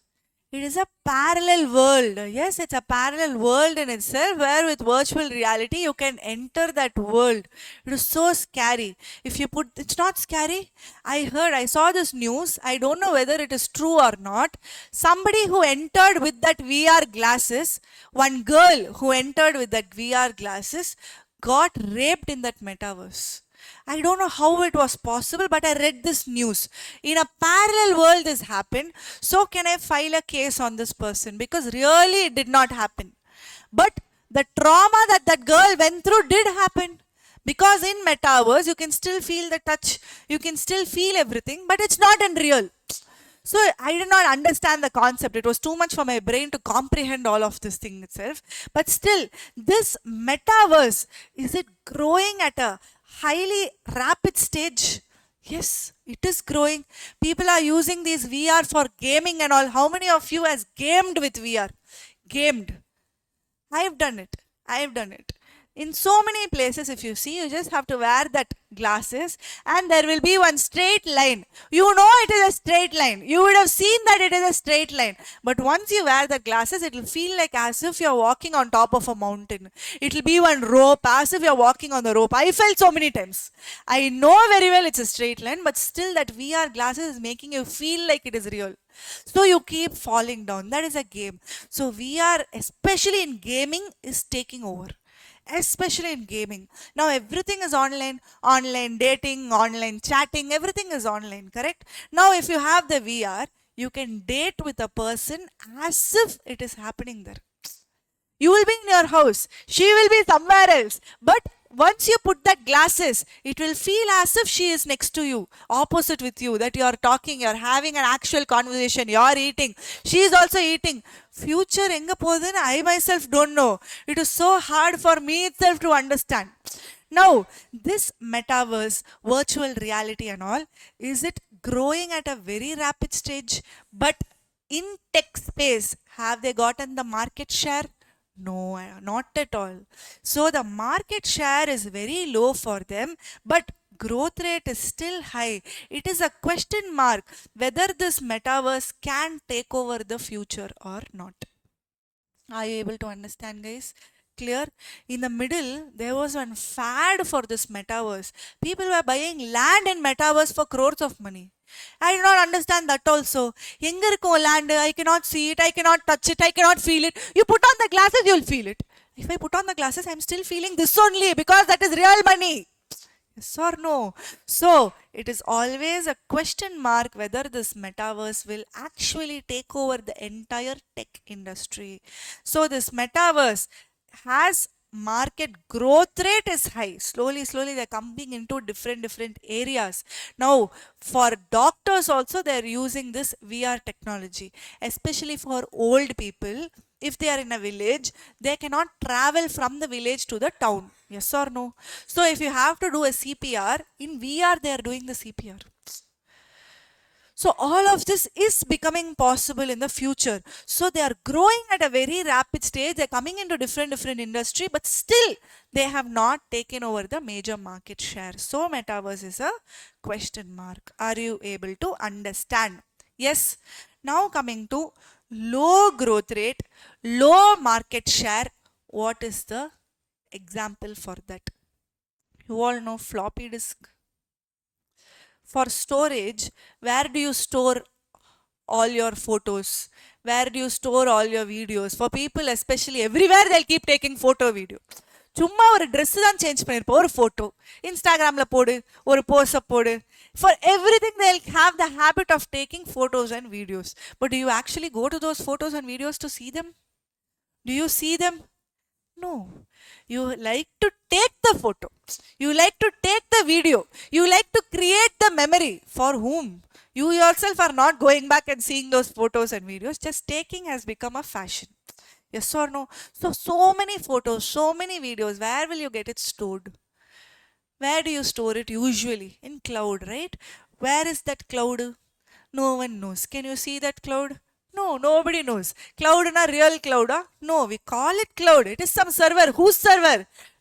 It is a parallel world. Yes, it's a parallel world in itself where with virtual reality you can enter that world. It is so scary. If you put, it's not scary. I saw this news. I don't know whether it is true or not. Somebody who entered with that VR glasses, one girl who entered with that VR glasses got raped in that metaverse. I don't know how it was possible, but I read this news. In a parallel world, this happened. So, can I file a case on this person? Because really, it did not happen. But the trauma that that girl went through did happen. Because in metaverse, you can still feel the touch, you can still feel everything, but it's not in real. So I did not understand the concept. It was too much for my brain to comprehend all of this thing itself. But still, this metaverse, is it growing at a highly rapid stage? Yes, it is growing. People are using these VR for gaming and all. How many of you has gamed with VR? Gamed. I've done it. I've done it. In so many places, if you see, you just have to wear that glasses and there will be one straight line. You know it is a straight line. You would have seen that it is a straight line. But once you wear the glasses, it will feel like as if you're walking on top of a mountain. It will be one rope, as if you're walking on the rope. I felt so many times. I know very well it's a straight line, but still that VR glasses is making you feel like it is real. So you keep falling down. That is a game. So VR, especially in gaming, is taking over. Especially in gaming. Now everything is online, online dating, online chatting, everything is online, correct? Now if you have the VR, you can date with a person as if it is happening there. You will be in your house. She will be somewhere else. But once you put that glasses, it will feel as if she is next to you, opposite with you, that you are talking, you are having an actual conversation, you are eating. She is also eating. Future enga podunu I myself don't know. It is so hard for me itself to understand. Now, this metaverse, virtual reality and all, is it growing at a very rapid stage? But in tech space, have they gotten the market share? No, not at all. So the market share is very low for them, but growth rate is still high. It is a question mark whether this metaverse can take over the future or not. Are you able to understand, guys? Clear? In the middle, there was one fad for this metaverse. People were buying land in metaverse for crores of money. I do not understand that also. எங்க இருக்கும் land? I cannot see it, I cannot touch it, I cannot feel it. You put on the glasses, you'll feel it. If I put on the glasses, I'm still feeling this only because that is real money. Yes or no? So, it is always a question mark whether this metaverse will actually take over the entire tech industry. So, this metaverse has market growth rate is high. Slowly they're coming into different areas. Now for doctors also they're using this VR technology, especially for old people. If they are in a village, they cannot travel from the village to the town. Yes or no? So if you have to do a CPR in VR, they are doing the CPR. So all of this is becoming possible in the future. So they are growing at a very rapid stage. They're coming into different industry, but still they have not taken over the major market share. So metaverse is a question mark. Are you able to understand? Yes. Now coming to low growth rate, low market share. What is the example for that? You all know floppy disk. For storage, where do you store all your photos? Where do you store all your videos? For people, especially everywhere, they'll keep taking photo video. சும்மா ஒரு dress தான் change பண்ணியிருப்போம் ஒரு photo இன்ஸ்டாகிராமில் போடு ஒரு போஸ்டை போடு for everything they'll have the habit of taking photos and videos but do you actually go to those photos and videos to see them? Do you see them? No. You like to take the photo. You like to take the video. You like to create the memory. For whom? You yourself are not going back and seeing those photos and videos. Just taking has become a fashion. Yes or no? So many photos, so many videos. Where will you get it stored? Where do you store it usually? In cloud, right? Where is that cloud? No one knows. Can you see that cloud? No, nobody knows. Cloud in a real cloud? Huh? No, we call it cloud. It is some server. Whose server?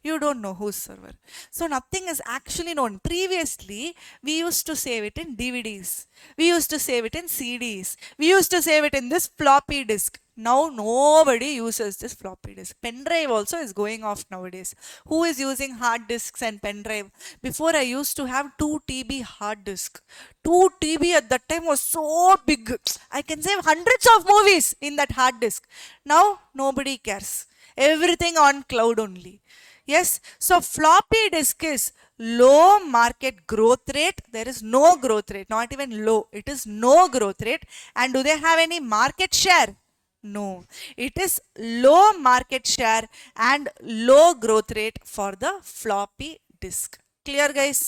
You don't know whose server. So nothing is actually known. Previously, we used to save it in DVDs. We used to save it in CDs. We used to save it in this floppy disk. Now nobody uses this floppy disk. Pen drive also is going off nowadays. Who is using hard disks and pen drive? Before I used to have 2 TB hard disk. 2 TB at that time was so big. I can save hundreds of movies in that hard disk. Now nobody cares. Everything on cloud only. Yes, so floppy disk is low market growth rate. There is no growth rate, not even low. It is no growth rate. And do they have any market share? No. It is low market share and low growth rate for the floppy disk. Clear, guys?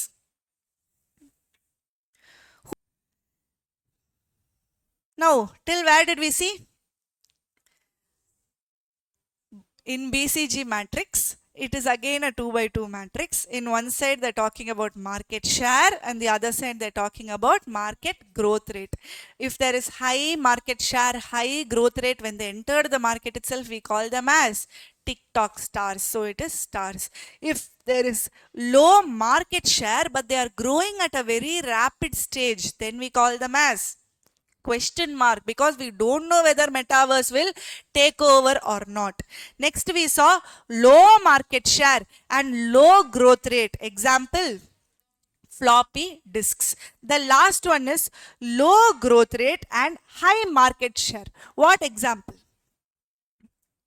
Now, till where did we see? In BCG matrix, it is again a 2 by 2 matrix. In one side, they're talking about market share, and the other side, they're talking about market growth rate. If there is high market share, high growth rate, when they enter the market itself, we call them as TikTok stars. So it is stars. If there is low market share, but they are growing at a very rapid stage, then we call them as question mark, because we don't know whether metaverse will take over or not. Next we saw low market share and low growth rate. Example, floppy disks. The last one is low growth rate and high market share. What example?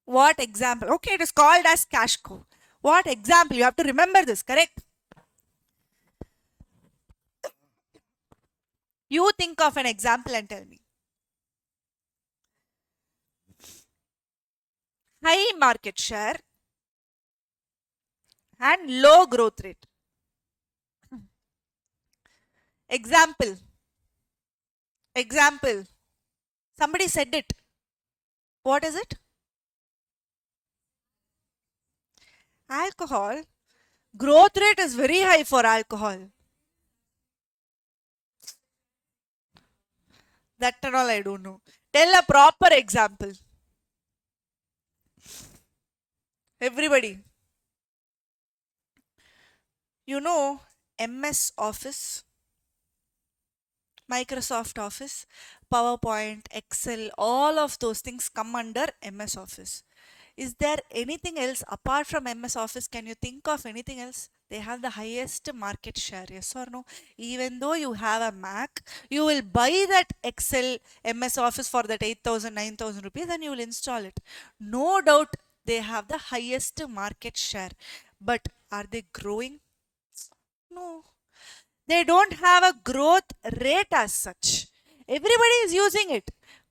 What example? Okay, it is called as cash cow. What example? You have to remember this, correct? You think of an example and tell me. High market share and low growth rate. Example. Example. Somebody said it. What is it? Alcohol. Growth rate is very high for alcohol. That and all I don't know. Tell a proper example. Everybody. You know MS Office, Microsoft Office, PowerPoint, Excel, all of those things come under MS Office. Is there anything else apart from MS Office? Can you think of anything else? They have the highest market share, yes or no? Even though you have a Mac, you will buy that Excel MS Office for that 8,000, 9,000 rupees and you will install it. No doubt they have the highest market share. But are they growing? No. They don't have a growth rate as such. Everybody is using it.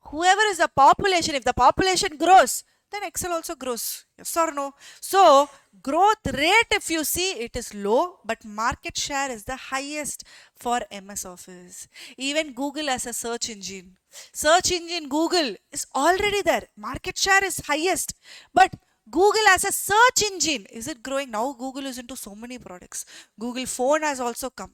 Whoever is the population, if the population grows, then Excel also grows. Yes or no? So, growth rate, if you see, it is low, but market share is the highest for MS Office. Even Google as a search engine. Search engine Google is already there. Market share is highest. But Google as a search engine, is it growing? Now Google is into so many products. Google phone has also come.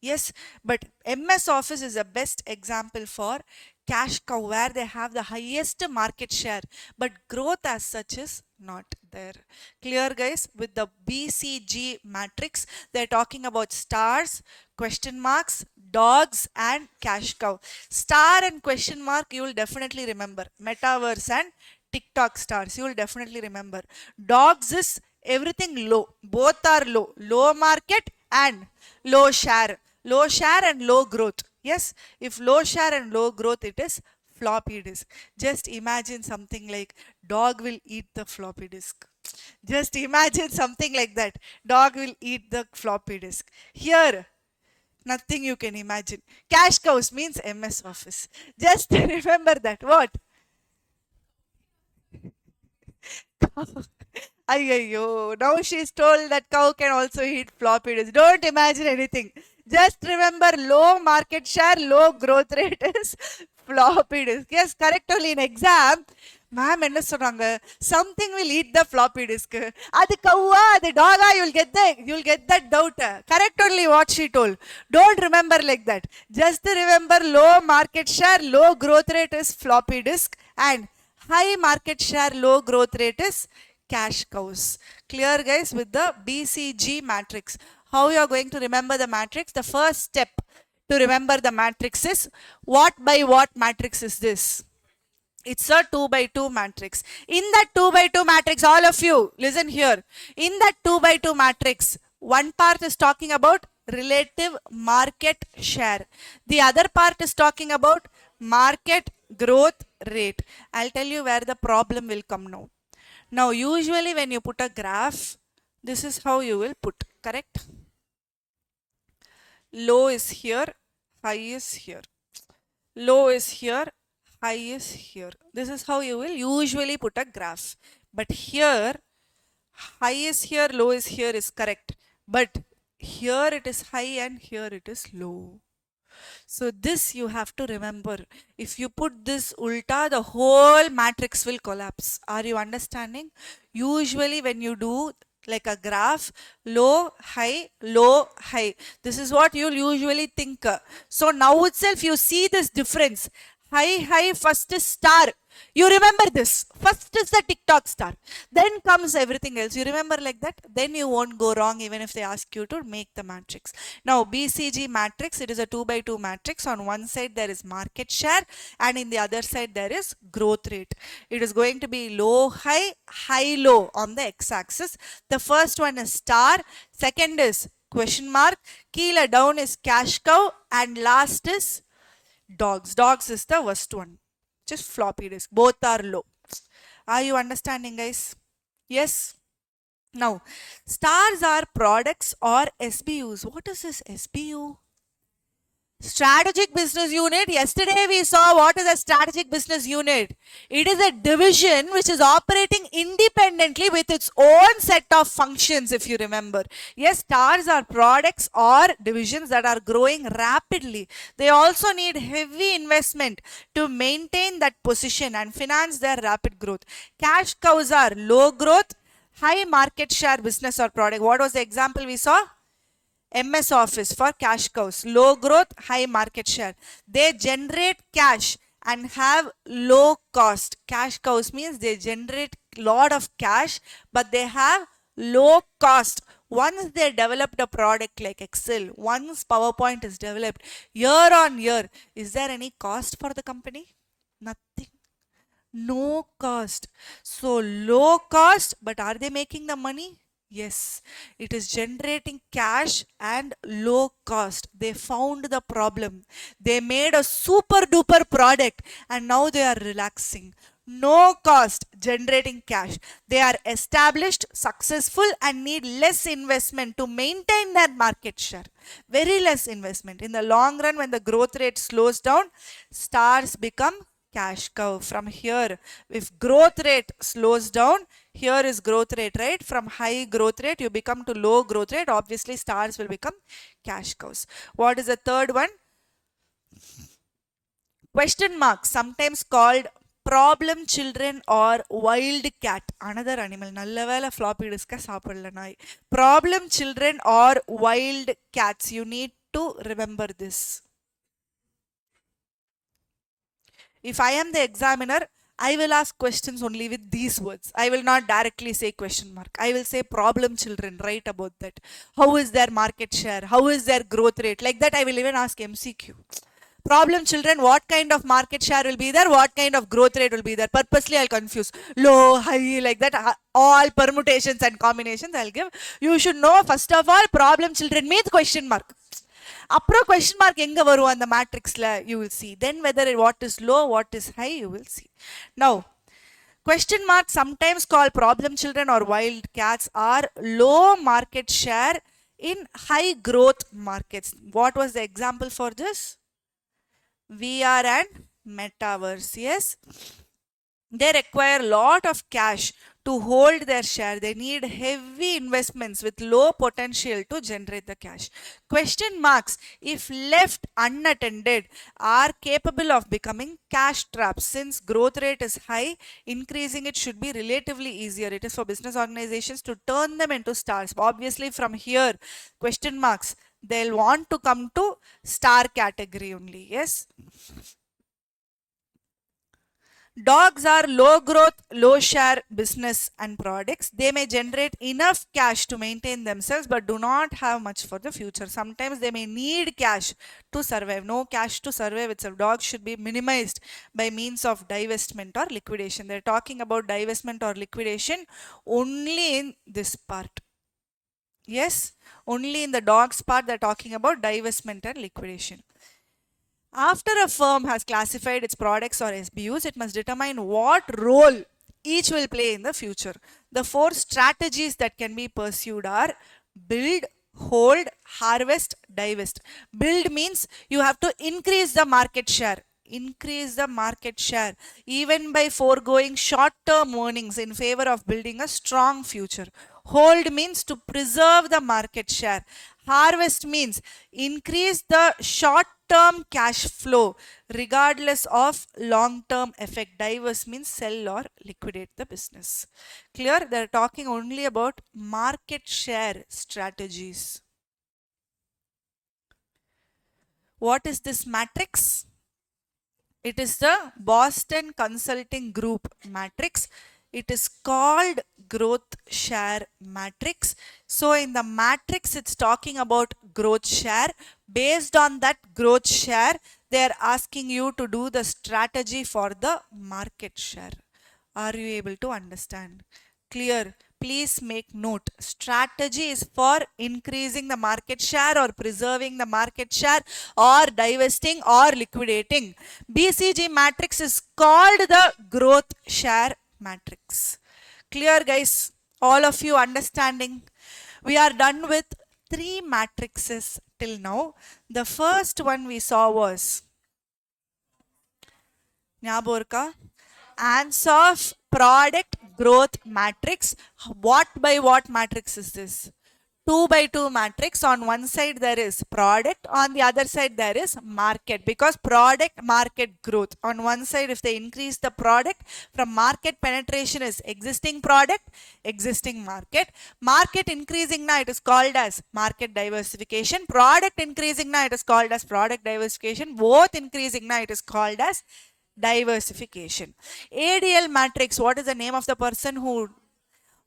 Yes, but MS Office is the best example for cash cow where they have the highest market share, but growth as such is not there. Clear, guys? With the BCG matrix, they're talking about stars, question marks, dogs, and cash cow. Star and question mark, you will definitely remember. Metaverse and TikTok stars, you will definitely remember. Dogs is everything low. Both are low. Low market and low share. Low share and low growth. Yes, if low share and low growth, it is floppy disk. Just imagine something like dog will eat the floppy disk. Just imagine something like that. Dog will eat the floppy disk. Here, nothing you can imagine. Cash cows means MS Office. Just remember that. What? Ayyo, now she's told that cow can also eat floppy disk. Don't imagine anything. Just remember low market share, low growth rate is floppy disk. Yes, correct only in exam. Ma'am, என்ன சொல்றாங்க? Something will eat the floppy disk. அது கவ்வா, அது dog-ஆ, you'll get that doubt. Correct only what she told. Don't remember like that. Just remember low market share, low growth rate is floppy disk, and high market share, low growth rate is cash cows. Clear, guys, with the BCG matrix. How you are going to remember the matrix? The first step to remember the matrix is what by what matrix is this? It's a 2 by 2 matrix. In that 2 by 2 matrix, all of you, listen here. In that 2 by 2 matrix, one part is talking about relative market share. The other part is talking about market growth rate. I'll tell you where the problem will come now. Now, usually when you put a graph, this is how you will put, correct? Low is here, high is here. Low is here, high is here. This is how you will usually put a graph. But here, high is here, low is here is correct. But here it is high and here it is low. So this you have to remember. If you put this ulta, the whole matrix will collapse. Are you understanding? Usually when you do like a graph, low, high. This is what you'll usually think. So now itself you see this difference. High, first is star. You remember this. First is the TikTok star. Then comes everything else. You remember like that? Then you won't go wrong even if they ask you to make the matrix. Now, BCG matrix, it is a 2 by 2 matrix. On one side there is market share and in the other side there is growth rate. It is going to be low, high, low on the x-axis. The first one is star. Second is question mark. Keela down is cash cow. And last is dogs. Dogs is the worst one. Just floppy disk. Both are low. Are you understanding, guys? Yes? Now, stars are products or SBUs. What is this SBU? Strategic business unit. Yesterday we saw what is a strategic business unit. It is a division which is operating independently with its own set of functions, if you remember. Yes, stars are products or divisions that are growing rapidly. They also need heavy investment to maintain that position and finance their rapid growth. Cash cows are low growth, high market share business or product. What was the example we saw? MS Office for cash cows. Low growth, high market share. They generate cash and have low cost. Cash cows means they generate lot of cash, but they have low cost. Once they developed a product like Excel, once PowerPoint is developed, year on year, is there any cost for the company? Nothing. No cost. So low cost, but are they making the money? Yes, it is generating cash and low cost. They found the problem. They made a super duper product and now they are relaxing. No cost, generating cash. They are established, successful and need less investment to maintain their market share. Very less investment. In the long run, when the growth rate slows down, stars become cash cow. From here, if growth rate slows down, here is growth rate, right? From high growth rate, you become to low growth rate. Obviously, stars will become cash cows. What is the third one? Question mark, sometimes called problem children or wild cat. Another animal. Nalla vela floppy disk சாப்பிடல நாய். Problem children or wild cats. You need to remember this. If I am the examiner, I will ask questions only with these words. I will not directly say question mark. I will say problem children, write about that. How is their market share? How is their growth rate? Like that, I will even ask MCQ. Problem children, what kind of market share will be there? What kind of growth rate will be there? Purposely, I'll confuse. Low, high, like that. All permutations and combinations I'll give. You should know, first of all, problem children means question mark. அப்புறம் question mark எங்க வரும் அந்த matrixல you will see. Then whether what is low, what is high, you will see. Now, question mark, sometimes called problem children or wild cats, are low market share in high growth markets. What was the example for this? VR and metaverse. Yes, they require a lot of cash to hold their share. They need heavy investments with low potential to generate the cash. Question marks, if left unattended, are capable of becoming cash traps. Since growth rate is high, increasing it should be relatively easier. It is for business organizations to turn them into stars. Obviously, from here, question marks, they'll want to come to star category only. Yes. Dogs are low growth, low share business and products. They may generate enough cash to maintain themselves but do not have much for the future. Sometimes they may need cash to survive. No cash to survive itself. Dogs should be minimized by means of divestment or liquidation. They're talking about divestment or liquidation only in this part. Yes, only in the dogs part they're talking about divestment and liquidation. After a firm has classified its products or SBUs, it must determine what role each will play in the future. The 4 strategies that can be pursued are build, hold, harvest, divest. Build means you have to increase the market share. Increase the market share even by foregoing short-term earnings in favor of building a strong future. Hold means to preserve the market share. Harvest means increase the short-term cash flow regardless of long-term effect. Divest means sell or liquidate the business. Clear? They're talking only about market share strategies. What is this matrix? It is the Boston Consulting Group matrix. It is called growth share matrix. So in the matrix, it's talking about growth share. Based on that growth share, they are asking you to do the strategy for the market share. Are you able to understand? Clear? Please make note. Strategy is for increasing the market share or preserving the market share or divesting or liquidating. BCG matrix is called the growth share matrix. Clear, guys? All of you understanding? We are done with 3 matrices till now. The first one we saw was Nyaborka. Ansov product growth matrix. What by what matrix is this? 2 by 2 matrix. On one side there is product, on the other side there is market, because product market growth. On one side, if they increase the product, from market penetration is existing product, existing market. Market increasing now, it is called as market diversification. Product increasing now, it is called as product diversification. Both increasing now, it is called as diversification. ADL matrix, what is the name of the person who?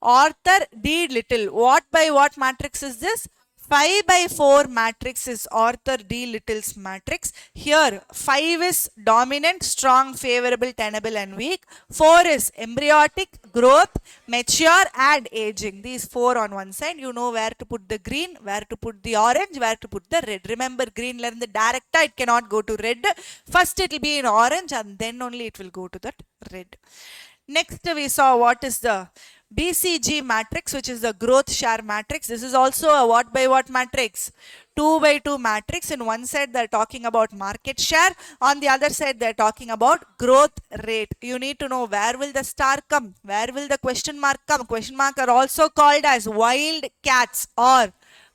Arthur D. Little. What by what matrix is this? 5 by 4 matrix is Arthur D. Little's matrix. Here 5 is dominant, strong, favorable, tenable and weak. 4 is embryonic, growth, mature and aging. These 4 on one side. You know where to put the green, where to put the orange, where to put the red. Remember, green learn the direct, it cannot go to red. First it will be in orange and then only it will go to that red. Next we saw what is the BCG matrix, which is the growth share matrix. This is also a what by what matrix? 2 by 2 matrix. In one side they're talking about market share, on the other side they're talking about growth rate. You need to know where will the star come, where will the question mark come. Question mark are also called as wild cats or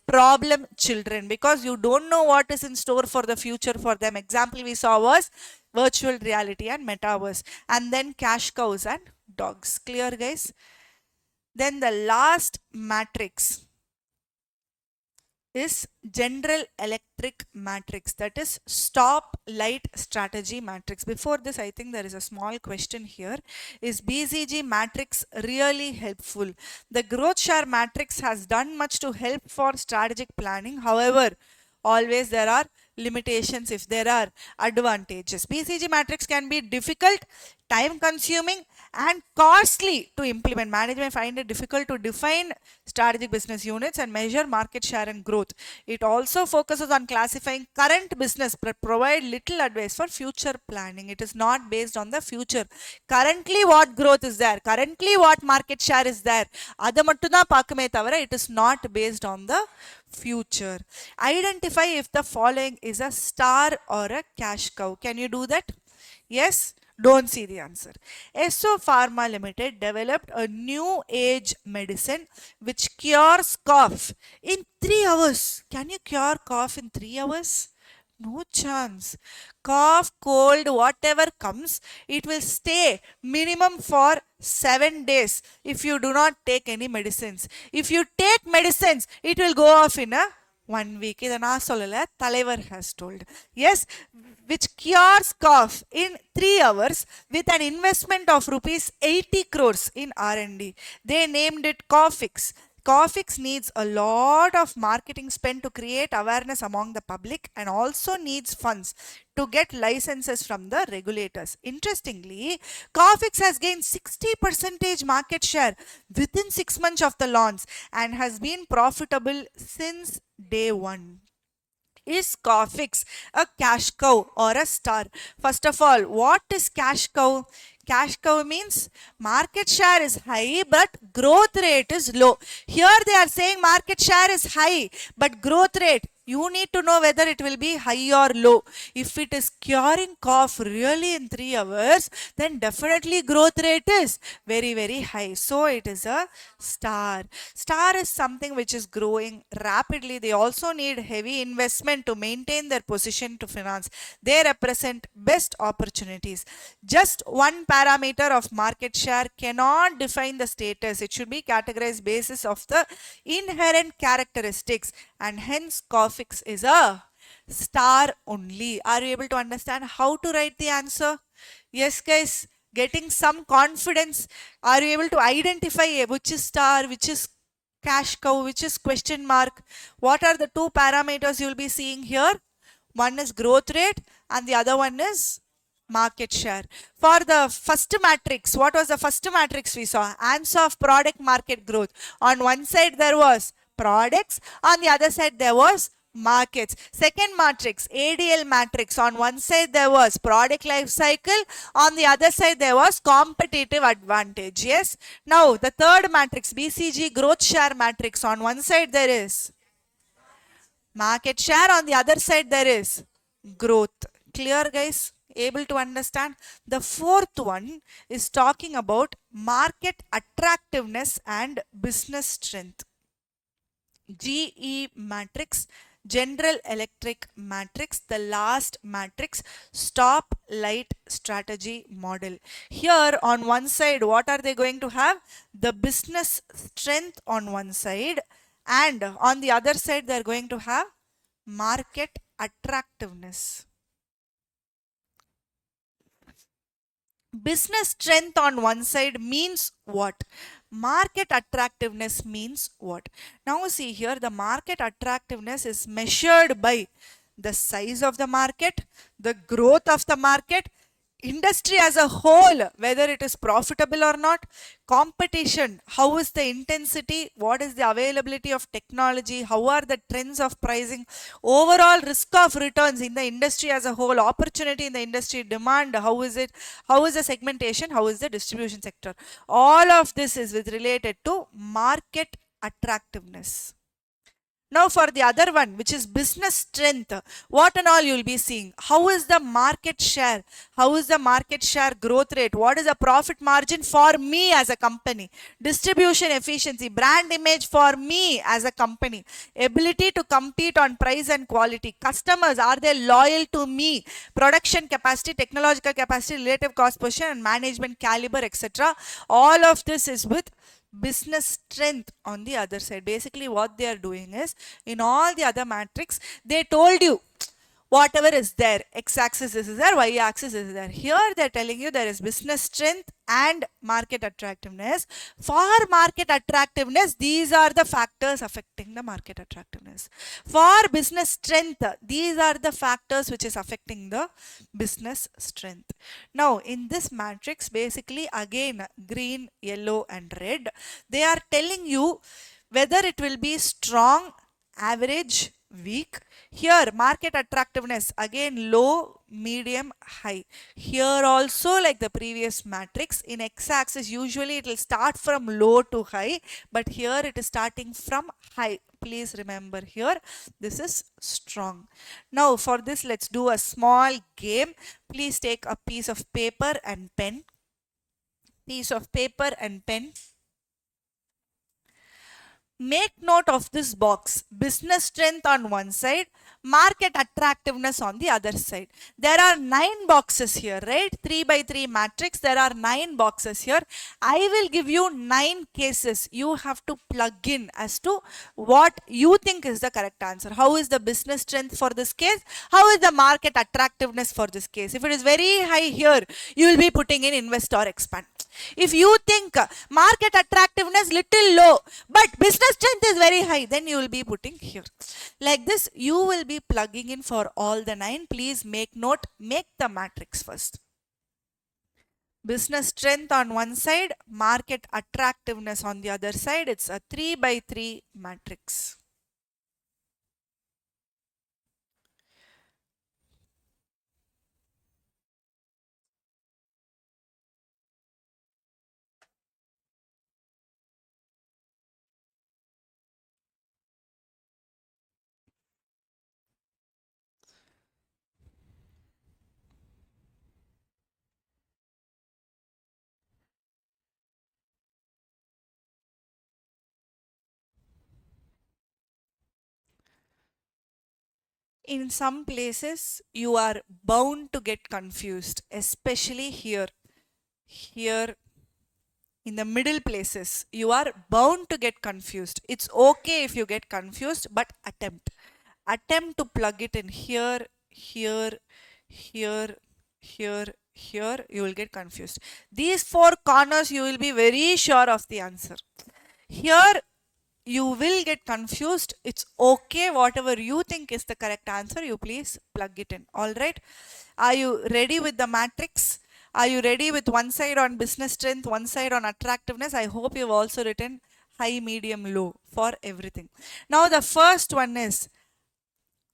problem children, because you don't know what is in store for the future for them. Example we saw was virtual reality and metaverse, and then cash cows and dogs. Clear, guys? Then the last matrix is General Electric matrix, that is stop light strategy matrix. Before this, I think there is a small question here. Is BCG matrix really helpful? The growth share matrix has done much to help for strategic planning. However, always there are limitations if there are advantages. BCG matrix can be difficult, time consuming and costly to implement. Management find it difficult to define strategic business units and measure market share and growth. It also focuses on classifying current business but provide little advice for future planning. It is not based on the future. Currently what growth is there, currently what market share is there, அது மட்டும் தான் பார்க்குமே தவிர it is not based on the future. Identify if the following is a star or a cash cow. Can you do that? Yes? Don't see the answer. SO Pharma Limited developed a new age medicine which cures cough in 3 hours. Can you cure cough in 3 hours? No chance. Cough, cold, whatever comes, it will stay minimum for 7 days if you do not take any medicines. If you take medicines, it will go off in a 1 week. இதை நான் சொல்லல, தலைவர் has told. Yes, which cures cough in 3 hours with an investment of rupees 80 crores in R&D. They named it Coughix. Coughix needs a lot of marketing spend to create awareness among the public and also needs funds to get licenses from the regulators. Interestingly, Coughix has gained 60% market share within 6 months of the launch and has been profitable since day one. Is Coughix a cash cow or a star? First of all, what is cash cow? Cash cow means market share is high but growth rate is low. Here they are saying market share is high but growth rate, you need to know whether it will be high or low. If it is curing cough really in 3 hours, then definitely growth rate is very, very high. So it is a star. Star is something which is growing rapidly. They also need heavy investment to maintain their position to finance. They represent best opportunities. Just one parameter of market share cannot define the status. It should be categorized basis of the inherent characteristics and hence Coughix is a star only. Are you able to understand how to write the answer? Yes guys, getting some confidence. Are you able to identify which is star, which is cash cow, which is question mark? What are the two parameters you will be seeing here? One is growth rate and the other one is market share. For the first matrix, what was the first matrix we saw? Answer of product market growth. On one side there was products, on the other side there was markets. Second matrix, ADL matrix, on one side there was product life cycle, on the other side there was competitive advantage. Yes. Now the third matrix, BCG growth share matrix, on one side there is market share, on the other side there is growth. Clear guys? Able to understand? The fourth one is talking about market attractiveness and business strength. GE matrix, General Electric matrix, the last matrix, stop light strategy model. Here on one side, what are they going to have? The business strength on one side, and on the other side they are going to have market attractiveness. Business strength on one side means what? Market attractiveness means what? Now see here, the market attractiveness is measured by the size of the market, the growth of the market, industry as a whole, whether it is profitable or not, competition, how is the intensity, what is the availability of technology, how are the trends of pricing, overall risk of returns in the industry as a whole, opportunity in the industry, demand, how is it, how is the segmentation, how is the distribution sector. All of this is with related to market attractiveness. Now for the other one, which is business strength, what and all you will be seeing? How is the market share? How is the market share growth rate? What is the profit margin for me as a company? Distribution efficiency, brand image for me as a company. Ability to compete on price and quality. Customers, are they loyal to me? Production capacity, technological capacity, relative cost position and management caliber, etc. All of this is with business strength on the other side. Basically, what they are doing is, in all the other matrix, they told you whatever is there, x-axis is there, y-axis is there. Here they're telling you there is business strength and market attractiveness. For market attractiveness, these are the factors affecting the market attractiveness. For business strength, these are the factors which is affecting the business strength. Now, in this matrix, basically again green, yellow and red, they are telling you whether it will be strong, average, weak. Here market attractiveness again low, medium, high. Here also, like the previous matrix, in x-axis usually it will start from low to high, but here it is starting from high. Please remember, here this is strong. Now for this, let's do a small game. Please take a piece of paper and pen. Piece of paper and pen. Make note of this box. Business strength on one side, market attractiveness on the other side. There are 9 boxes here, right? 3 by 3 matrix. There are 9 boxes here. I will give you 9 cases. You have to plug in as to what you think is the correct answer. How is the business strength for this case? How is the market attractiveness for this case? If it is very high here, you will be putting in invest or expand. If you think market attractiveness little low, but business strength is very high, then you will be putting here. Like this, you will be plugging in for all the 9. Please make note, make the matrix first. Business strength on one side, market attractiveness on the other side. It's a 3 by 3 matrix. In some places, you are bound to get confused, especially here. Here in the middle places, you are bound to get confused. It's okay if you get confused, but attempt to plug it in here, here, here, here, here. You will get confused. These 4 corners, you will be very sure of the answer. Here you will get confused. It's okay, whatever you think is the correct answer, you please plug it in. All right, are you ready with the matrix? Are you ready with one side on business strength, one side on attractiveness? I hope you've also written high, medium, low for everything. Now the first one is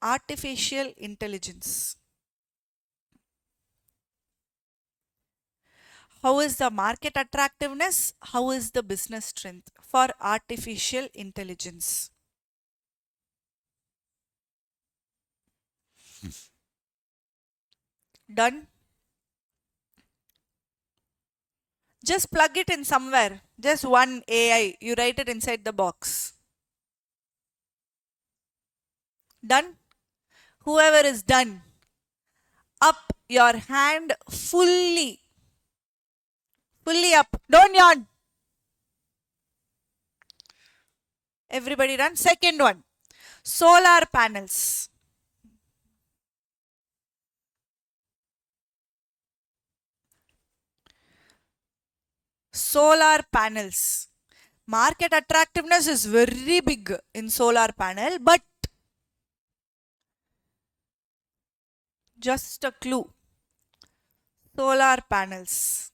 artificial intelligence. How is the market attractiveness? How is the business strength for artificial intelligence? Done? Just plug it in somewhere. Just one AI. You write it inside the box. Done? Whoever is done, up your hand fully. Fully up. Don't yawn. Everybody done? Second one. Solar panels. Solar panels. Market attractiveness is very big in solar panel, but just a clue. Solar panels.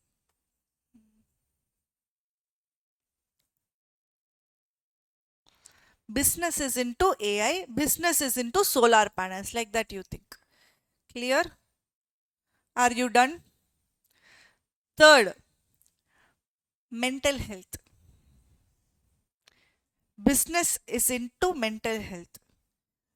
Business is into AI, business is into solar panels, like that you think. Clear? Are you done? Third, mental health. Business is into mental health.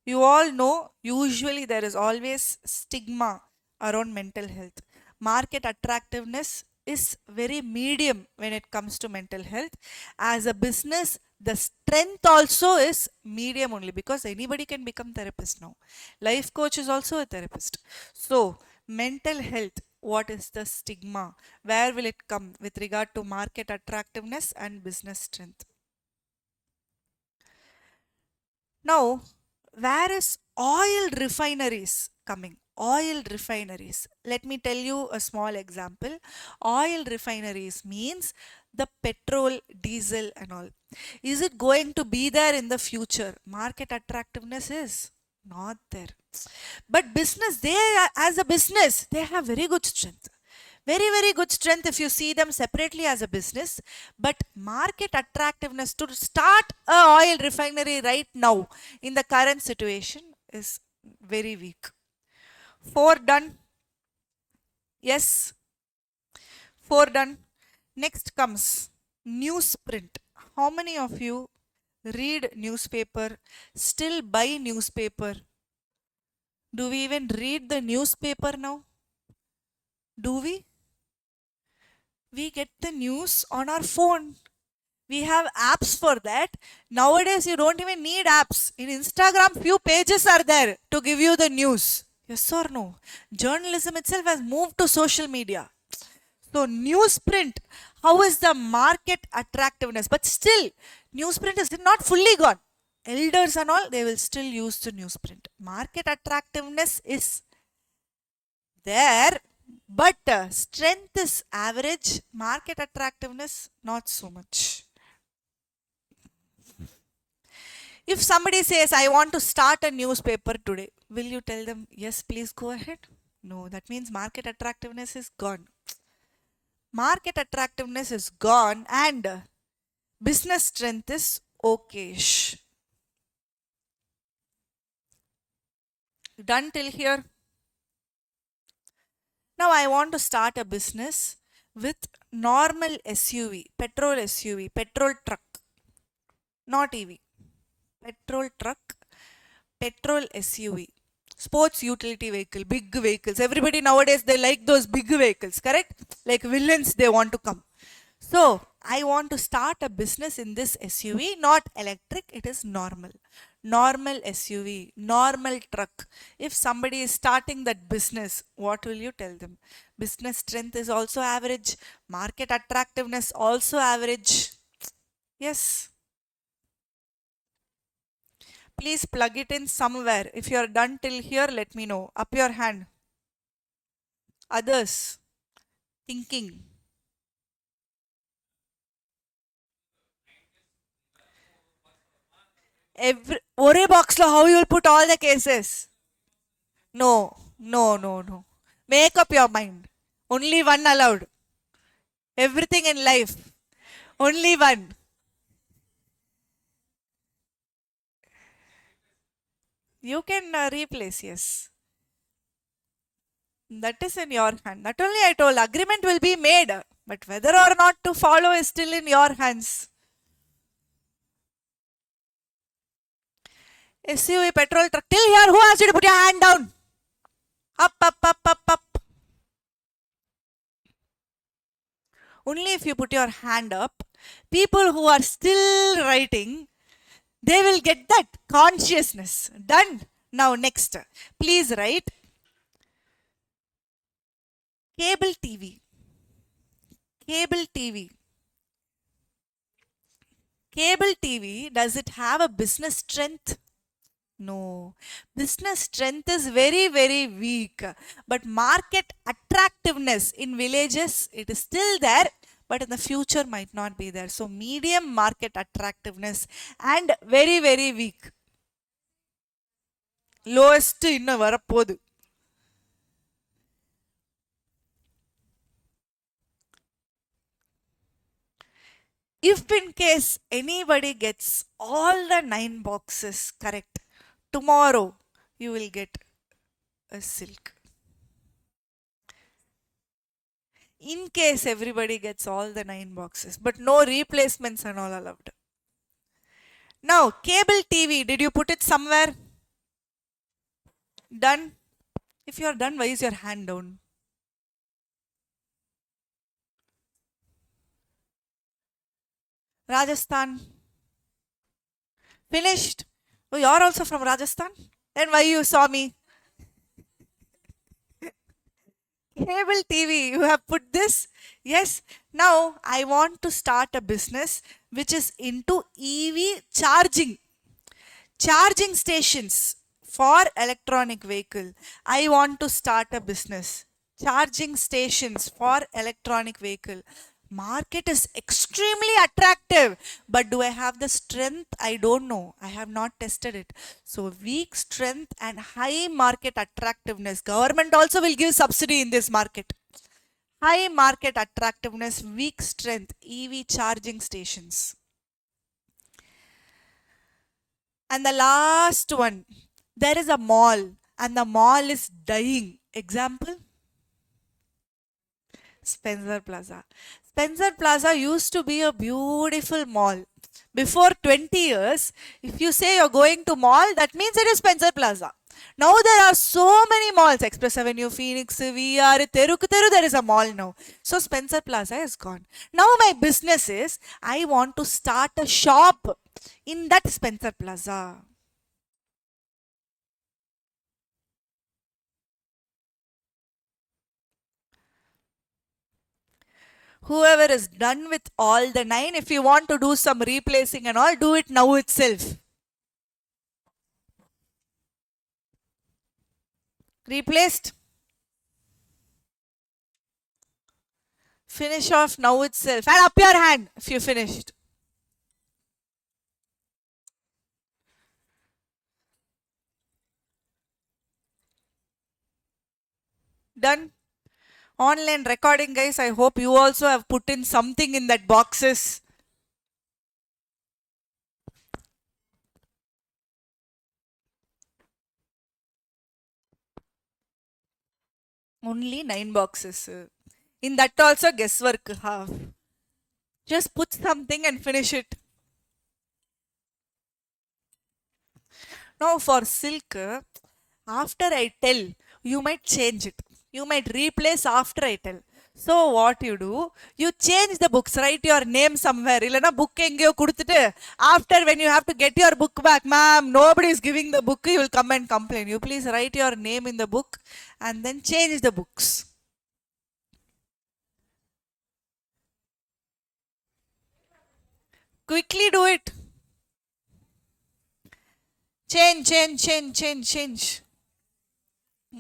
You all know, usually there is always stigma around mental health. Market attractiveness is very medium when it comes to mental health. As a business, the strength also is medium only, because anybody can become therapist now. Life coach is also a therapist. So mental health What is the stigma? Where will it come with regard to market attractiveness and business strength? Now, where is oil refineries coming? Oil refineries. Let me tell you a small example. Oil refineries means the petrol, diesel, and all. Is it going to be there in the future? Market attractiveness is not there. But business, as a business, they have very good strength. Very, very good strength if you see them separately as a business. But market attractiveness to start a oil refinery right now in the current situation is very weak. 4 done. Yes, 4 done. Next comes newsprint. How many of you read newspaper, still buy newspaper? Do we even read the newspaper now? Do we? We get the news on our phone. We have apps for that. Nowadays, you don't even need apps. In Instagram, few pages are there to give you the news. Yes or no? Journalism itself has moved to social media. So, newsprint, how is the market attractiveness? But still, newsprint is not fully gone. Elders and all, they will still use the newsprint. Market attractiveness is there, but strength is average, market attractiveness not so much. If somebody says, I want to start a newspaper today, will you tell them, yes, please go ahead? No, that means market attractiveness is gone. Market attractiveness is gone and business strength is okayish. Done till here? Now I want to start a business with normal SUV, petrol truck, not EV. Petrol truck, petrol SUV, sports utility vehicle, big vehicles. Everybody nowadays, they like those big vehicles, correct? Like villains, they want to come. So, I want to start a business in this SUV, not electric, it is normal. Normal SUV, normal truck. If somebody is starting that business, what will you tell them? Business strength is also average, market attractiveness also average. Yes. Please plug it in somewhere. If you are done till here, let me know. Up your hand. Others. Thinking. Ore box lo how you will put all the cases? No, no. Make up your mind. Only one allowed. Everything in life. Only one. You can replace, yes. That is in your hand. Not only I told, agreement will be made. But whether or not to follow is still in your hands. SUV petrol truck. Till here, who asked you to put your hand down? Up. Only if you put your hand up, people who are still writing, they will get that consciousness. Done. Now next, please write cable TV. Cable TV. Cable TV, does it have a business strength? No. Business strength is very, very weak. But market attractiveness in villages, it is still there, but in the future might not be there. So medium market attractiveness and very, very weak. Lowest இன்னும் வரப்போகுது. If in case anybody gets all the 9 boxes correct, tomorrow you will get a silk. In case everybody gets all the 9 boxes, but no replacements and all allowed. Now, cable TV, did you put it somewhere? Done? If you are done, why is your hand down? Rajasthan. Finished? Oh, you're also from Rajasthan? Then why you saw me? Cable TV, you have put this? Yes. Now I want to start a business which is into EV charging. Charging stations for electronic vehicle. I want to start a business. Charging stations for electronic vehicle. Market is extremely attractive, but do I have the strength? I don't know. I have not tested it. So weak strength and high market attractiveness. Government also will give subsidy in this market. High market attractiveness, weak strength, EV charging stations. And the last one, there is a mall and the mall is dying. Example? Spencer Plaza. Spencer Plaza used to be a beautiful mall. Before 20 years, if you say you're going to mall, that means it is Spencer Plaza. Now there are so many malls. Express Avenue, Phoenix, VR, Teruku Teru, there is a mall now. So Spencer Plaza is gone. Now my business is, I want to start a shop in that Spencer Plaza. Whoever is done with all the 9, if you want to do some replacing and all, do it now itself. Replaced? Finish off now itself. And up your hand if you finished. Done? Online recording, guys. I hope you also have put in something in that boxes. Only 9 boxes. In that also guesswork have. Just put something and finish it. Now for silk, after I tell, you might change it. You might replace after I tell. So what you do, you change the books, write your name somewhere. Illana book engeyo kudutittu, after when you have to get your book back, ma'am, nobody is giving the book, you will come and complain. You please write your name in the book and then change the books. Quickly do it. Change.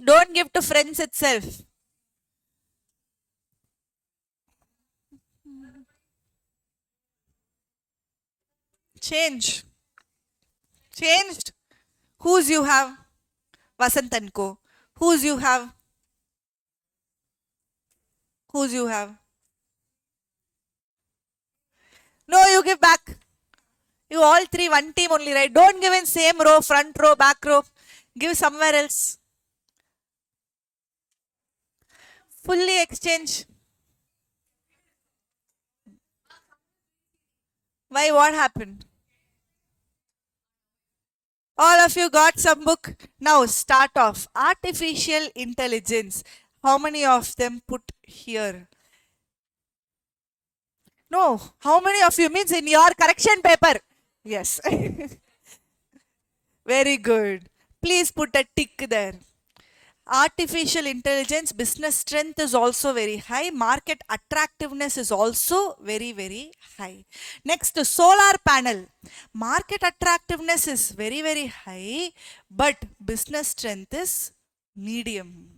Don't give to friends itself. Change. Changed. Whose you have? Vasant and Co. Whose you have? Whose you have? No, you give back. You all three, one team only, right? Don't give in same row, front row, back row. Give somewhere else. Fully exchange. Why? What happened? All of you got some book. Now start off. Artificial intelligence. How many of them put here? No. How many of you means in your correction paper? Yes. Very good. Please put a tick there. Artificial intelligence business strength is also very high. Market attractiveness is also very, very high. Next, solar panel. Market attractiveness is very, very high, but business strength is medium.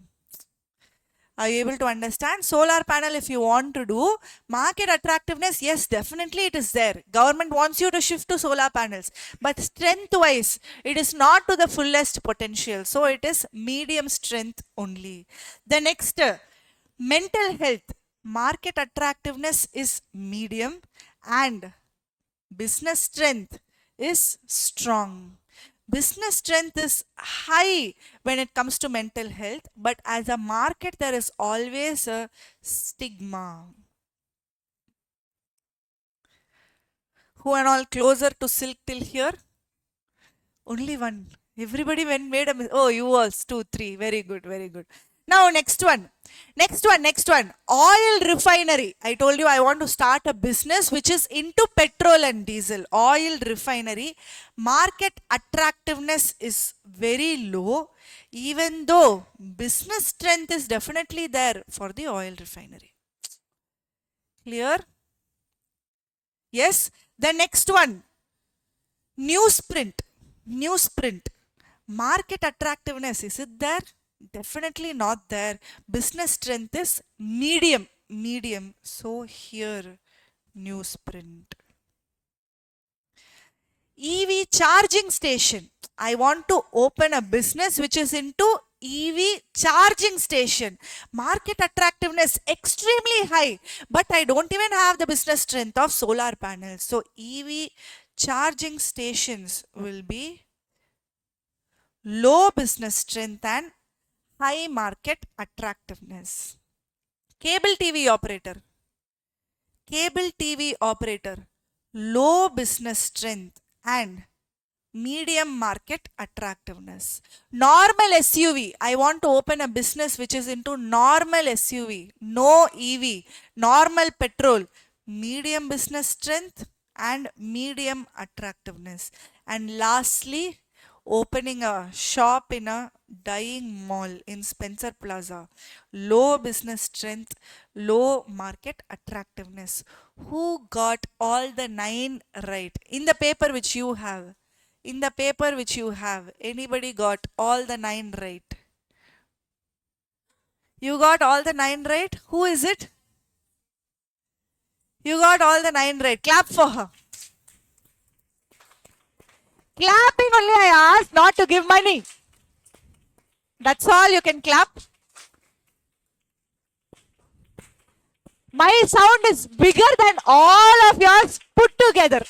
Are you able to understand? Solar panel, if you want to do, market attractiveness, yes, definitely it is there. Government wants you to shift to solar panels. But strength-wise, it is not to the fullest potential. So it is medium strength only. The next, mental health. Market attractiveness is medium and business strength is strong. Business strength is high when it comes to mental health, but as a market, there is always a stigma. Who and all closer to silk till here? Only one. Everybody when made a oh, you all two, three. Very good, very good. Now, next one. Next one. Oil refinery. I told you I want to start a business which is into petrol and diesel. Oil refinery. Market attractiveness is very low, even though business strength is definitely there for the oil refinery. Clear? Yes. The next one. Newsprint. Newsprint. Market attractiveness, is it there? Definitely not there. Business strength is medium. Medium. So here, newsprint. EV charging station. I want to open a business which is into EV charging station. Market attractiveness extremely high, but I don't even have the business strength of solar panels. So EV charging stations will be low business strength and high market attractiveness. Cable TV operator. Cable TV operator. Low business strength and medium market attractiveness. Normal SUV. I want to open a business which is into normal SUV. No EV. Normal petrol. Medium business strength and medium attractiveness. And lastly, opening a shop in a dying mall in Spencer Plaza. Low business strength, low market attractiveness. Who got all the 9 right? In the paper which you have. In the paper which you have, anybody got all the 9 right? You got all the 9 right? Who is it? You got all the 9 right. Clap for her. Clapping only I asked, not to give money. That's all, you can clap. My sound is bigger than all of yours put together.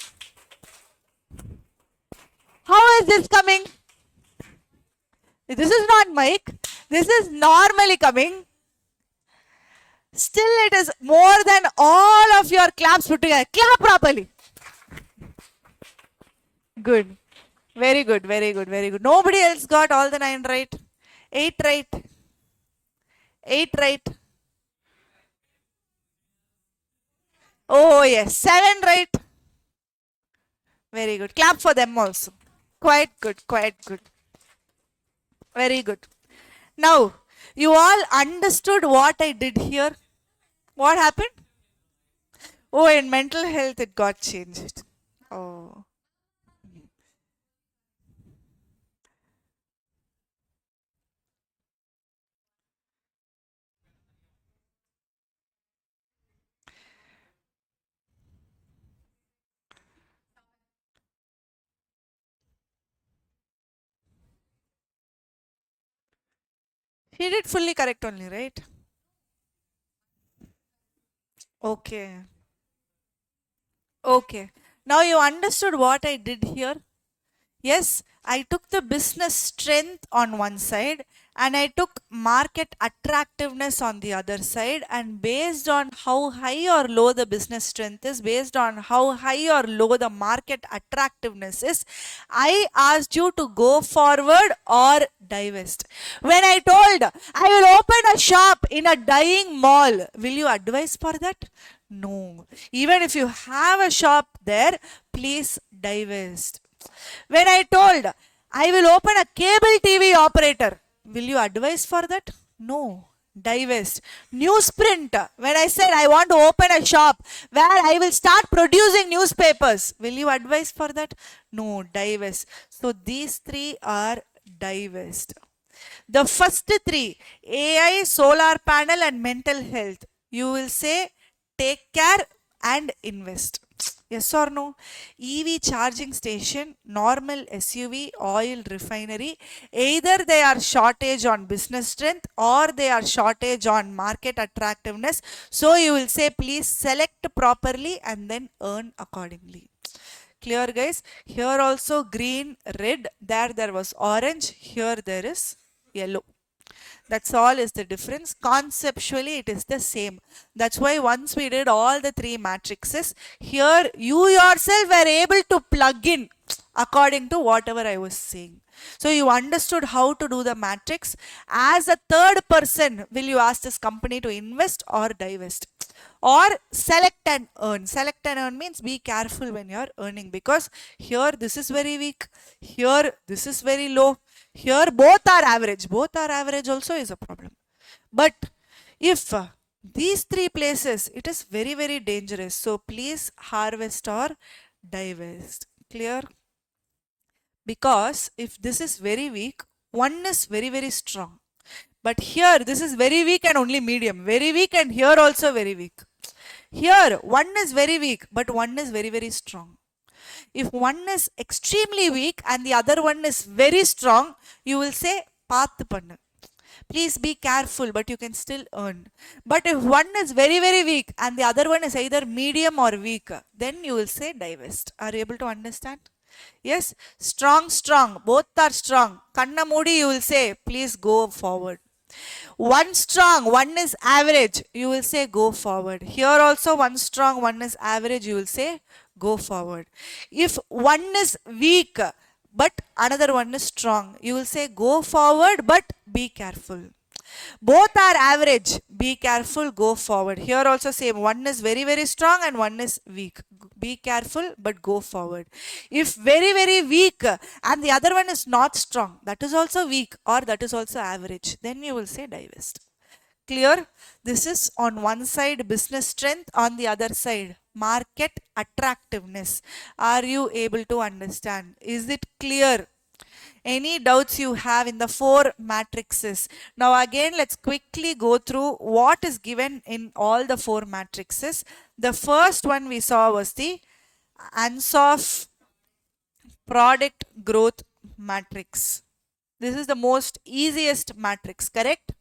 How is this coming? This is not mic. This is normally coming. Still it is more than all of your claps put together. Clap properly. Good. Very good, very good, very good. Nobody else got all the 9 right. 8 right. 8 right. Oh yes, 7 right. Very good. Clap for them also. Quite good, quite good. Very good. Now, you all understood what I did here? What happened? Oh, in mental health it got changed. Oh. He did fully correct only, right? Okay. Okay. Now you understood what I did here? Yes, I took the business strength on one side and I took market attractiveness on the other side, and based on how high or low the business strength is, based on how high or low the market attractiveness is, I asked you to go forward or divest. When I told I will open a shop in a dying mall, will you advise for that? No. Even if you have a shop there, please divest. When I told I will open a cable TV operator, will you advise for that? No. Divest. Newsprint. When I said I want to open a shop where I will start producing newspapers, will you advise for that? No. Divest. So these 3 are divest. The first 3, AI, solar panel and mental health, you will say take care and invest. Yes or no? EV charging station, normal SUV, oil refinery, either they are shortage on business strength or they are shortage on market attractiveness. So you will say please select properly and then earn accordingly. Clear guys? Here also green, red, there was orange, here there is yellow. That's all is the difference. Conceptually, it is the same. That's why once we did all the 3 matrices, here you yourself were able to plug in according to whatever I was saying. So you understood how to do the matrix. As a third person, will you ask this company to invest or divest? Or select and earn. Select and earn means be careful when you're earning, because here this is very weak, here this is very low, here both are average. Both are average also is a problem. But if these three places, it is very, very dangerous. So please harvest or divest. Clear? Because if this is very weak, one is very, very strong. But here, this is very weak and only medium. Very weak, and here also very weak. Here, one is very weak, but one is very, very strong. If one is extremely weak and the other one is very strong, you will say, path pannu. Please be careful, but you can still earn. But if one is very, very weak and the other one is either medium or weak, then you will say divest. Are you able to understand? Yes, strong, strong. Both are strong. Kanna moodi, you will say, please go forward. One strong, one is average, you will say go forward. Here also one strong, one is average, you will say go forward. If one is weak, but another one is strong, you will say go forward, but be careful. Both are average, be careful, go forward. Here also same, one is very, very strong and one is weak. Be careful, but go forward. If very, very weak and the other one is not strong, that is also weak or that is also average, then you will say divest. Clear? This is on one side business strength, on the other side market attractiveness. Are you able to understand? Is it clear? Any doubts you have in the four matrices? Now again, let's quickly go through what is given in all the four matrices. The first one we saw was the Ansoff product growth matrix. This is the most easiest matrix, correct?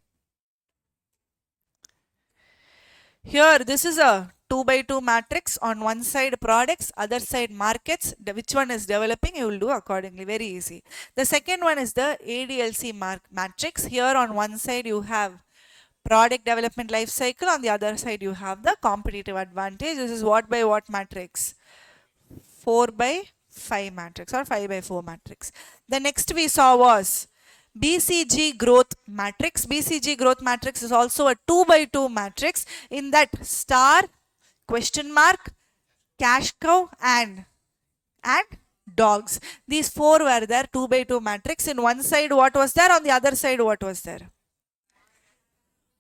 Here, this is a 2 by 2 matrix. On one side products, other side markets. Which one is developing, you will do accordingly. Very easy. The second one is the ADLC matrix. Here on one side you have product development life cycle. On the other side you have the competitive advantage. This is what by what matrix? 4 by 5 matrix or 5 by 4 matrix. The next we saw was BCG growth matrix. BCG growth matrix is also a 2 by 2 matrix. In that star, question mark, cash cow and dogs. These four were there, 2 by 2 matrix. In one side what was there, on the other side what was there?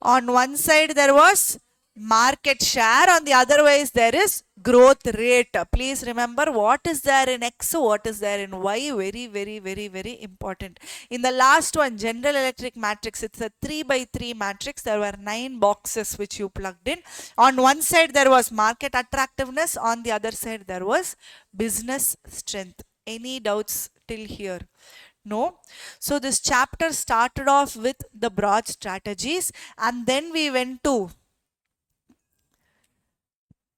On one side there was market share, on the other ways there is growth rate. Please remember what is there in X, what is there in Y. Very, very, very, very important. In the last one, General Electric matrix, it's a 3 by 3 matrix. There were 9 boxes which you plugged in. On one side there was market attractiveness, on the other side there was business strength. Any doubts till here? No. So this chapter started off with the broad strategies and then we went to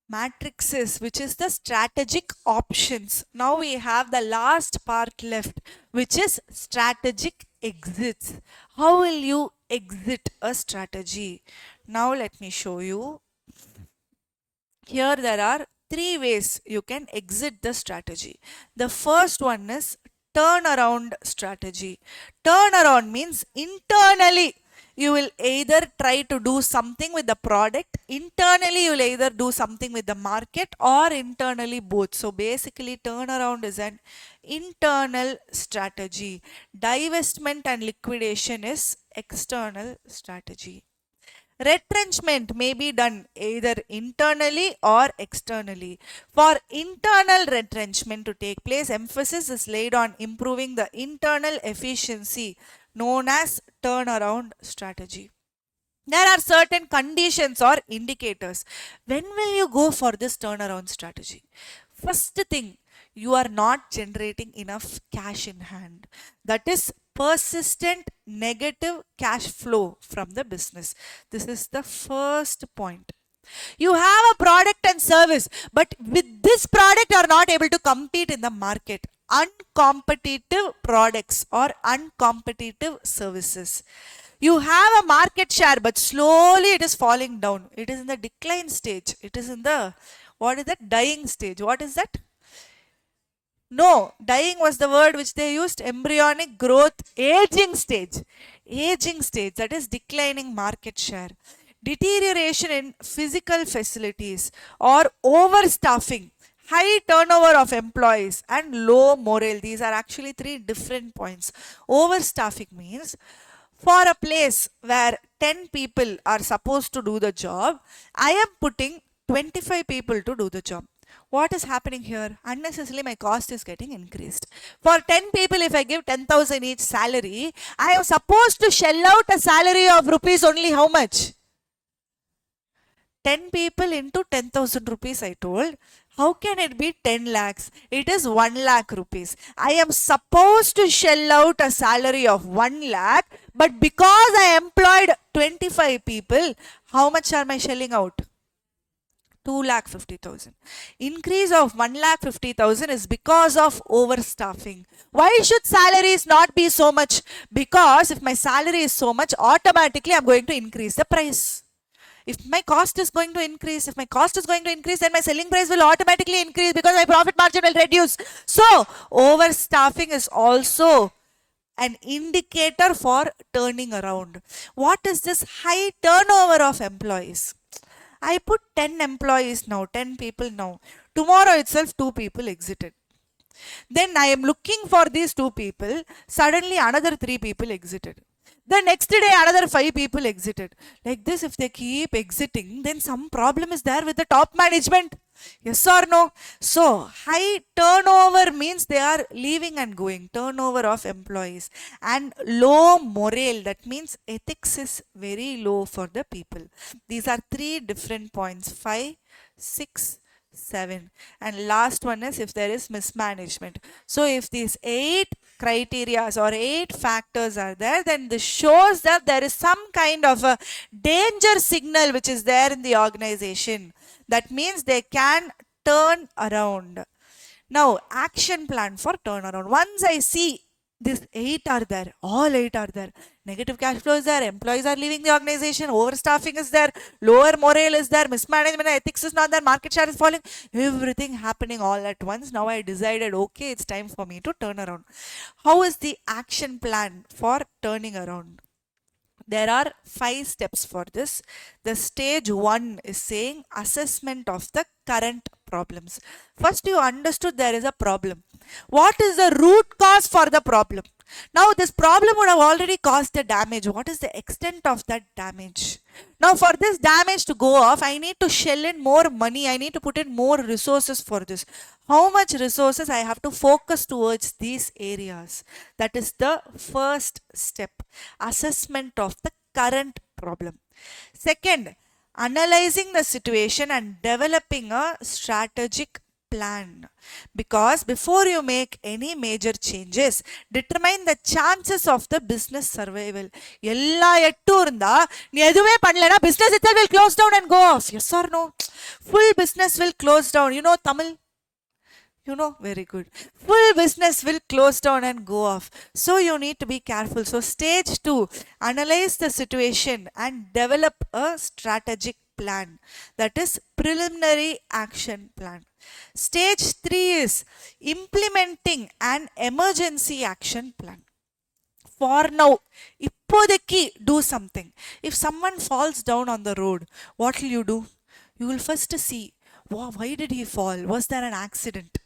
matrices, which is the strategic options. Now we have the last part left, which is strategic exits. How will you exit a strategy? Now let me show you. Here there are 3 ways you can exit the strategy. The first one is turnaround strategy. Turnaround means internally you will either try to do something with the product, internally you will either do something with the market, or internally both. So basically turnaround is an internal strategy. Divestment and liquidation is external strategy. Retrenchment may be done either internally or externally. For internal retrenchment to take place, emphasis is laid on improving the internal efficiency, known as turnaround strategy. There are certain conditions or indicators. When will you go for this turnaround strategy? First thing, you are not generating enough cash in hand. That is persistent negative cash flow from the business. This is the first point. You have a product and service, but with this product you are not able to compete in the market. Uncompetitive products or uncompetitive services. You have a market share, but slowly it is falling down. It is in the decline stage. It is in the, what is that? Dying stage. What is that? No, dying was the word which they used. Embryonic growth, aging stage. Aging stage, that is declining market share. Deterioration in physical facilities or overstaffing, high turnover of employees, and low morale. These are actually three different points. Overstaffing means for a place where 10 people are supposed to do the job, I am putting 25 people to do the job. What is happening here? Unnecessarily, my cost is getting increased. For 10 people, if I give 10,000 each salary, I am supposed to shell out a salary of rupees only how much? 10 people into 10,000 rupees, I told. How can it be 10 lakhs? It is 1 lakh rupees. I am supposed to shell out a salary of 1 lakh, but because I employed 25 people, how much am I shelling out? 2,50,000. Increase of 1,50,000 is because of overstaffing. Why should salaries not be so much? Because if my salary is so much, automatically I'm going to increase the price. If my cost is going to increase, then my selling price will automatically increase because my profit margin will reduce. So, overstaffing is also an indicator for turning around. What is this high turnover of employees? I put 10 employees now, 10 people now. Tomorrow itself, 2 people exited. Then I am looking for these 2 people. Suddenly, another 3 people exited. The next day, another 5 people exited. Like this, if they keep exiting, then some problem is there with the top management. Yes or no? So, high turnover means they are leaving and going. Turnover of employees. And low morale, that means ethics is very low for the people. These are 3 different points. 5, 6, 7. And last one is if there is mismanagement. So, if these 8 criteria or 8 factors are there, then this shows that there is some kind of a danger signal which is there in the organization. That means they can turn around. Now, action plan for turnaround. Once I see these 8 are there, all 8 are there. Negative cash flow is there, employees are leaving the organization, overstaffing is there, lower morale is there, mismanagement, ethics is not there, market share is falling, everything happening all at once. Now I decided, okay, it's time for me to turn around. How is the action plan for turning around? There are 5 steps for this. The stage 1 is saying assessment of the current problems. First, you understood there is a problem. What is the root cause for the problem? Now, this problem would have already caused the damage. What is the extent of that damage? Now, for this damage to go off, I need to shell in more money. I need to put in more resources for this. How much resources I have to focus towards these areas? That is the first step. Assessment of the current problem. Second, analyzing the situation and developing a strategic plan. Because before you make any major changes, determine the chances of the business survival. Ella ettu irundha nee eduve pannalena business itself will close down and go off. Yes or no? Full business will close down. You know Tamil? You know, very good. Full business will close down and go off. So you need to be careful. So stage 2, analyze the situation and develop a strategic plan. That is preliminary action plan. Stage 3 is implementing an emergency action plan. For now, ippodeki do something. If someone falls down on the road, what will you do? You will first see, wow, why did he fall? Was there an accident?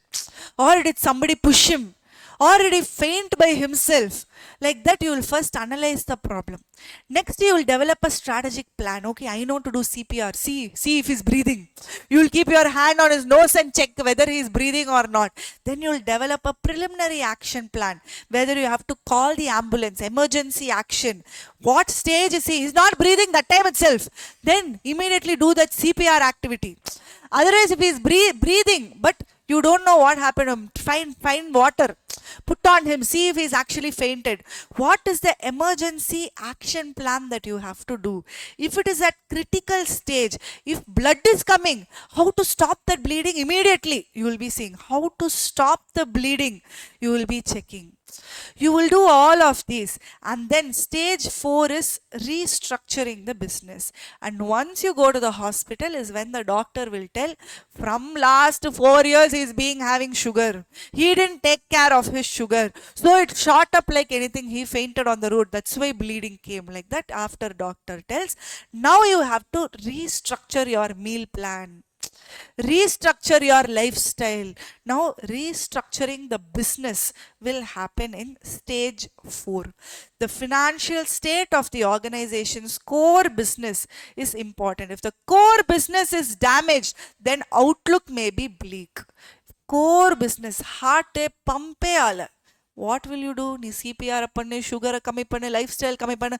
Or did somebody push him? Or did he faint by himself? Like that, you will first analyze the problem. Next, you will develop a strategic plan. Okay, I know to do CPR. See if he's breathing. You will keep your hand on his nose and check whether he is breathing or not. Then you will develop a preliminary action plan. Whether you have to call the ambulance, emergency action. What stage is he? He's not breathing that time itself. Then immediately do that CPR activity. Otherwise, if he is breathing, but you don't know what happened to him, find water, put on him, see if he's actually fainted. What is the emergency action plan that you have to do? If it is at critical stage, if blood is coming, how to stop that bleeding immediately? You will be seeing how to stop the bleeding. You will be checking. You will do all of these. And then stage 4 is restructuring the business. And once you go to the hospital is when the doctor will tell, from last 4 years he's being having sugar. He didn't take care of his sugar. So it shot up like anything. He fainted on the road. That's why bleeding came like that. After doctor tells, now you have to restructure your meal plan. Restructure your lifestyle. Now, restructuring the business will happen in stage 4. The financial state of the organization's core business is important. If the core business is damaged, then outlook may be bleak. Core business, heart pump ala. What will you do? நீ CPR பண்ணு, sugar கம்மி பண்ணு, lifestyle கம்மி பண்ணு.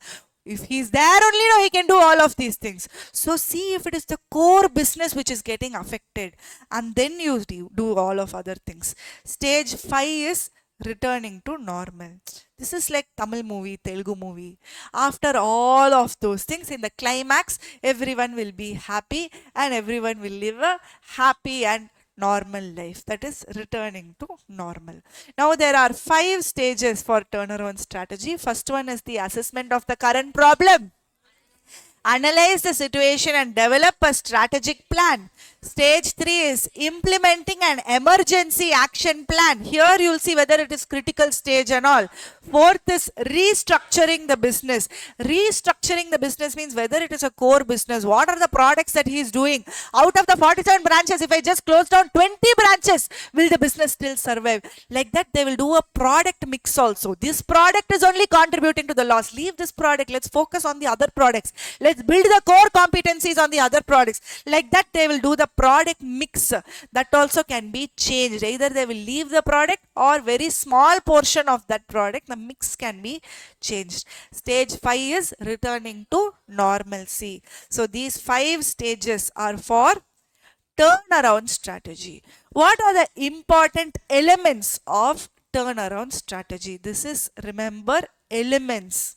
If he's there only, no, he can do all of these things. So see if it is the core business which is getting affected, and then you do all of other things. Stage 5 is returning to normal. This is like Tamil movie, Telugu movie. After all of those things, in the climax, everyone will be happy and everyone will live a happy and normal life. That is returning to normal. Now there are 5 stages for turnaround strategy. First one is the assessment of the current problem. Analyze the situation and develop a strategic plan. Stage 3 is implementing an emergency action plan. Here you will see whether it is critical stage and all. Fourth is restructuring the business. Restructuring the business means whether it is a core business. What are the products that he is doing? Out of the 47 branches, if I just close down 20 branches, will the business still survive? Like that, they will do a product mix also. This product is only contributing to the loss. Leave this product. Let's focus on the other products. Let's build the core competencies on the other products. Like that, they will do the product mix. That also can be changed. Either they will leave the product or very small portion of that product, the mix can be changed. Stage 5 is returning to normalcy. So these 5 stages are for turnaround strategy. What are the important elements of turnaround strategy? This is, remember, elements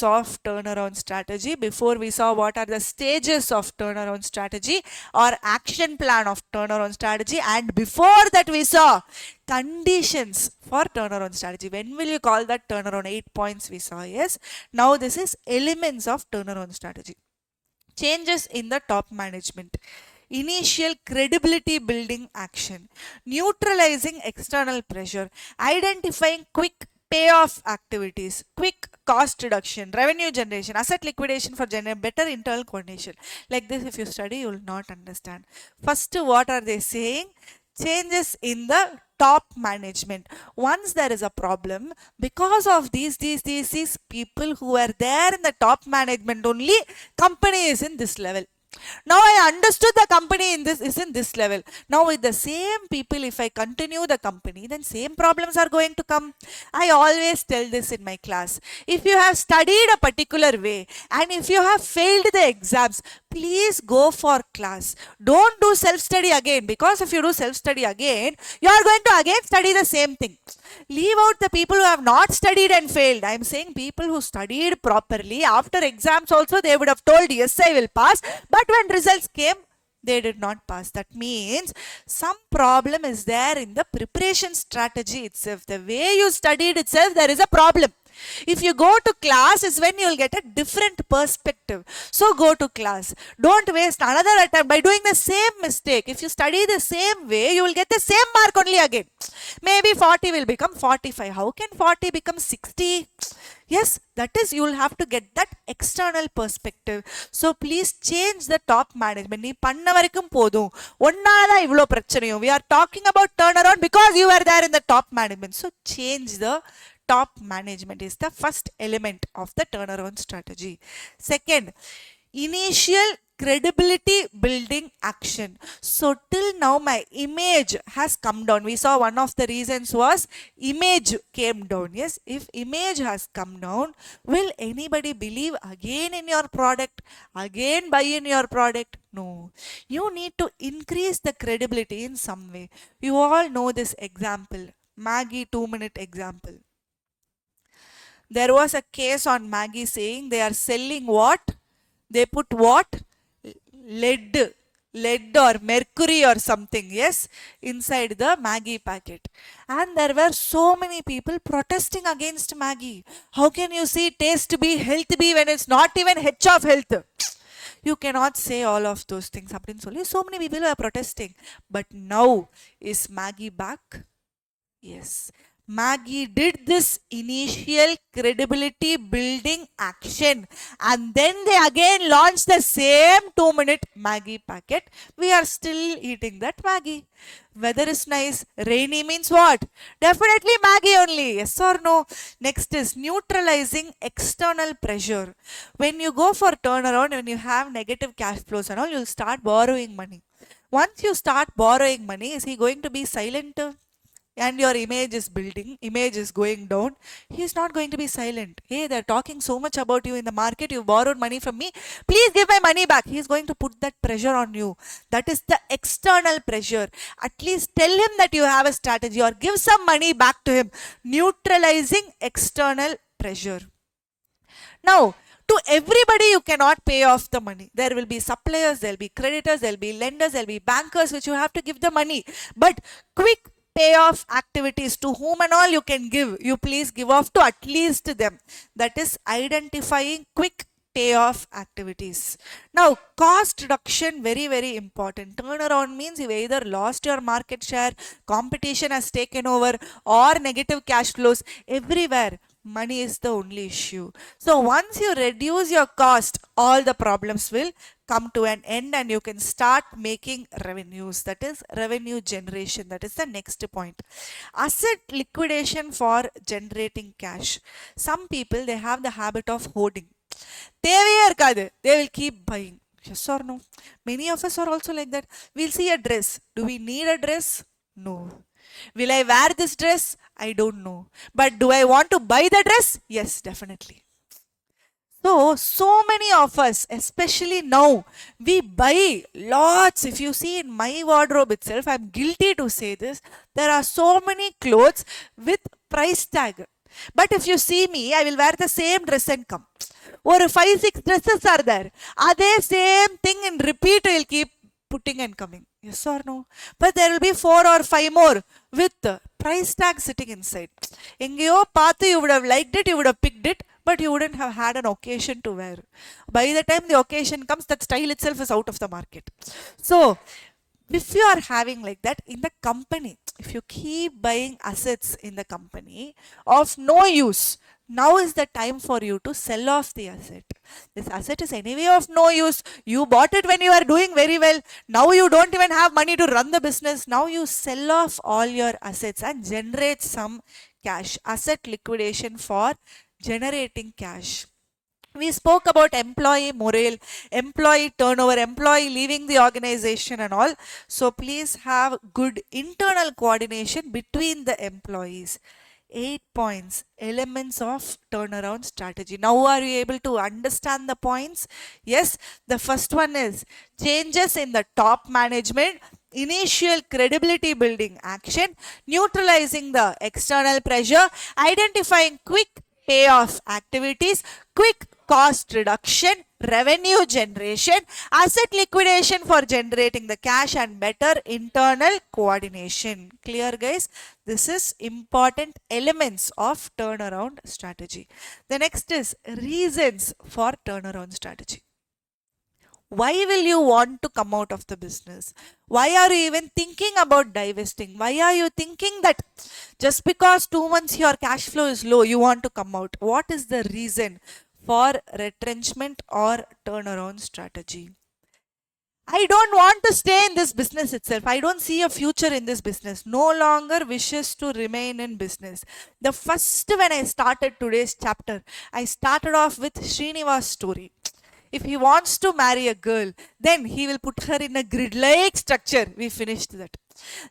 of turnaround strategy. Before we saw what are the stages of turnaround strategy or action plan of turnaround strategy, and before that we saw conditions for turnaround strategy. When will you call that turnaround? 8 points we saw. Yes. Now this is elements of turnaround strategy. Changes in the top management. Initial credibility building action. Neutralizing external pressure. Identifying quick payoff activities, quick cost reduction, revenue generation, asset liquidation for better internal coordination. Like this, if you study, you will not understand. First, what are they saying? Changes in the top management. Once there is a problem, because of these people who are there in the top management only, company is in this level. Now I understood the company is in this level. Now with the same people, if I continue the company, then same problems are going to come. I always tell this in my class. If you have studied a particular way and if you have failed the exams, please go for class. Don't do self-study again, because if you do self-study again, you are going to again study the same thing. Leave out the people who have not studied and failed. I am saying people who studied properly, after exams also they would have told, yes, I will pass. But when results came, they did not pass. That means some problem is there in the preparation strategy itself. The way you studied itself, there is a problem. If you go to class is when you will get a different perspective. So go to class. Don't waste another attempt by doing the same mistake. If you study the same way, you will get the same mark only again. Maybe 40 will become 45. How can 40 become 60? Yes, that is, you will have to get that external perspective. So please change the top management. நீ பண்ண வரைக்கும் போதும். ஒன்னாலதான் இவ்ளோ பிரச்சனையும். We are talking about turnaround because you were there in the top management. So change the top management is the first element of the turnaround strategy. Second, initial credibility building action. So till now my image has come down. We saw one of the reasons was image came down. Yes, if image has come down, will anybody believe again in your product, again buy in your product? No. You need to increase the credibility in some way. You all know this example, Maggie 2-minute example. There was a case on Maggie saying they are selling what? They put what? Lead. lead or mercury or something, yes, inside the Maggie packet. And there were so many people protesting against Maggie. How can you see taste be, health be when it's not even H of health? You cannot say all of those things. அப்படின்னு சொல்லி so many people are protesting. But now, is Maggie back? Yes. Maggie did this initial credibility building action, and then they again launched the same 2-minute Maggie packet. We are still eating that Maggie. Weather is nice. Rainy means what? Definitely Maggie only. Yes or no? Next is neutralizing external pressure. When you go for turnaround, when you have negative cash flows and all, you'll start borrowing money. Once you start borrowing money, is he going to be silent? And your image is building, image is going down, he's not going to be silent. Hey, they're talking so much about you in the market, you borrowed money from me, please give my money back. He's going to put that pressure on you. That is the external pressure. At least tell him that you have a strategy or give some money back to him. Neutralizing external pressure. Now, to everybody you cannot pay off the money. There will be suppliers, there will be creditors, there will be lenders, there will be bankers which you have to give the money. But quick payoff activities, to whom and all you can give, you please give off to at least them. That is identifying quick payoff activities. Now, cost reduction, very, very important. Turnaround means you've either lost your market share, competition has taken over, or negative cash flows. Everywhere, money is the only issue. So once you reduce your cost, all the problems will come to an end and you can start making revenues. That is revenue generation. That is the next point. Asset liquidation for generating cash. Some people, they have the habit of hoarding. They will keep buying. Yes or no? Many of us are also like that. We'll see a dress. Do we need a dress? No. Will I wear this dress? I don't know. But do I want to buy the dress? Yes, definitely. So many of us, especially now, we buy lots. If you see in my wardrobe itself, I'm guilty to say this. There are so many clothes with price tag. But if you see me, I will wear the same dress and come. Or 5-6 dresses are there. Are they same thing in repeat? Will keep putting and coming. Yes or no? But there will be 4 or 5 more with the price tag sitting inside. Engayo paathu, you would have liked it, you would have picked it, but you wouldn't have had an occasion to wear. By the time the occasion comes, that style itself is out of the market. So, if you are having like that in the company, if you keep buying assets in the company of no use, now is the time for you to sell off the asset. This asset is anyway of no use. You bought it when you are doing very well. Now you don't even have money to run the business. Now you sell off all your assets and generate some cash. Asset liquidation for generating cash. We spoke about employee morale, employee turnover, employee leaving the organization and all. So please have good internal coordination between the employees. 8 points, elements of turnaround strategy. Now are you able to understand the points? Yes, the first one is changes in the top management, initial credibility building action, neutralizing the external pressure, identifying quick payoff activities, quick cost reduction, revenue generation, asset liquidation for generating the cash, and better internal coordination. Clear, guys? This is important elements of turnaround strategy. The next is reasons for turnaround strategy. Why will you want to come out of the business? Why are you even thinking about divesting? Why are you thinking that just because 2 months your cash flow is low, you want to come out? What is the reason for retrenchment or turnaround strategy? I don't want to stay in this business itself. I don't see a future in this business. No longer wishes to remain in business. The first, when I started today's chapter, I started off with Srinivas' story. If he wants to marry a girl, then he will put her in a grid-like structure. We finished that.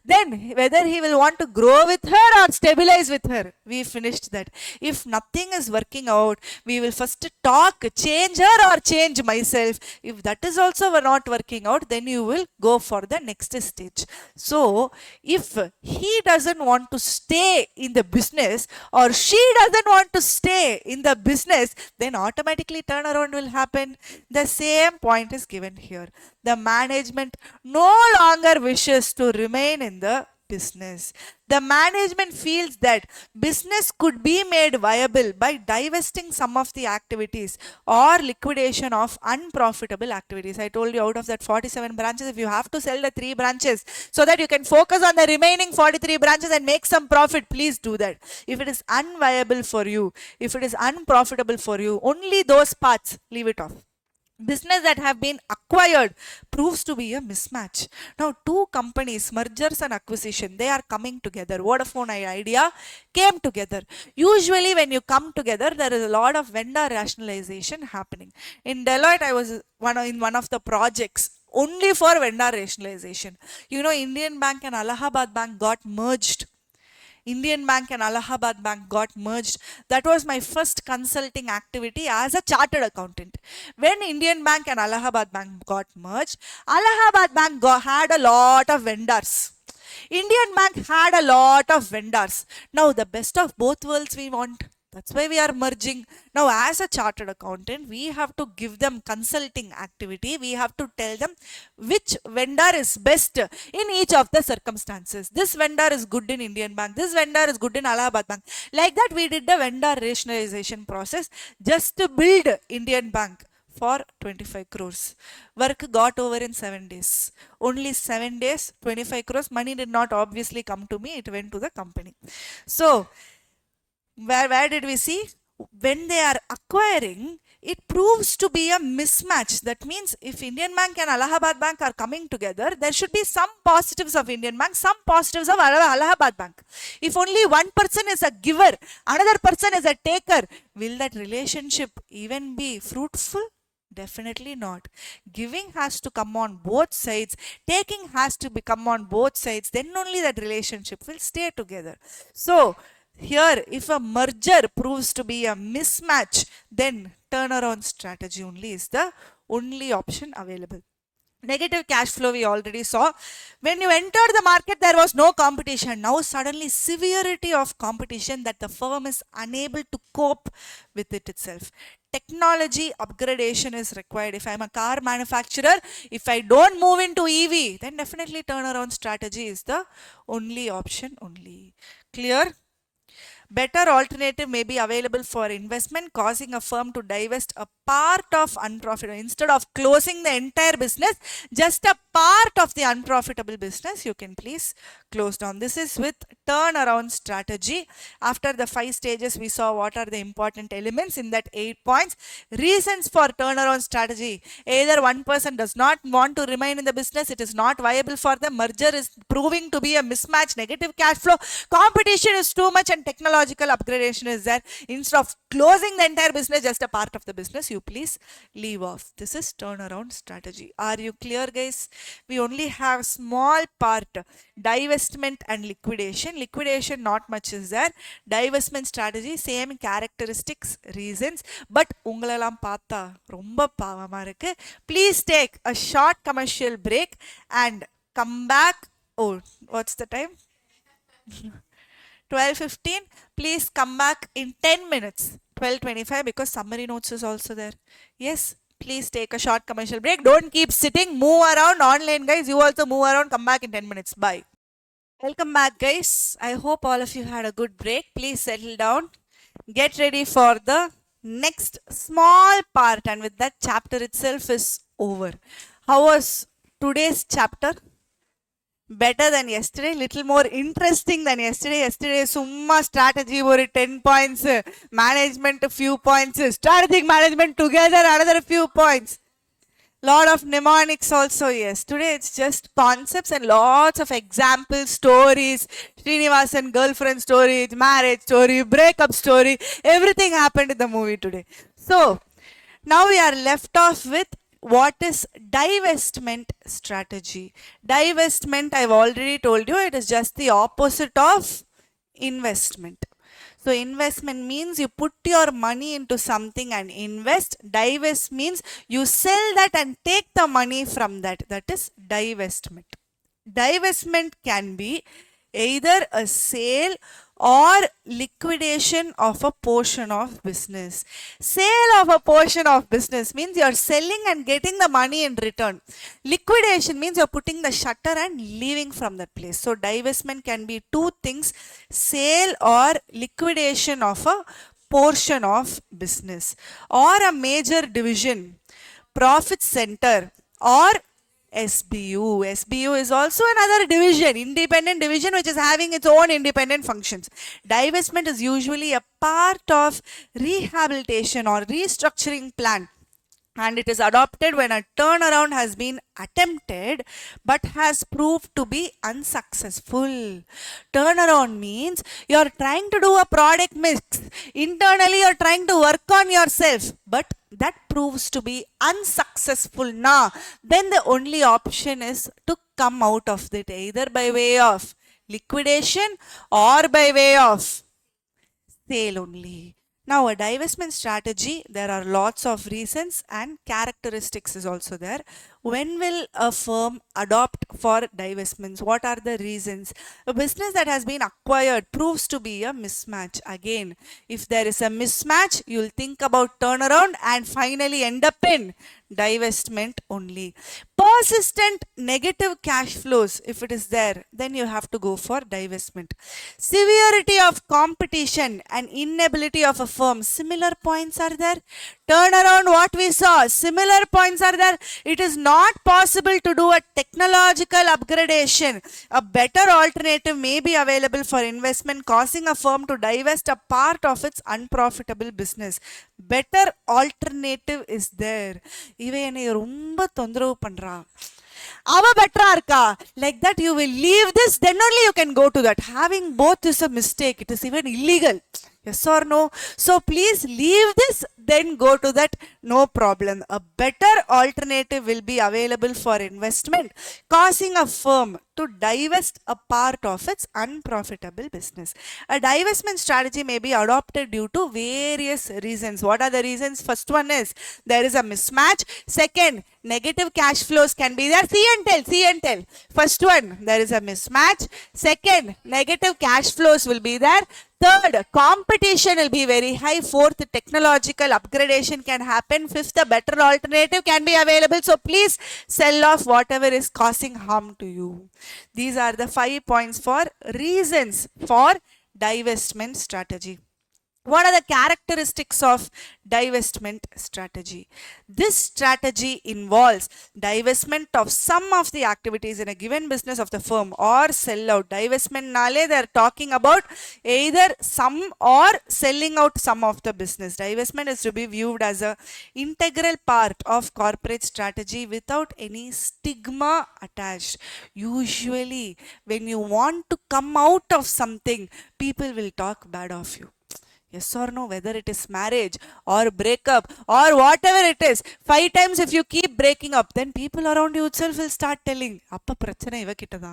Then whether he will want to grow with her or stabilize with her, we finished that. If nothing is working out, we will first talk, change her or change myself. If that is also not working out, then you will go for the next stage. So if he doesn't want to stay in the business or she doesn't want to stay in the business, then automatically turnaround will happen. The same point is given here. The management no longer wishes to remain in the business. The management feels that business could be made viable by divesting some of the activities or liquidation of unprofitable activities. I told you out of that 47 branches, if you have to sell the 3 branches so that you can focus on the remaining 43 branches and make some profit, please do that. If it is unviable for you, if it is unprofitable for you, only those parts, leave it off. Business that have been acquired proves to be a mismatch. Now, 2 companies, mergers and acquisition, they are coming together. Vodafone Idea came together. Usually, when you come together, there is a lot of vendor rationalization happening. In Deloitte, I was in one of the projects only for vendor rationalization. You know, Indian Bank and Allahabad Bank got merged. Indian Bank and Allahabad Bank got merged. That was my first consulting activity as a chartered accountant. When Indian Bank and Allahabad Bank got merged, Allahabad Bank had a lot of vendors. Indian Bank had a lot of vendors. Now, the best of both worlds we want. That's why we are merging. Now, as a chartered accountant, we have to give them consulting activity. We have to tell them which vendor is best in each of the circumstances. This vendor is good in Indian Bank. This vendor is good in Allahabad Bank. Like that, we did the vendor rationalization process just to build Indian Bank for 25 crores. Work got over in 7 days. Only 7 days, 25 crores. Money did not obviously come to me. It went to the company. So, where did we see? When they are acquiring, it proves to be a mismatch. That means if Indian Bank and Allahabad Bank are coming together, there should be some positives of Indian Bank, some positives of Allahabad Bank. If only one person is a giver, another person is a taker, will that relationship even be fruitful? Definitely not. Giving has to come on both sides. Taking has to come on both sides. Then only that relationship will stay together. So, here, if a merger proves to be a mismatch, then turnaround strategy only is the only option available. Negative cash flow we already saw. When you entered the market, there was no competition. Now suddenly severity of competition that the firm is unable to cope with it itself. Technology upgradation is required. If I'm a car manufacturer, if I don't move into EV, then definitely turnaround strategy is the only option only. Clear? Better alternative may be available for investment, causing a firm to divest a part of unprofitable. Instead of closing the entire business, just a part of the unprofitable business, you can please close down. This is with turnaround strategy. After the 5 stages, we saw what are the important elements in that 8 points. Reasons for turnaround strategy. Either one person does not want to remain in the business, it is not viable for them, merger is proving to be a mismatch, negative cash flow, competition is too much, and technological upgradation is there. Instead of closing the entire business, just a part of the business, you please leave off. This is turnaround strategy. Are you clear, guys? We only have small part, divestment and liquidation. Liquidation, not much is there. Divestment strategy, same characteristics, reasons. But ungalalam paatha romba pavama irukku. Please take a short commercial break and come back. Oh, what's the time? 12:15. Please come back in 10 minutes. 12:25, because summary notes is also there. Yes, please take a short commercial break. Don't keep sitting. Move around. Online guys, you also move around. Come back in 10 minutes. Bye. Welcome back, guys. I hope all of you had a good break. Please settle down. Get ready for the next small part, and with that, chapter itself is over. How was today's chapter? Better than yesterday, little more interesting than yesterday. Yesterday summa strategy ஒரு 10 points, management a few points, strategic management together another few points, lot of mnemonics also. Yes, today it's just concepts and lots of example stories. Srinivasan girlfriend story, marriage story, breakup story, everything happened in the movie today. So now we are left off with what is divestment strategy? Divestment, I've already told you, it is just the opposite of investment. So investment means you put your money into something and invest. Divest means you sell that and take the money from that. That is divestment. Divestment can be either a sale or liquidation of a portion of business. Sale of a portion of business means you're selling and getting the money in return. Liquidation means you're putting the shutter and leaving from that place. So divestment can be two things: sale or liquidation of a portion of business or a major division, profit center, or SBU. SBU is also another division, independent division, which is having its own independent functions. Divestment is usually a part of rehabilitation or restructuring plan, and it is adopted when a turnaround has been attempted but has proved to be unsuccessful. Turnaround means you're trying to do a product mix. Internally, you're trying to work on yourself, but that proves to be unsuccessful. Now, then the only option is to come out of it, either by way of liquidation or by way of sale only. Now, a divestment strategy, there are lots of reasons and characteristics is also there. When will a firm adopt for divestments? What are the reasons? A business that has been acquired proves to be a mismatch. Again, if there is a mismatch, you'll think about turnaround and finally end up in divestment only. Persistent negative cash flows, if it is there, then you have to go for divestment. Severity of competition and inability of a firm, similar points are there. Turnaround, what we saw, similar points are there. It is not possible to do a technological upgradation. A better alternative may be available for investment, causing a firm to divest a part of its unprofitable business. Better alternative is there. இவன் என்னை ரொம்ப தொந்தரவு பண்றா, அவ பெட்டரா இருக்கா, like that you will leave this, then only you can go to that. Having both is a mistake. It is even illegal. Yes or no? So please leave this, then go to that. No problem. A better alternative will be available for investment, causing a firm to divest a part of its unprofitable business. A divestment strategy may be adopted due to various reasons. What are the reasons? First one is there is a mismatch. Second, negative cash flows can be there. See and tell. First one, there is a mismatch. Second, negative cash flows will be there. Third, competition will be very high. Fourth, technological upgradation can happen. Fifth, a better alternative can be available. So please sell off whatever is causing harm to you. These are the 5 points for reasons for divestment strategy. What are the characteristics of divestment strategy? This strategy involves divestment of some of the activities in a given business of the firm or sell out. Divestment nale, they are talking about either some or selling out some of the business. Divestment is to be viewed as an integral part of corporate strategy without any stigma attached. Usually, when you want to come out of something, people will talk bad of you. Yes or no, whether it is marriage or breakup or whatever it is. 5 times if you keep breaking up, then people around you itself will start telling, appa prachana iva kittadha.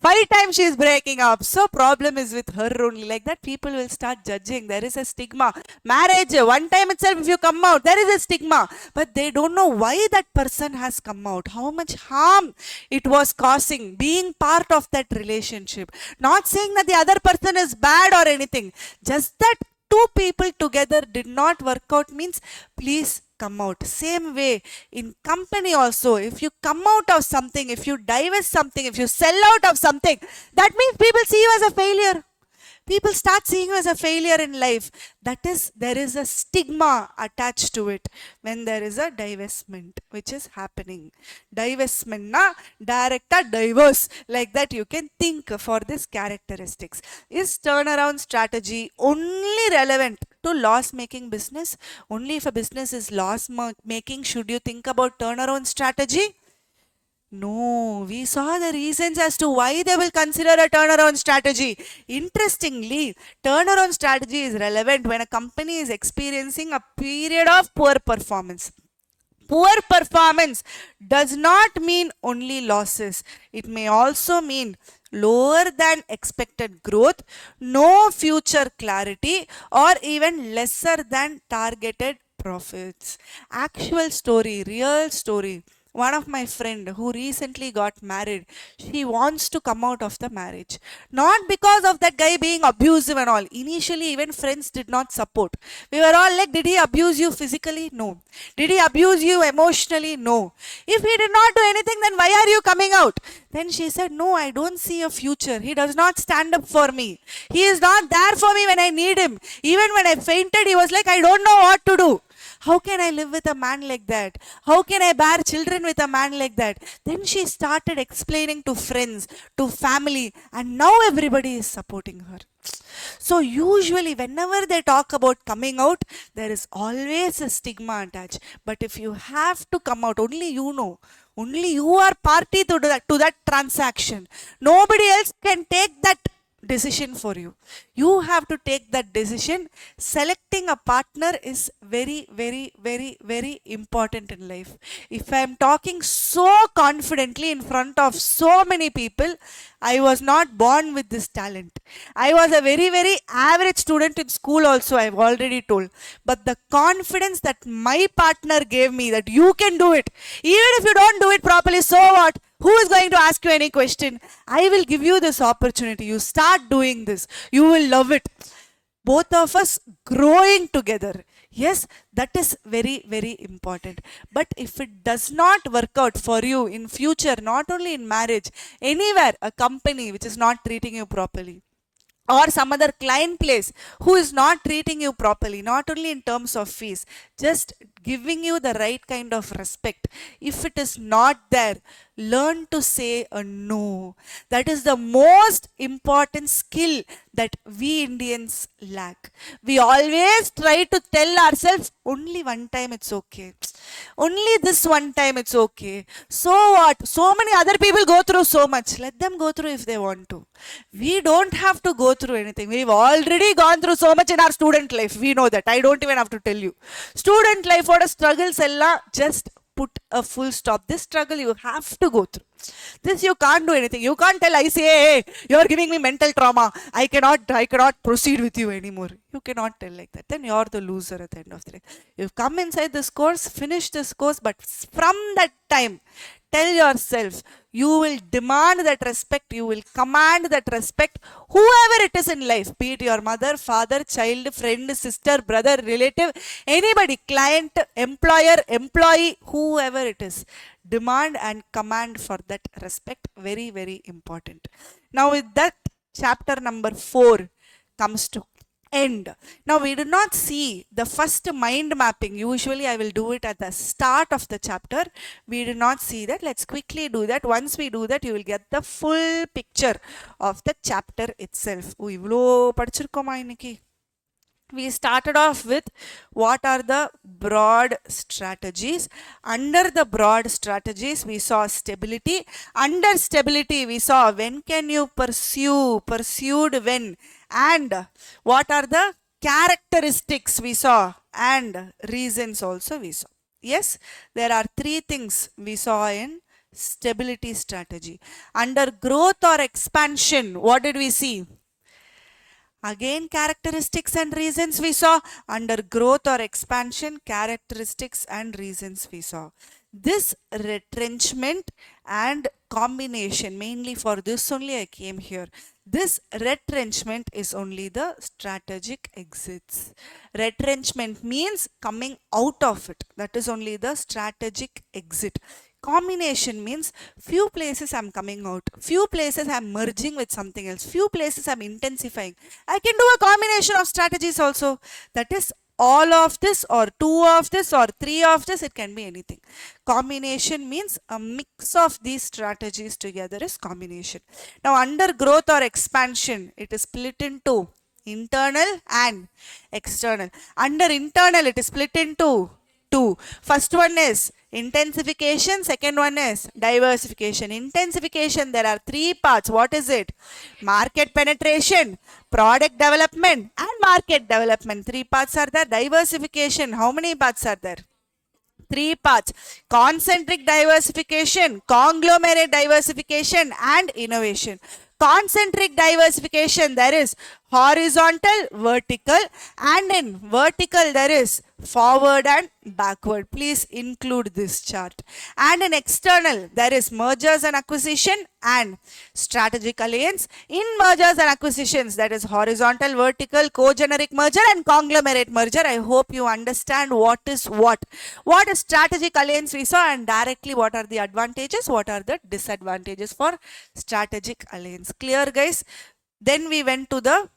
5 times she is breaking up, so problem is with her only. Like that, people will start judging. There is a stigma. Marriage, 1 time itself if you come out, there is a stigma. But they don't know why that person has come out, how much harm it was causing, being part of that relationship. Not saying that the other person is bad or anything, just that 2 people together did not work out means please come out. Same way in company also, if you come out of something, if you divest something, if you sell out of something, that means people see you as a failure. People start seeing you as a failure in life. That is, there is a stigma attached to it when there is a divestment which is happening. Divestment na directa diverse, like that you can think for this characteristics. Is turnaround strategy only relevant to loss making business? Only if a business is loss making should you think about turnaround strategy? No, we saw the reasons as to why they will consider a turnaround strategy. Interestingly, turnaround strategy is relevant when a company is experiencing a period of poor performance. Poor performance does not mean only losses. It may also mean lower than expected growth, no future clarity, or even lesser than targeted profits. Actual story, real story. One of my friend who recently got married, she wants to come out of the marriage. Not because of that guy being abusive and all. Initially, even friends did not support. We were all like, did he abuse you physically? No. Did he abuse you emotionally? No. If he did not do anything, then why are you coming out? Then she said, no, I don't see a future. He does not stand up for me. He is not there for me when I need him. Even when I fainted, he was like, I don't know what to do. How can I live with a man like that? How can I bear children with a man like that? Then she started explaining to friends, to family, and now everybody is supporting her. So, usually, whenever they talk about coming out, there is always a stigma attached. But if you have to come out, only you know. Only you are party to that transaction. Nobody else can take that decision for you. You have to take that decision. Selecting a partner is very, very, very, very important in life. If I am talking so confidently in front of so many people, I was not born with this talent. I was a very, very average student in school also, I've already told. But the confidence that my partner gave me, that you can do it, even if you don't do it properly, so what? Who is going to ask you any question? I will give you this opportunity. You start doing this. You will love it. Both of us growing together. Yes, that is very, very important. But if it does not work out for you in future, not only in marriage, anywhere, a company which is not treating you properly, or some other client place who is not treating you properly, not only in terms of fees, just giving you the right kind of respect. If it is not there, learn to say a no. That is the most important skill that we Indians lack. We always try to tell ourselves, only one time it's okay. Only this one time it's okay. So what? So many other people go through so much. Let them go through if they want to. We don't have to go through anything. We've already gone through so much in our student life. We know that. I don't even have to tell you. Student life or struggles ella, just put a full stop. This struggle you have to go through. This you can't do anything. You can't tell ICA, hey, you're giving me mental trauma. I cannot proceed with you anymore. You cannot tell like that. Then you're the loser at the end of the day. You've come inside this course, finish this course, but from that time, tell yourself, you will demand that respect, you will command that respect, whoever it is in life, be it your mother, father, child, friend, sister, brother, relative, anybody, client, employer, employee, whoever it is. Demand and command for that respect. Very, very important. Now with that, chapter number 4 comes to end. Now we did not see the first mind mapping. Usually I will do it at the start of the chapter. We did not see that. Let's quickly do that. Once we do that, you will get the full picture of the chapter itself. இவ்ளோ படிச்சிருக்கோமா இன்னைக்கு? We started off with what are the broad strategies. Under the broad strategies, we saw stability. Under stability, we saw when can you pursue, pursued when, and what are the characteristics we saw, and reasons also we saw. Yes, there are 3 things we saw in stability strategy. Under growth or expansion, what did we see? Again, characteristics and reasons we saw. Under growth or expansion, characteristics and reasons we saw. This retrenchment and combination, mainly for this only I came here. This retrenchment is only the strategic exits. Retrenchment means coming out of it. That is only the strategic exit. Combination means few places I'm coming out, few places I'm merging with something else, few places I'm intensifying. I can do a combination of strategies also. That is all of this or 2 of this or 3 of this, it can be anything. Combination means a mix of these strategies together is combination. Now under growth or expansion, it is split into internal and external. Under internal, it is split into 2. First one is intensification, second one is diversification. Intensification, there are 3 parts. What is it? Market penetration, product development, and market development. 3 parts are there. Diversification, how many parts are there? Three parts: concentric diversification, conglomerate diversification, and innovation. Concentric diversification, there is horizontal, vertical, and in vertical there is forward and backward. Please include this chart. And in external there is mergers and acquisition and strategic alliance. In mergers and acquisitions, that is horizontal, vertical, co-generic merger and conglomerate merger. I hope you understand what is what. What is strategic alliance we saw, and directly what are the advantages, what are the disadvantages for strategic alliance. Clear, guys? Then we went to the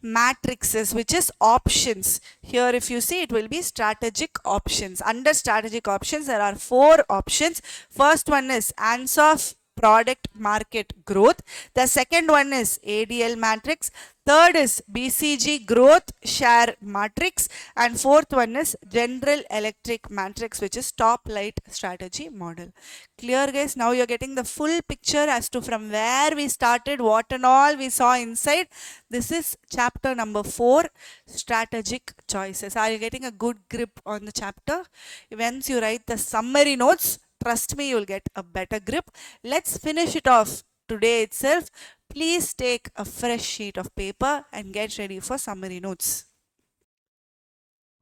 matrices, which is options. Here if you see, it will be strategic options. Under strategic options there are 4 options. First one is ANSOF product market growth. The second one is ADL matrix. Third is BCG growth share matrix, and fourth one is General Electric matrix, which is top light strategy model. Clear, guys? Now you're getting the full picture as to from where we started, what and all we saw inside. This is chapter number 4, strategic choices. Are you getting a good grip on the chapter? Once you write the summary notes, trust me, you'll get a better grip. Let's finish it off today itself. Please take a fresh sheet of paper and get ready for summary notes.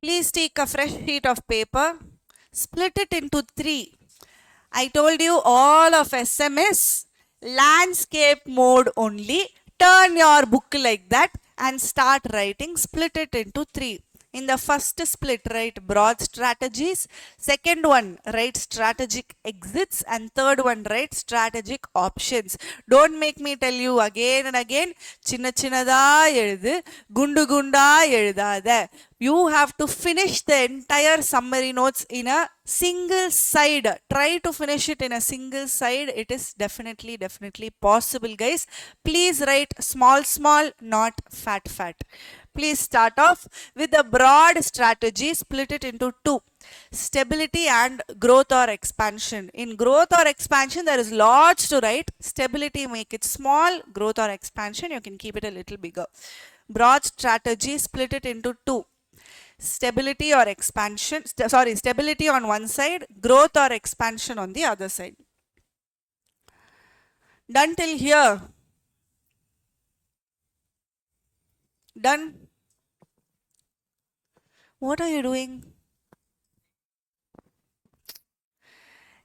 Please take a fresh sheet of paper, split it into 3. I told you all of SMS, landscape mode only. Turn your book like that and start writing. Split it into 3. In the first split, write broad strategies. Second one, write strategic exits. And third one, write strategic options. Don't make me tell you again and again, chinna chinnada எழுது, gundu gunda எழுதாத. You have to finish the entire summary notes in a single side. Try to finish it in a single side. It is definitely possible, guys. Please write small, not fat. Please start off with the broad strategy. Split it into 2. Stability and growth or expansion. In growth or expansion, there is lots to write. Stability, make it small. Growth or expansion, you can keep it a little bigger. Broad strategy, split it into 2. Stability or expansion, stability on one side, growth or expansion on the other side. Done till here? Done? What are you doing?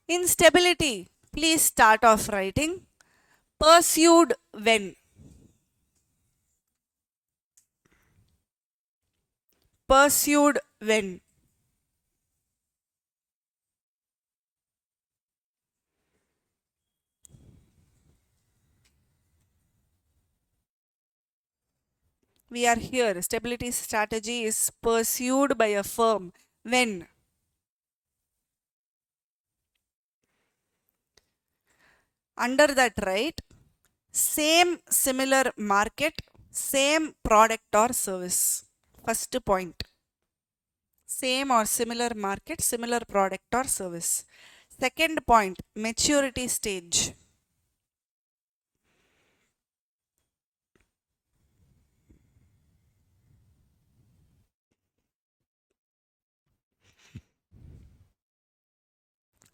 In stability, please start off writing pursued when. Pursued when. We are here. Stability strategy is pursued by a firm when. Under that, write same similar market, same product or service. First point. Same or similar market, similar product or service. Second point, maturity stage.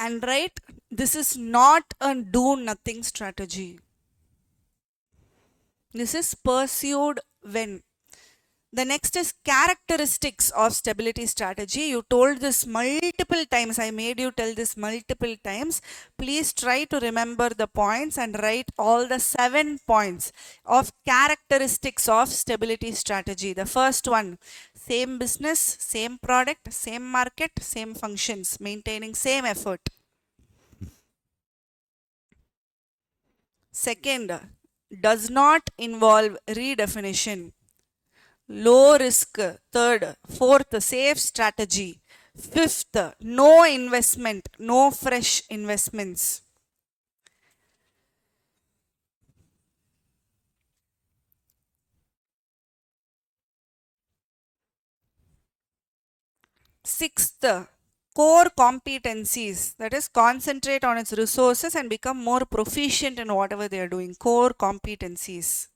And write, this is not a do nothing strategy. This is pursued when. The next is characteristics of stability strategy. You told this multiple times. I made you tell this multiple times. Please try to remember the points and write all the 7 points of characteristics of stability strategy. The first one, same business, same product, same market, same functions, maintaining same effort. Second, does not involve redefinition. Low risk. Third. Fourth, safe strategy. Fifth, no investment, no fresh investments. Sixth, core competencies, that is concentrate on its resources and become more proficient in whatever they are doing. Core competencies.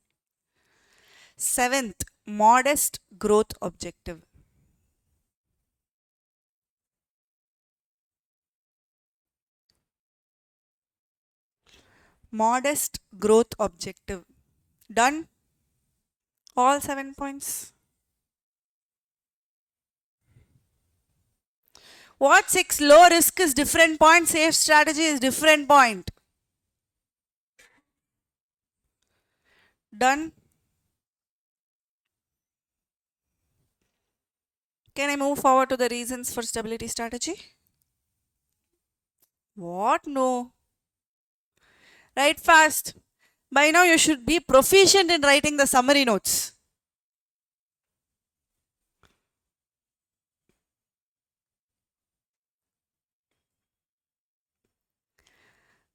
Seventh, modest growth objective. Modest growth objective. Done? All 7 points. What 6? Low risk is different point, safe strategy is different point. Done? Can I move forward to the reasons for stability strategy? What? No. Write fast. By now you should be proficient in writing the summary notes.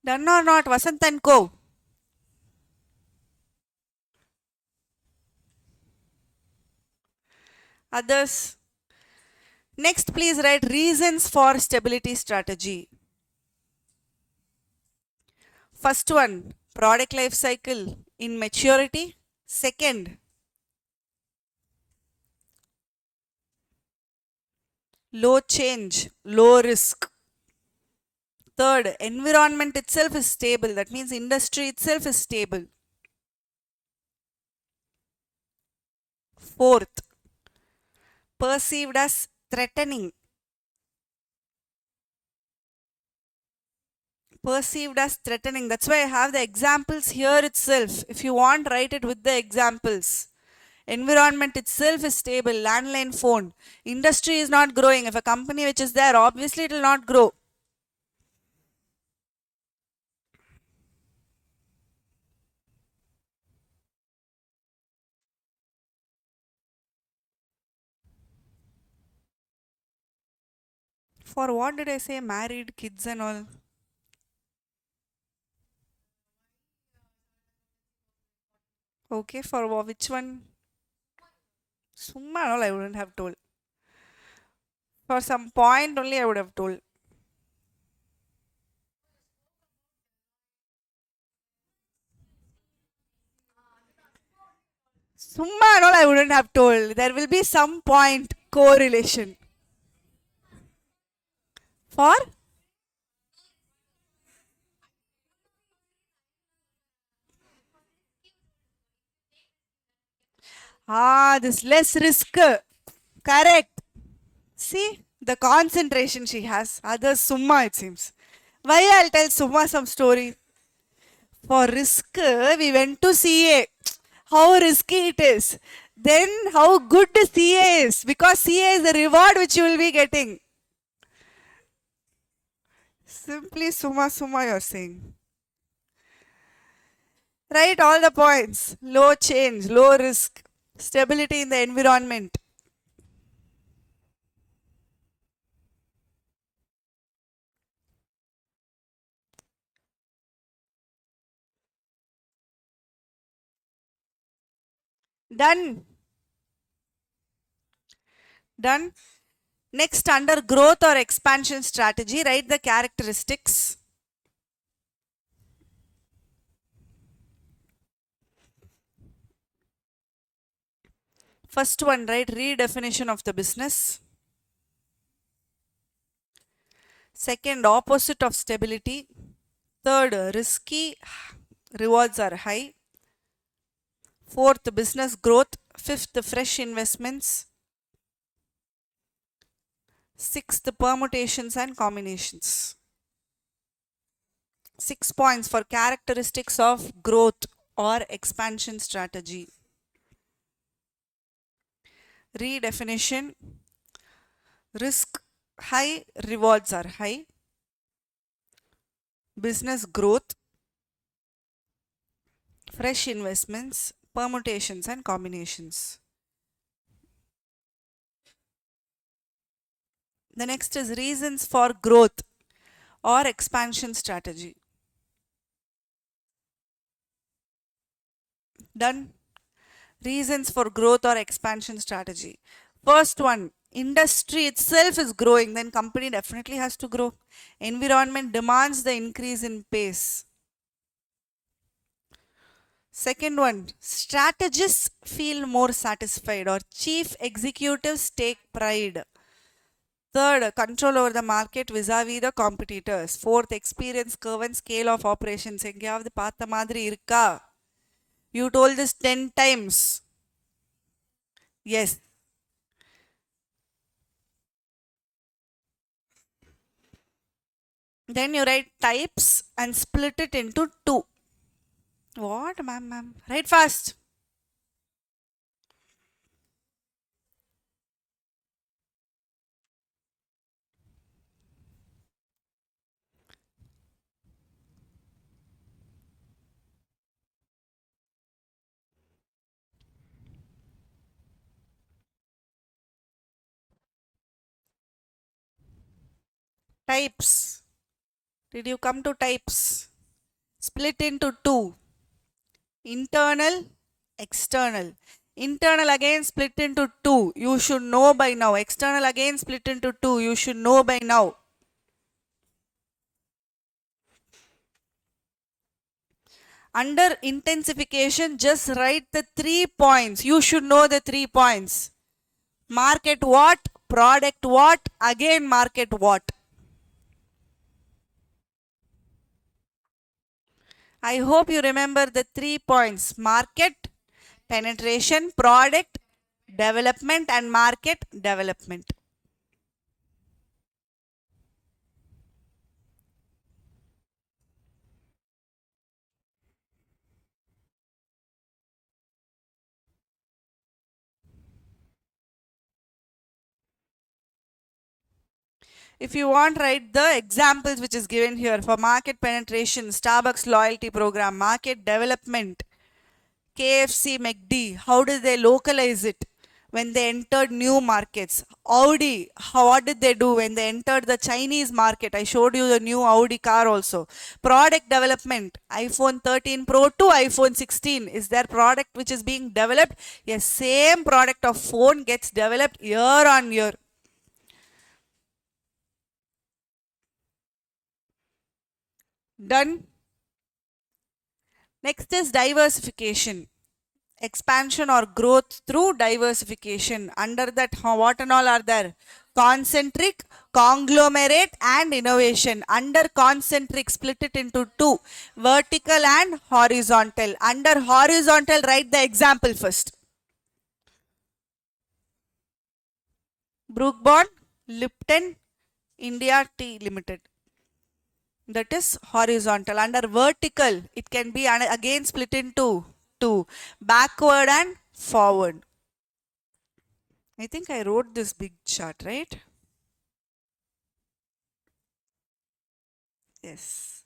Done or not? Vasant and Co. Others? Next, please write reasons for stability strategy. First one, product life cycle in maturity. Second, low change, low risk. Third, environment itself is stable. That means industry itself is stable. Fourth, perceived as threatening. Perceived as threatening. That's why I have the examples here itself. If you want, write it with the examples. Environment itself is stable. Landline phone. Industry is not growing. If a company which is there, obviously it will not grow. For what did I say? Married, kids and all. Okay, for which one? Summa and all I wouldn't have told. For some point only I would have told. Summa and all I wouldn't have told. There will be some point correlation. For? This less risk. Correct. See, the concentration she has. Others Summa it seems. Why I'll tell Summa some story. For risk, we went to CA. How risky it is. Then how good the CA is. Because CA is the reward which you will be getting. Simply Summa you're saying. Write all the points. Low change, low risk, stability in the environment. Done. Done. Next, under growth or expansion strategy, write the characteristics. First one, right? Redefinition of the business. Second, opposite of stability. Third, risky, rewards are high. Fourth, business growth. Fifth, fresh investments. Sixth, permutations and combinations. 6 points for characteristics of growth or expansion strategy. Redefinition. Risk high, rewards are high. Business growth. Fresh investments, permutations and combinations. The next is reasons for growth or expansion strategy. Done. Reasons for growth or expansion strategy. First one, industry itself is growing, then company definitely has to grow. Environment demands the increase in pace. Second one, strategists feel more satisfied or chief executives take pride. Third, control over the market vis-a-vis the competitors. Fourth, experience curve and scale of operations. எங்கேயாவது பார்த்த மாதிரி இருக்கா? You told this 10 times. Yes. Then you write types and split it into two. What, ma'am? Write fast. Types. Did you come to types? Split into two. Internal, external. Internal again split into two. You should know by now. External again split into two. You should know by now. Under intensification, just write the 3 points. You should know the 3 points. Market what? Product what? Again market what? I hope you remember the 3 points. Market, penetration, product, development and market development. If you want, write the examples which is given here for market penetration, Starbucks loyalty program, market development, KFC, McD, how did they localize it when they entered new markets? Audi, what did they do when they entered the Chinese market? I showed you the new Audi car also. Product development, iPhone 13 Pro to iPhone 16. Is there product which is being developed? Yes, same product of phone gets developed year on year. Done. Next is diversification. Expansion or growth through diversification. Under that, what and all are there? Concentric, conglomerate and innovation. Under concentric, split it into two. Vertical and horizontal. Under horizontal, write the example first. Brook Bond, Lipton, India Tea Limited. That is horizontal. Under vertical, it can be again split into two. Backward and forward. I think I wrote this big chart, right? Yes.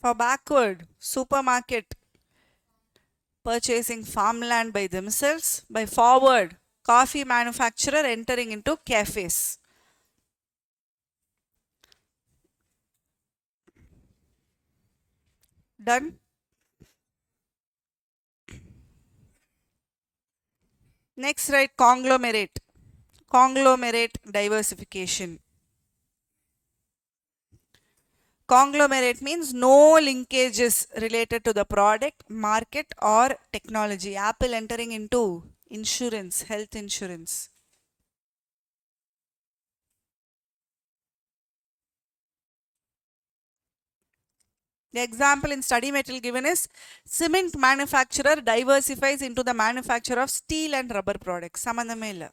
For backward, supermarket purchasing farmland by themselves. By forward, coffee manufacturer entering into cafes. Done. Next, write conglomerate. Conglomerate diversification. Conglomerate means no linkages related to the product, market or technology. Apple entering into insurance, health insurance. The example in study material given is cement manufacturer diversifies into the manufacture of steel and rubber products. Samandhame illa.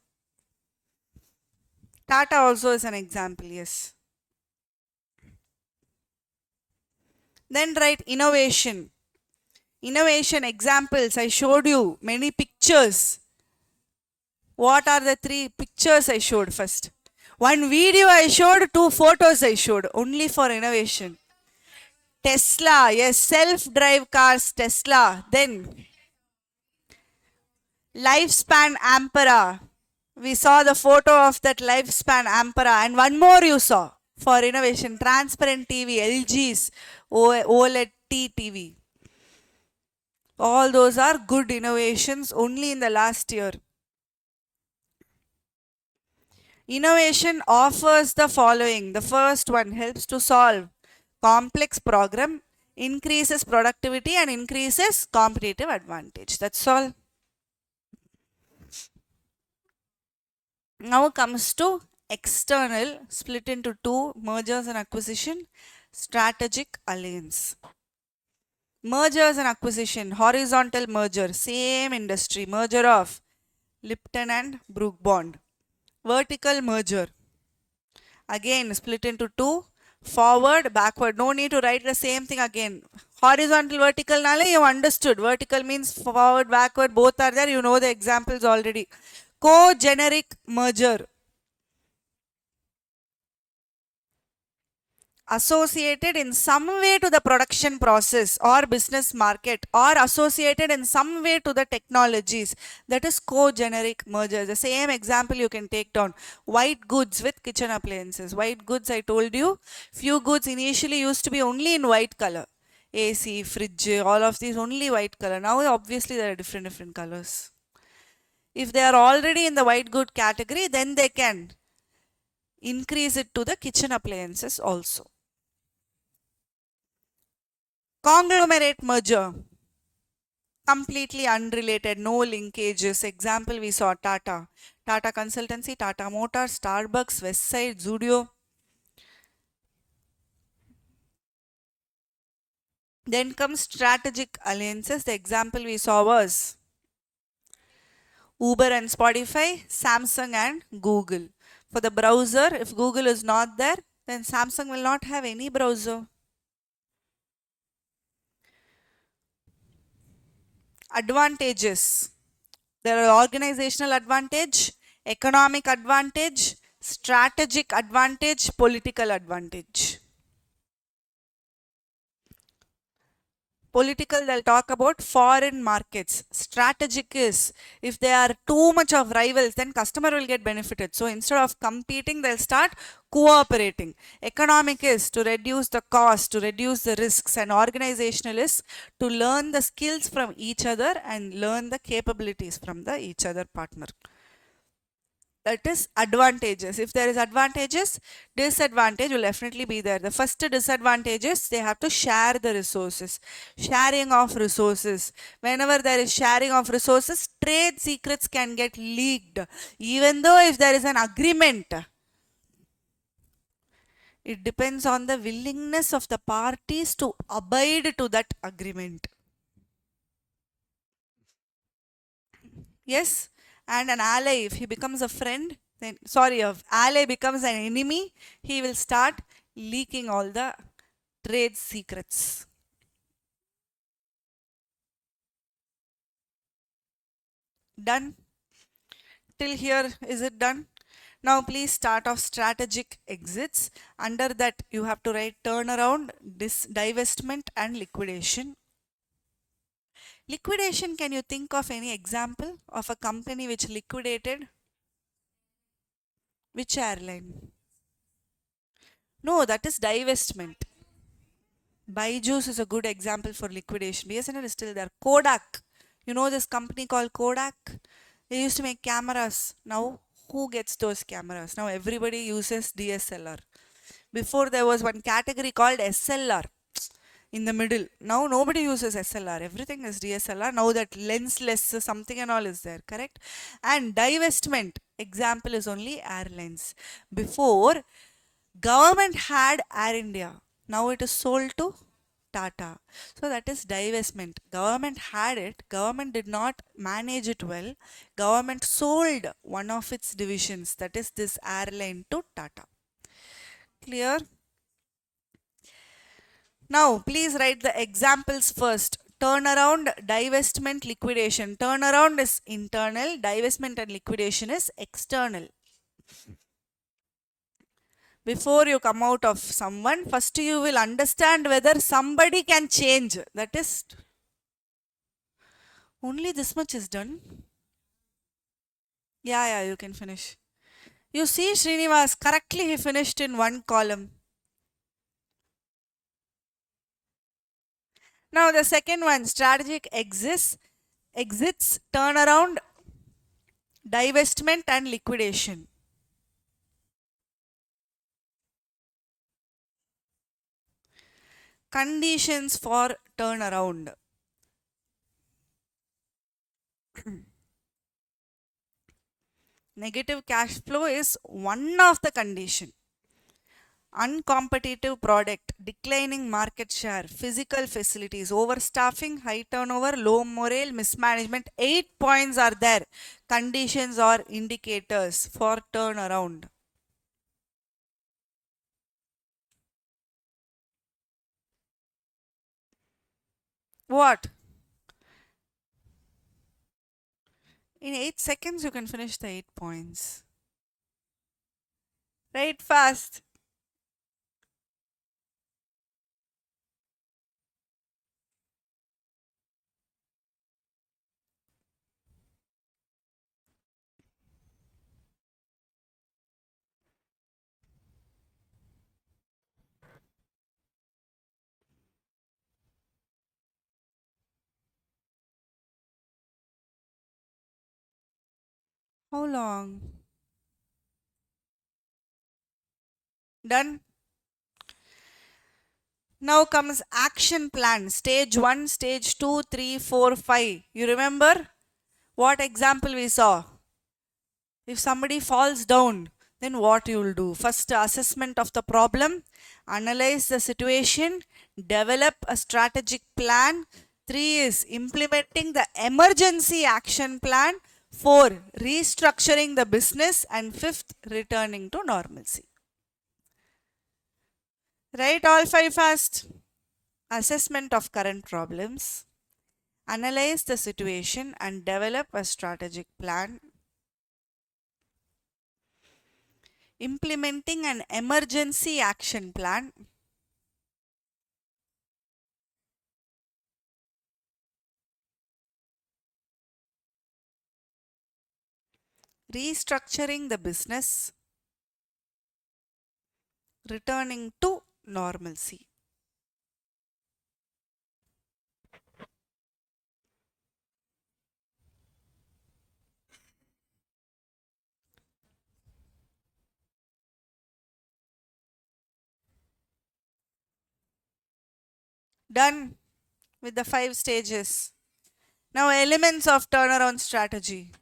Tata also is an example, yes. Then write innovation. Innovation examples. I showed you many pictures. What are the 3 pictures I showed first? One video I showed, 2 photos I showed. Only for innovation. Tesla, yes, self-drive cars, Tesla. Then lifespan Ampera. We saw the photo of that lifespan Ampera. And one more you saw for innovation. Transparent TV, LG's OLED TV. All those are good innovations only in the last year. Innovation offers the following. The first one helps to solve complex problem. increases productivity and increases competitive advantage. That's all. Now comes to external, split into two: mergers and acquisition, strategic alliance. Mergers and acquisition, horizontal merger, same industry, merger of Lipton and Brook Bond. Vertical merger, again split into two: forward, backward. No need to write the same thing again. Horizontal, vertical, nale you understood. Vertical means forward, backward, both are there. You know the examples already. Co-generic merger, associated in some way to the production process or business market, or associated in some way to the technologies. That is co-generic merger. The same example you can take down: white goods with kitchen appliances. White goods, I told you, few goods initially used to be only in white color: AC, fridge, all of these only white color. Now obviously there are different colors. If they are already in the white good category, then they can increase it to the kitchen appliances also. Conglomerate merger, completely unrelated, no linkages. Example we saw: Tata, Tata Consultancy, Tata Motors, Starbucks, Westside, Zudio. Then comes strategic alliances. The example we saw was Uber and Spotify, Samsung and Google. For the browser, if Google is not there, then Samsung will not have any browser. Advantages. There are organizational advantage, economic advantage, strategic advantage, political advantage. Political, they'll talk about foreign markets. Strategic is, if they are too much of rivals, then customer will get benefited. So instead of competing, they'll start cooperating. Economic is to reduce the cost, to reduce the risks, and organizational is to learn the skills from each other and learn the capabilities from the each other partner. That is advantages. If there is advantages, disadvantage will definitely be there. The first disadvantage is they have to share the resources. Sharing of resources. Whenever there is sharing of resources, trade secrets can get leaked. Even though if there is an agreement, it depends on the willingness of the parties to abide to that agreement. Yes, and an ally, if he becomes a friend, then sorry, if ally becomes an enemy, he will start leaking all the trade secrets. Done? Till here, is it done? Now please start off strategic exits. Under that, you have to write turnaround, divestment, and liquidation. Liquidation, can you think of any example of a company which liquidated? Which airline? No, that is divestment. Byju's is a good example for liquidation. BSNL is still there. Kodak. You know this company called Kodak? They used to make cameras. Now, who gets those cameras? Now, everybody uses DSLR. Before, there was one category called SLR in the middle. Now, nobody uses SLR. Everything is DSLR. Now, that lensless something and all is there. Correct? And divestment example is only airlines. Before, government had Air India. Now it is sold to Tata. So that is divestment. Government had it. Government did not manage it well. Government sold one of its divisions, that is this airline, to Tata. Clear? Now please write the examples first. Turnaround, divestment, liquidation. Turnaround is internal. Divestment and liquidation is external. Before you come out of someone, first you will understand whether somebody can change. That is, only this much is done. Yeah, you can finish. You see, Srinivas, correctly he finished in one column. Now the second one, strategic exits, turnaround, divestment and liquidation. Conditions for turnaround. Negative cash flow is one of the condition. Uncompetitive product, declining market share, physical facilities, overstaffing, high turnover, low morale, mismanagement. 8 points are there. Conditions or indicators for turnaround. What? In 8 seconds, you can finish the 8 points. Right fast. How long? Done? Now comes action plan. Stage 1, stage 2, 3, 4, 5. You remember what example we saw? If somebody falls down, then what you will do? First, assessment of the problem, analyze the situation, develop a strategic plan. 3 is implementing the emergency action plan. 4, restructuring the business. And 5th, returning to normalcy. Write all 5 fast. Assessment of current problems, analyze the situation and develop a strategic plan, implementing an emergency action plan, restructuring the business, returning to normalcy. Done with the 5 stages. Now, elements of turnaround strategy.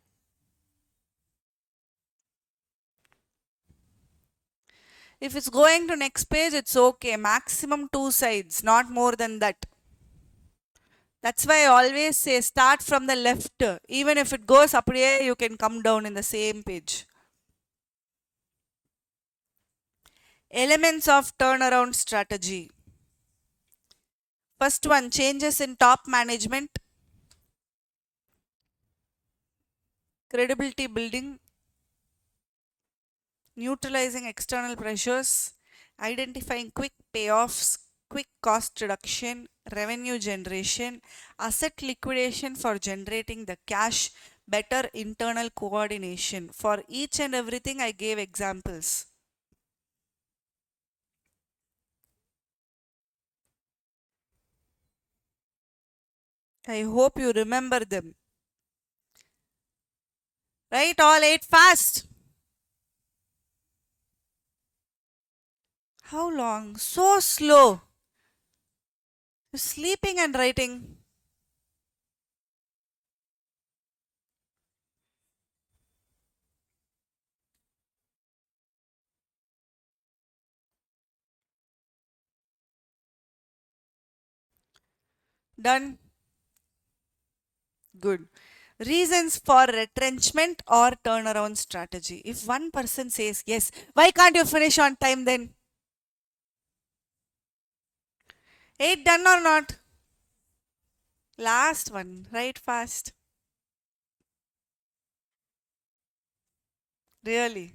If it's going to next page, it's okay. Maximum 2 sides, not more than that. That's why I always say start from the left. Even if it goes up here, you can come down in the same page. Elements of turnaround strategy. First one, changes in top management, credibility building, neutralizing external pressures, identifying quick payoffs, quick cost reduction, revenue generation, asset liquidation for generating the cash, better internal coordination. For each and everything, I gave examples. I hope you remember them. Right, all 8 fast. How long? So slow. You're sleeping and writing. Done. Good. Reasons for retrenchment or turnaround strategy. If one person says yes, why can't you finish on time then? 8 done or not? Last one, right fast. Really.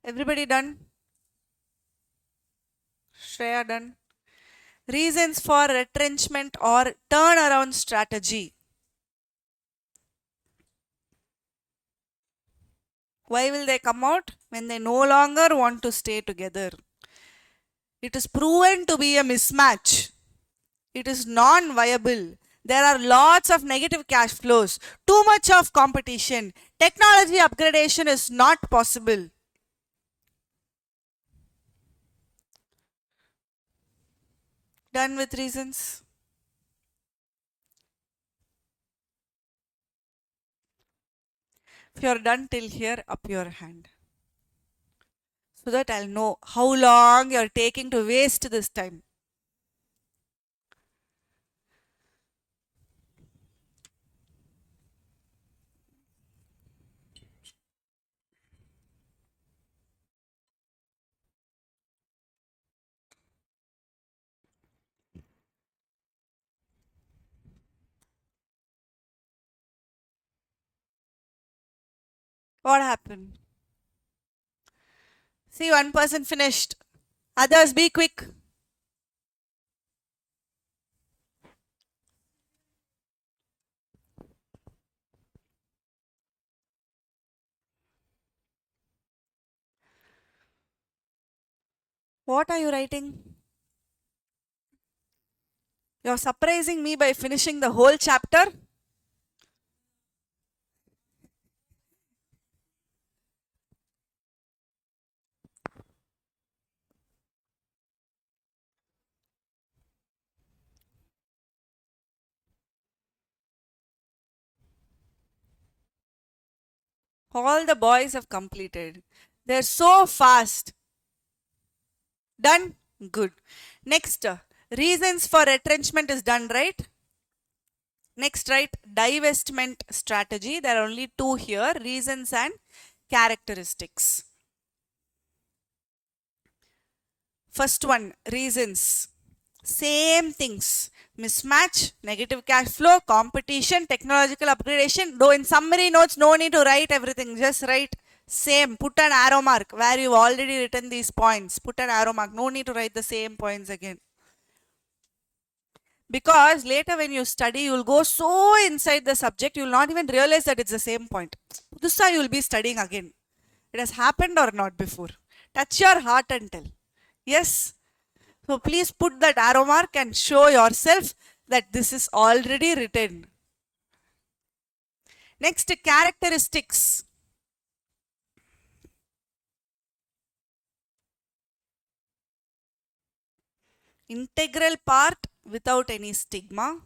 Everybody done? Shreya done? Reasons for retrenchment or turnaround strategy. Why will they come out? When they no longer want to stay together. It is proven to be a mismatch. It is non-viable. There are lots of negative cash flows, too much of competition, Technology upgradation is not possible. Done with reasons. If you're done till here, up your hand. So that I'll know how long you're taking to waste this time. What happened? See, one person finished. Others, be quick. What are you writing? You're surprising me by finishing the whole chapter. All the boys have completed. They're so fast. Done? Good. Next, reasons for retrenchment is done, right? Next, right? Divestment strategy. There are only two here, reasons and characteristics. First one, reasons. Same things. Mismatch, negative cash flow, competition, technological upgradation. Though in summary notes, no need to write everything. Just write same. Put an arrow mark where you've already written these points. Put an arrow mark. No need to write the same points again. Because later when you study, you'll go so inside the subject, you'll not even realize that it's the same point. This time you'll be studying again. It has happened or not before. Touch your heart and tell. Yes. So please put that arrow mark and show yourself that this is already written. Next, characteristics. Integral part without any stigma.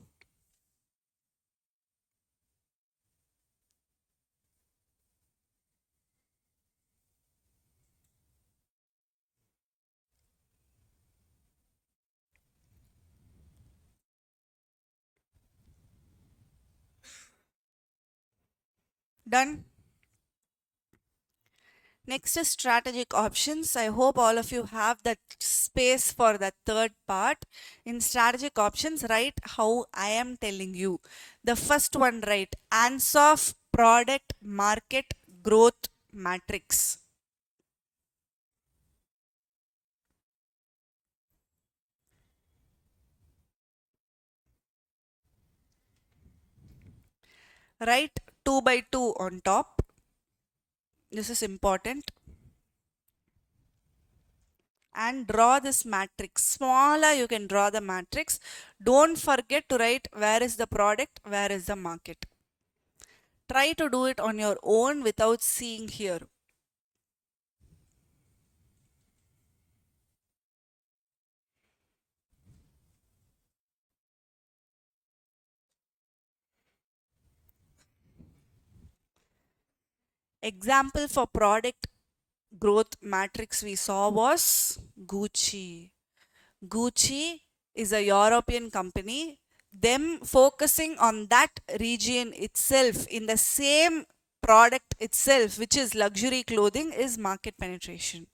Done. Next is strategic options. I hope all of you have that space for that third part. In strategic options, write how I am telling you. The first one, write ANSOF product market growth matrix. Write 2 by 2 on top. This is important. And draw this matrix. Smaller you can draw the matrix. Don't forget to write where is the product, where is the market. Try to do it on your own without seeing here. Example for product growth matrix we saw was Gucci. Gucci is a European company. Them focusing on that region itself in the same product itself, which is luxury clothing, is market penetration.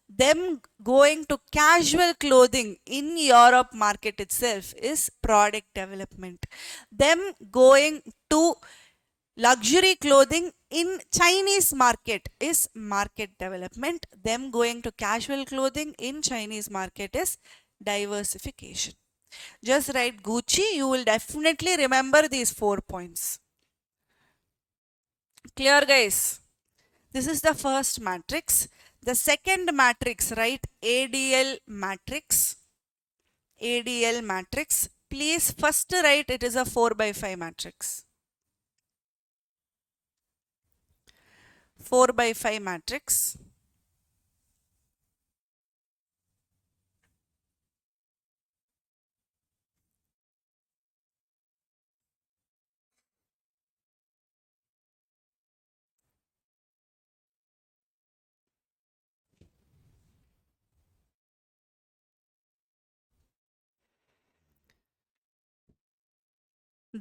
Them going to casual clothing in Europe market itself is product development. Them going to luxury clothing in Chinese market is market development. Them going to casual clothing in Chinese market is diversification. Just write Gucci. You will definitely remember these 4 points. Clear, guys? This is the first matrix. The second matrix, write ADL matrix. ADL matrix. Please first write it is a 4 by 5 matrix. 4 by 5 matrix.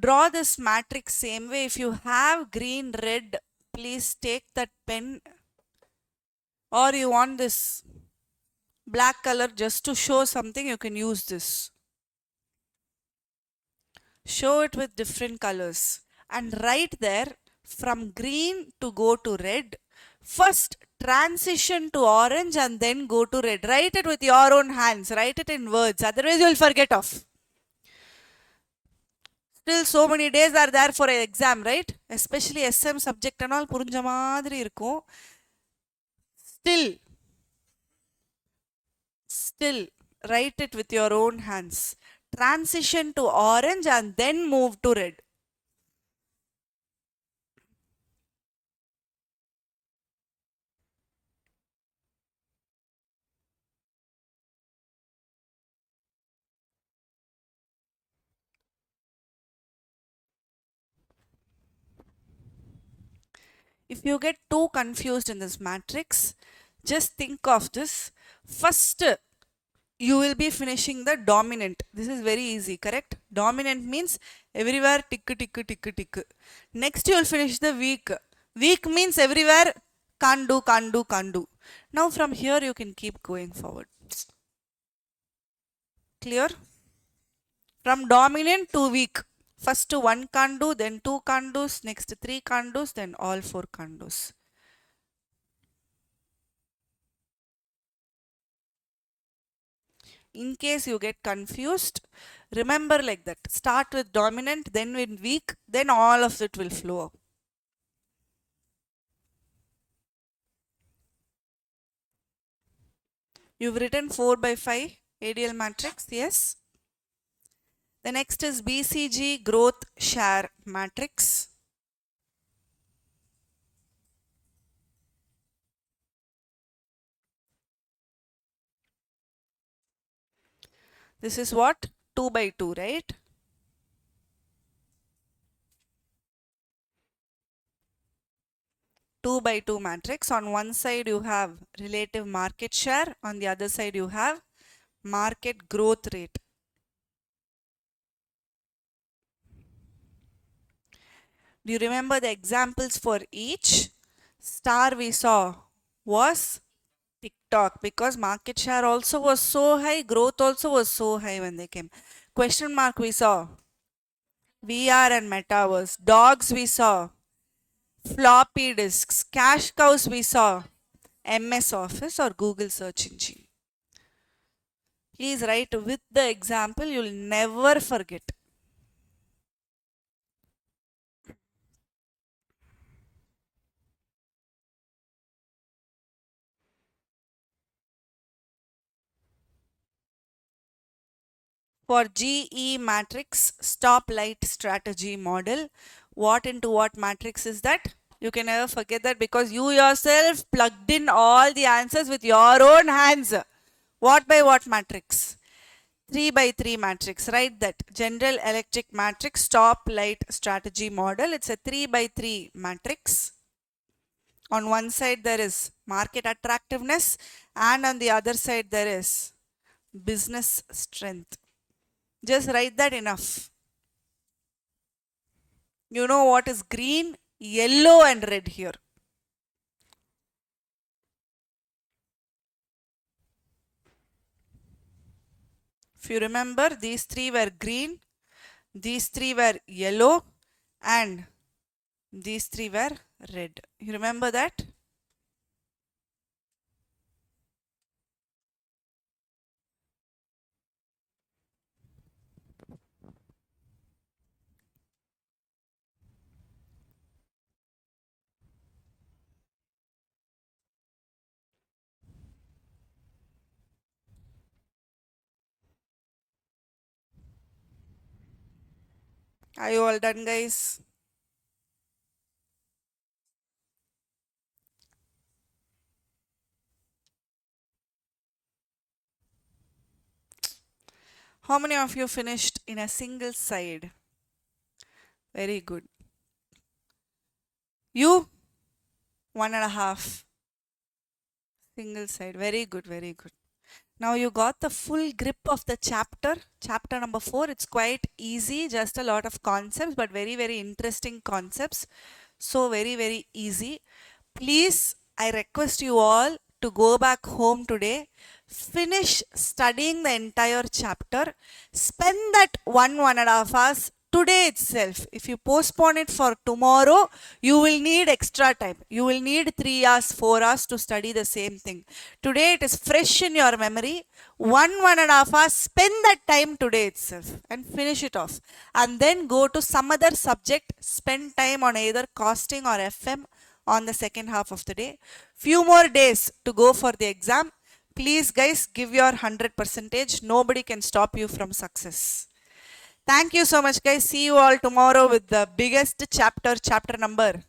Draw this matrix same way. If you have green, red, please take that pen, or you want this black color just to show something, you can use this. Show it with different colors. And right there, from green to go to red, first transition to orange and then go to red. Write it with your own hands. Write it in words. Otherwise, you will forget off. Still so many days are there for an exam, right? Especially SM subject and all புரிஞ்ச மாதிரி இருக்கும். Still write it with your own hands. Transition to orange and then move to red. If you get too confused in this matrix, just think of this. First, you will be finishing the dominant. This is very easy, correct? Dominant means everywhere tick, tick, tick, tick. Next, you will finish the weak. Weak means everywhere can't do, can't do, can't do. Now, from here, you can keep going forward. Clear? From dominant to weak. First one can't do, then two can't do's, next three can't do's, then all four can't do's. In case you get confused, remember like that. Start with dominant, then with weak, then all of it will flow. You've written 4 by 5 ADL matrix, yes. The next is BCG growth share matrix. This is what? 2 by 2, right? Two by two matrix. On one side you have relative market share, on the other side you have market growth rate. Do you remember the examples for each? Star we saw was TikTok, because market share also was so high, growth also was so high when they came. Question mark we saw VR and metaverse. Dogs we saw floppy disks. Cash cows we saw MS Office or Google search engine. Please write with the example, you'll never forget. For GE matrix stoplight strategy model, what into what matrix is that? You can never forget that because you yourself plugged in all the answers with your own hands. What by what matrix? 3 by 3 matrix. Write that. General Electric matrix stoplight strategy model. It's a 3 by 3 matrix. On one side there is market attractiveness and on the other side there is business strength. Just write that enough. You know what is green, yellow and red here. If you remember, these three were green, these three were yellow and these three were red. You remember that? Are you all done, guys? How many of you finished in a single side? Very good. You? One and a half. Single side. Very good, very good. Now you got the full grip of the chapter. Chapter number 4. It's quite easy, just a lot of concepts, but very, very interesting concepts. So very, very easy. Please, I request you all to go back home today, finish studying the entire chapter, spend that 1.5 hours today itself. If you postpone it for tomorrow, you will need extra time. You will need 3 hours, 4 hours to study the same thing. Today it is fresh in your memory. 1.5 hours, spend that time today itself and finish it off. And then go to some other subject, spend time on either costing or FM on the second half of the day. Few more days to go for the exam. Please guys, give your 100%. Nobody can stop you from success. Thank you so much guys. See you all tomorrow with the biggest chapter number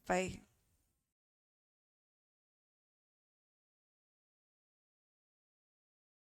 5.